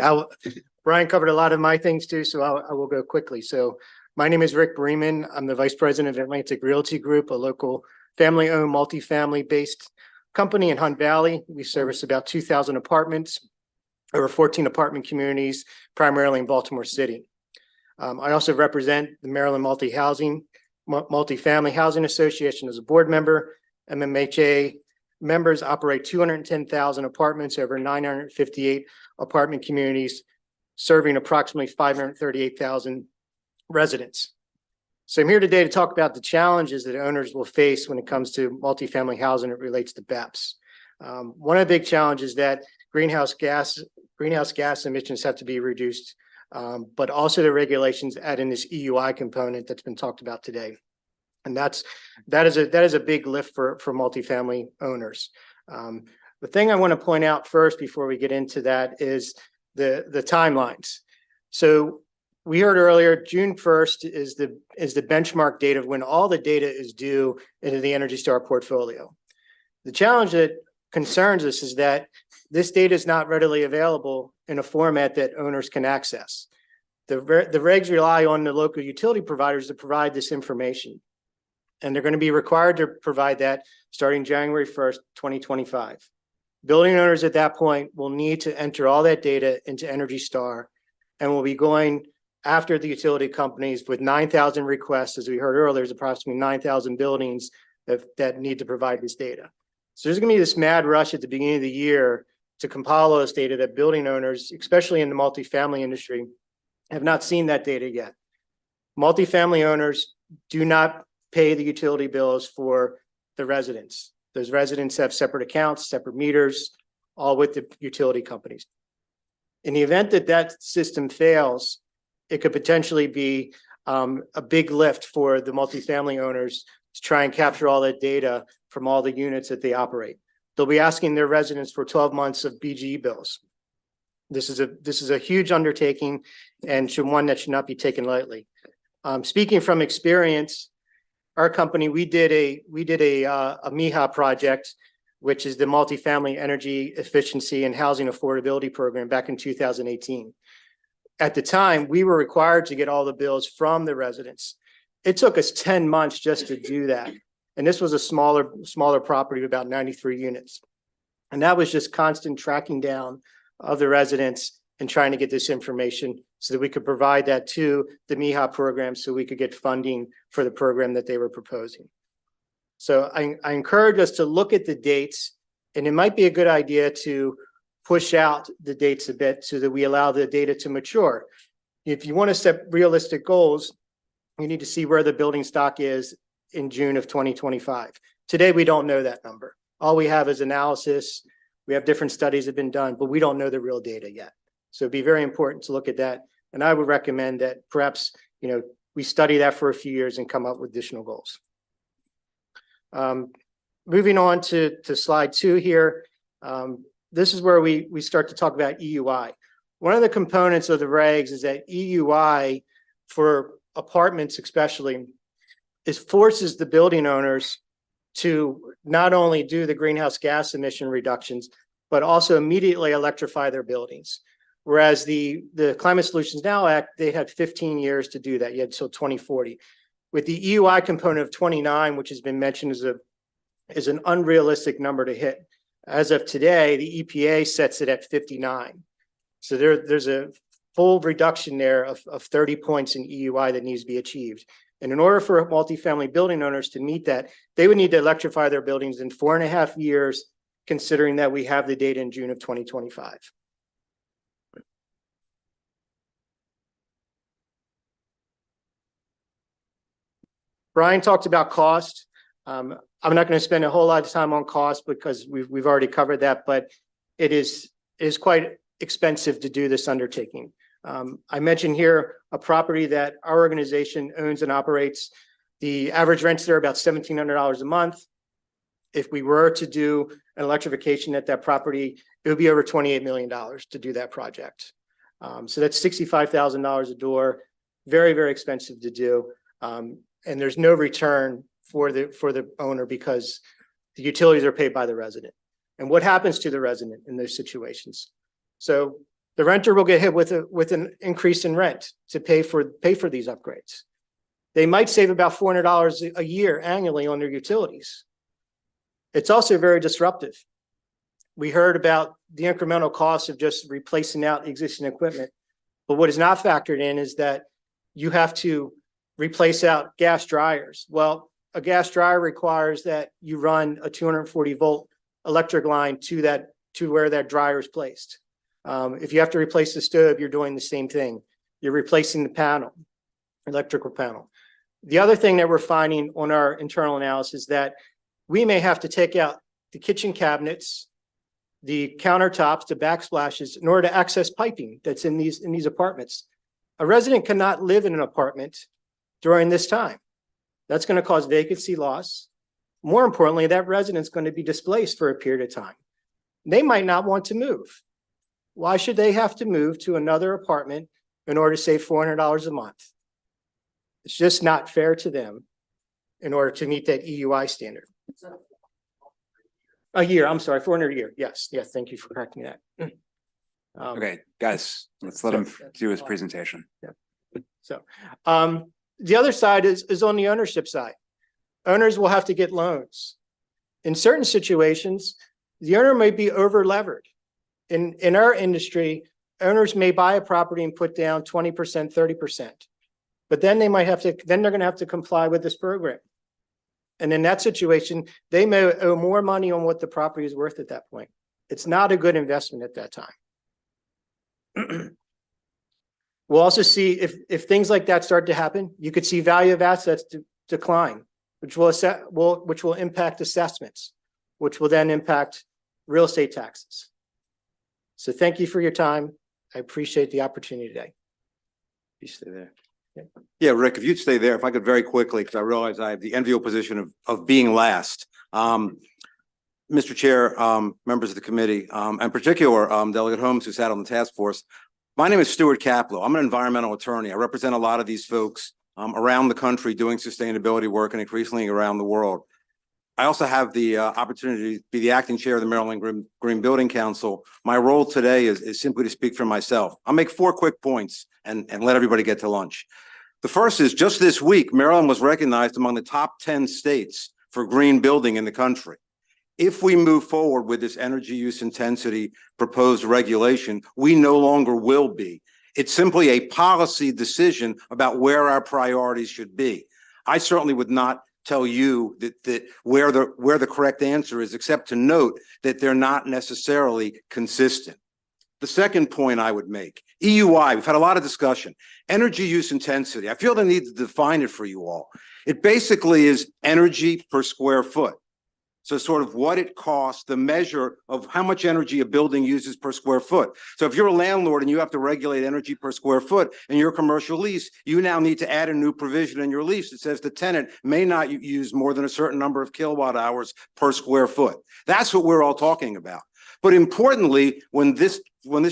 Brian covered a lot of my things too, so I will go quickly. So my name is Rick Bremen. I'm the Vice President of Atlantic Realty Group, a local family-owned multifamily-based company in Hunt Valley. We service about 2,000 apartments, over 14 apartment communities, primarily in Baltimore City. I also represent the Maryland Multifamily Housing Association as a board member. MMHA members operate 210,000 apartments over 958 apartment communities, serving approximately 538,000 residents. So I'm here today to talk about the challenges that owners will face when it comes to multifamily housing that relates to BEPS. One of the big challenges is that greenhouse gas emissions have to be reduced, but also the regulations add in this EUI component that's been talked about today. And that is a big lift for multifamily owners. The thing I want to point out first before we get into that is the timelines. So we heard earlier, June 1st is the benchmark date of when all the data is due into the Energy Star portfolio. The challenge that concerns us is that this data is not readily available in a format that owners can access. The regs rely on the local utility providers to provide this information. And they're going to be required to provide that starting January 1st, 2025. Building owners at that point will need to enter all that data into Energy Star and will be going after the utility companies with 9,000 requests. As we heard earlier, there's approximately 9,000 buildings that need to provide this data. So there's going to be this mad rush at the beginning of the year to compile those data that building owners, especially in the multifamily industry, have not seen that data yet. Multifamily owners do not pay the utility bills for the residents. Those residents have separate accounts, separate meters, all with the utility companies. In the event that that system fails, it could potentially be a big lift for the multifamily owners to try and capture all that data from all the units that they operate. They'll be asking their residents for 12 months of BGE bills. This is a huge undertaking and one that should not be taken lightly. Speaking from experience, our company, we did a MIHA project, which is the Multifamily Energy Efficiency and Housing Affordability Program back in 2018. At the time, we were required to get all the bills from the residents. It took us 10 months just to do that. And this was a smaller property of about 93 units. And that was just constant tracking down of the residents and trying to get this information so that we could provide that to the MIHA program so we could get funding for the program that they were proposing. So I encourage us to look at the dates, and it might be a good idea to push out the dates a bit so that we allow the data to mature. If you want to set realistic goals, you need to see where the building stock is in June of 2025. Today, we don't know that number. All we have is analysis. We have different studies that have been done, but we don't know the real data yet. So it'd be very important to look at that. And I would recommend that perhaps, we study that for a few years and come up with additional goals. Moving on to slide 2 here. This is where we start to talk about EUI. One of the components of the regs is that EUI for apartments especially forces the building owners to not only do the greenhouse gas emission reductions, but also immediately electrify their buildings. Whereas the Climate Solutions Now Act, they had 15 years to do that. You had until 2040. With the EUI component of 29, which has been mentioned as an unrealistic number to hit. As of today, the EPA sets it at 59. So there's a full reduction there of 30 points in EUI that needs to be achieved. And in order for multifamily building owners to meet that, they would need to electrify their buildings in 4.5 years, considering that we have the data in June of 2025. Brian talked about cost. I'm not going to spend a whole lot of time on cost because we've already covered that, but it is quite expensive to do this undertaking. I mentioned here a property that our organization owns and operates. The average rents there are about $1,700 a month. If we were to do an electrification at that property, it would be over $28 million to do that project. So that's $65,000 a door, very, very expensive to do. And there's no return for the owner because the utilities are paid by the resident. And what happens to the resident in those situations? So the renter will get hit with an increase in rent to pay for these upgrades. They might save about $400 a year annually on their utilities. It's also very disruptive. We heard about the incremental cost of just replacing out existing equipment, but what is not factored in is that you have to replace out gas dryers. Well, a gas dryer requires that you run a 240 volt electric line to where that dryer is placed. If you have to replace the stove, you're doing the same thing. You're replacing the panel, electrical panel. The other thing that we're finding on our internal analysis is that we may have to take out the kitchen cabinets, the countertops, the backsplashes in order to access piping that's in these apartments. A resident cannot live in an apartment during this time. That's going to cause vacancy loss. More importantly, that resident's going to be displaced for a period of time. They might not want to move. Why should they have to move to another apartment in order to save $400 a month? It's just not fair to them in order to meet that EUI standard. A year, I'm sorry, 400 a year. Yes, yes, thank you for correcting that. Okay, guys, let's let him do his presentation. Yeah. So the other side is on the ownership side. Owners will have to get loans. In certain situations, the owner may be over levered. In our industry, owners may buy a property and put down 20%, 30%, but then they're going to have to comply with this program. And in that situation, they may owe more money on what the property is worth at that point. It's not a good investment at that time. We'll also see if things like that start to happen, you could see value of assets decline, which will impact assessments, which will then impact real estate taxes. So thank you for your time. I appreciate the opportunity today. You stay there. Yeah, Rick, if you'd stay there, if I could very quickly, because I realize I have the enviable position of being last. Mr. Chair, members of the committee, in particular, Delegate Holmes, who sat on the task force. My name is Stuart Kaplow. I'm an environmental attorney. I represent a lot of these folks around the country doing sustainability work and increasingly around the world. I also have the opportunity to be the acting chair of the Maryland Green Building Council. My role today is simply to speak for myself. I'll make 4 quick points and let everybody get to lunch. The first is just this week, Maryland was recognized among the top 10 states for green building in the country. If we move forward with this energy use intensity proposed regulation, we no longer will be. It's simply a policy decision about where our priorities should be. I certainly would not tell you that where the correct answer is, except to note that they're not necessarily consistent. The second point I would make, EUI, we've had a lot of discussion. Energy use intensity, I feel the need to define it for you all. It basically is energy per square foot. So sort of what it costs, the measure of how much energy a building uses per square foot. So if you're a landlord and you have to regulate energy per square foot in your commercial lease, you now need to add a new provision in your lease that says the tenant may not use more than a certain number of kilowatt hours per square foot. That's what we're all talking about. But importantly, when this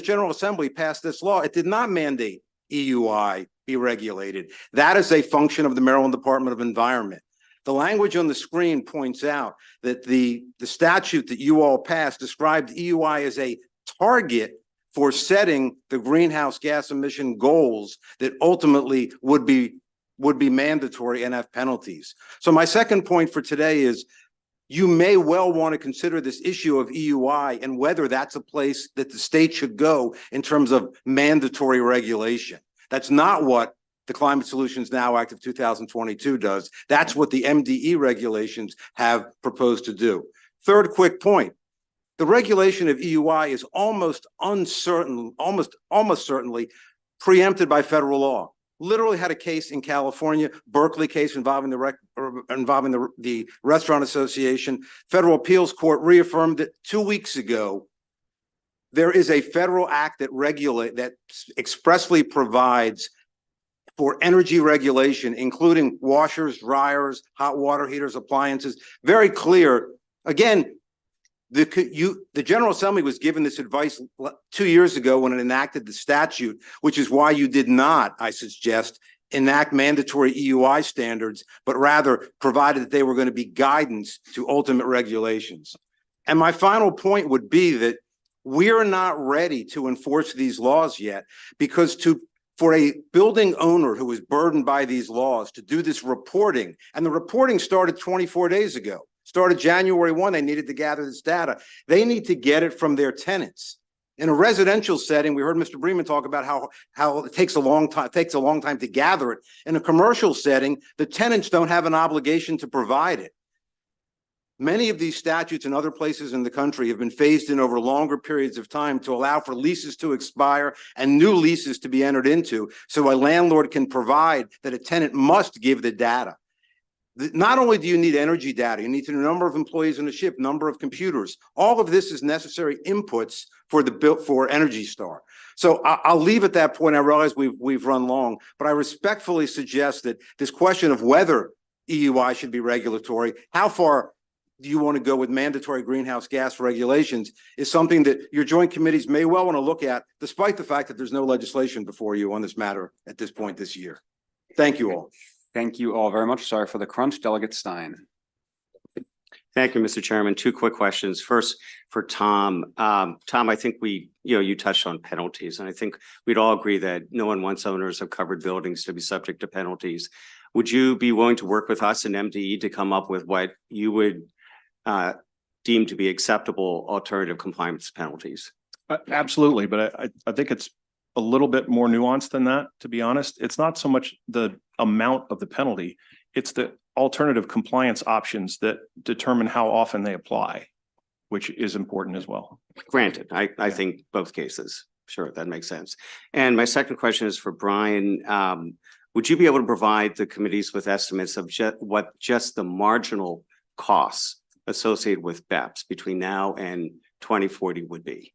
General Assembly passed this law, it did not mandate EUI be regulated. That is a function of the Maryland Department of Environment. The language on the screen points out that the statute that you all passed described EUI as a target for setting the greenhouse gas emission goals that ultimately would be mandatory and have penalties. So my second point for today is you may well want to consider this issue of EUI and whether that's a place that the state should go in terms of mandatory regulation. That's not what the Climate Solutions Now Act of 2022 does. That's what the MDE regulations have proposed to do. Third quick point, the regulation of EUI is almost certainly preempted by federal law. literally had a case in California, Berkeley case involving the Restaurant Association. Federal Appeals Court reaffirmed it 2 weeks ago. There is a federal act that expressly provides for energy regulation, including washers, dryers, hot water heaters, appliances. Very clear. Again, the General Assembly was given this advice 2 years ago when it enacted the statute, which is why you did not, I suggest, enact mandatory EUI standards, but rather provided that they were going to be guidance to ultimate regulations. And my final point would be that we're not ready to enforce these laws yet, because for a building owner who is burdened by these laws to do this reporting, and the reporting started 24 days ago, started January 1, they needed to gather this data. They need to get it from their tenants. In a residential setting, we heard Mr. Bremen talk about how it takes a long time to gather it. In a commercial setting, the tenants don't have an obligation to provide it. Many of these statutes in other places in the country have been phased in over longer periods of time to allow for leases to expire and new leases to be entered into, so a landlord can provide that a tenant must give the data. Not only do you need energy data, you need the number of employees in the ship, number of computers. All of this is necessary inputs for Energy Star. So I'll leave at that point. I realize we've run long, but I respectfully suggest that this question of whether EUI should be regulatory, how far do you want to go with mandatory greenhouse gas regulations, is something that your joint committees may well want to look at, despite the fact that there's no legislation before you on this matter at this point this year. Thank you all. Thank you all very much. Sorry for the crunch. Delegate Stein. Thank you, Mr. Chairman. Two quick questions. First, for Tom. Tom, I think you touched on penalties, and I think we'd all agree that no one wants owners of covered buildings to be subject to penalties. Would you be willing to work with us and MDE to come up with what you would deem to be acceptable alternative compliance penalties? Absolutely, but I think it's a little bit more nuanced than that, to be honest. It's not so much the amount of the penalty, it's the alternative compliance options that determine how often they apply, which is important as well. Granted, I think both cases. Sure, that makes sense. And my second question is for Brian. Would you be able to provide the committees with estimates of what just the marginal costs associated with BEPS between now and 2040 would be?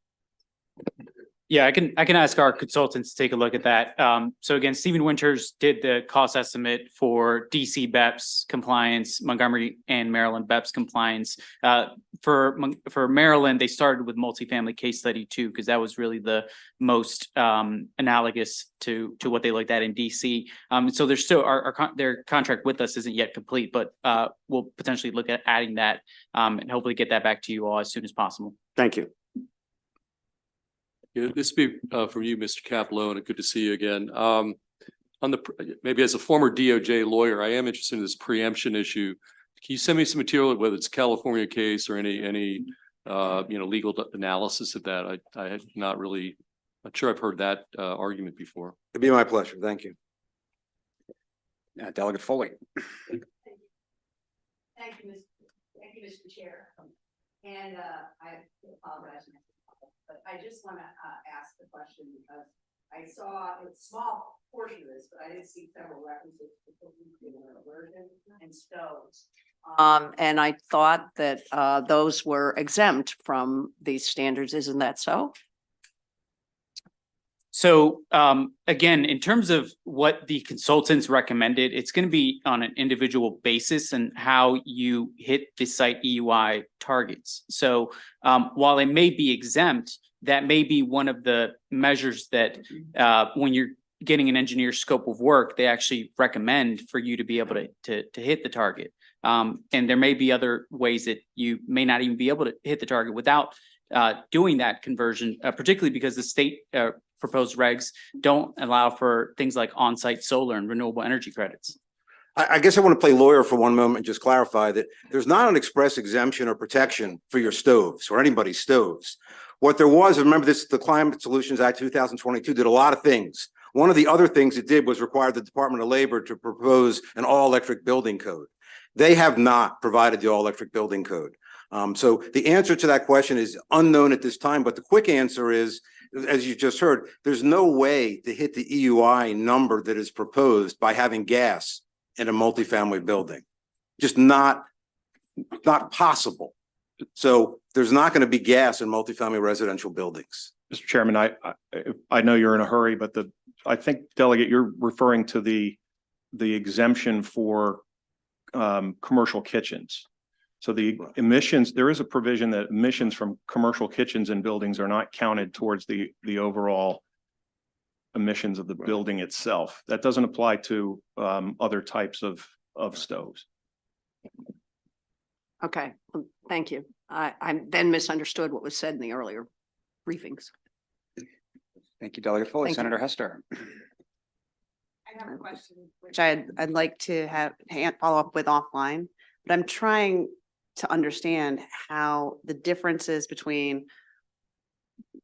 Yeah, I can ask our consultants to take a look at that. So again, Stephen Winters did the cost estimate for DC BEPS compliance, Montgomery and Maryland BEPS compliance. For Maryland, they started with multifamily case study 2, because that was really the most analogous to what they looked at in DC. So there's still their contract with us isn't yet complete, but we'll potentially look at adding that and hopefully get that back to you all as soon as possible. Thank you. Yeah, this be from you, Mr. Capelone. Good to see you again. Maybe as a former DOJ lawyer, I am interested in this preemption issue. Can you send me some material, whether it's a California case or any legal analysis of that? I had not sure I've heard that argument before. It'd be my pleasure. Thank you. Delegate Foley. Thank you, Mr. Chair. And I apologize, but I just want to ask the question because I saw a small portion of this, but I did see several references to nuclear immersion and stoves. And I thought that those were exempt from these standards. Isn't that so? So again, in terms of what the consultants recommended, it's going to be on an individual basis and how you hit the site EUI targets. So while it may be exempt, that may be one of the measures that when you're getting an engineer's scope of work, they actually recommend for you to be able to hit the target. And there may be other ways that you may not even be able to hit the target without doing that conversion, particularly because the state proposed regs don't allow for things like on-site solar and renewable energy credits. I guess I want to play lawyer for one moment and just clarify that there's not an express exemption or protection for your stoves or anybody's stoves. What there was, remember this, the Climate Solutions Act 2022 did a lot of things. One of the other things it did was require the Department of Labor to propose an all-electric building code. They have not provided the all-electric building code. So the answer to that question is unknown at this time, but the quick answer is as you just heard, there's no way to hit the EUI number that is proposed by having gas in a multifamily building. Just not possible. So there's not going to be gas in multifamily residential buildings. Mr. Chairman, I know you're in a hurry, but I think Delegate, you're referring to the exemption for commercial kitchens. So the emissions, there is a provision that emissions from commercial kitchens and buildings are not counted towards the overall emissions of the building itself. That doesn't apply to other types of stoves. Okay, well, thank you. I then misunderstood what was said in the earlier briefings. Thank you, Delegate Foley. Thank you. Senator Hester. I have a question, which I'd like to follow up with offline, but I'm trying to understand how the differences between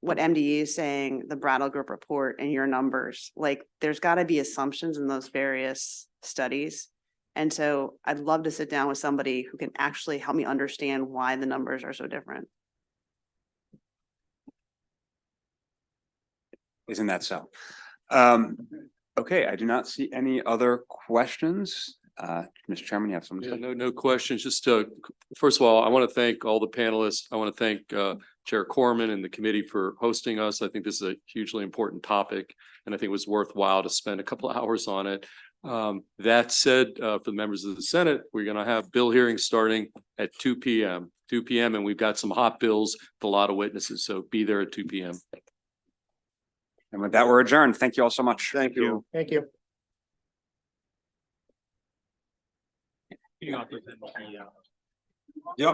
what MDE is saying, the Brattle Group report, and your numbers. Like, there's got to be assumptions in those various studies. And so I'd love to sit down with somebody who can actually help me understand why the numbers are so different. Isn't that so? Okay, I do not see any other questions. Mr. Chairman, you have something to say? No questions. Just first of all, I want to thank all the panelists. I want to thank Chair Corman and the committee for hosting us. I think this is a hugely important topic, and I think it was worthwhile to spend a couple of hours on it. That said, for the members of the Senate, we're going to have bill hearings starting at 2 p.m. And we've got some hot bills with a lot of witnesses, so be there at 2 p.m. And with that, we're adjourned. Thank you all so much. Thank you. Thank you. Yep.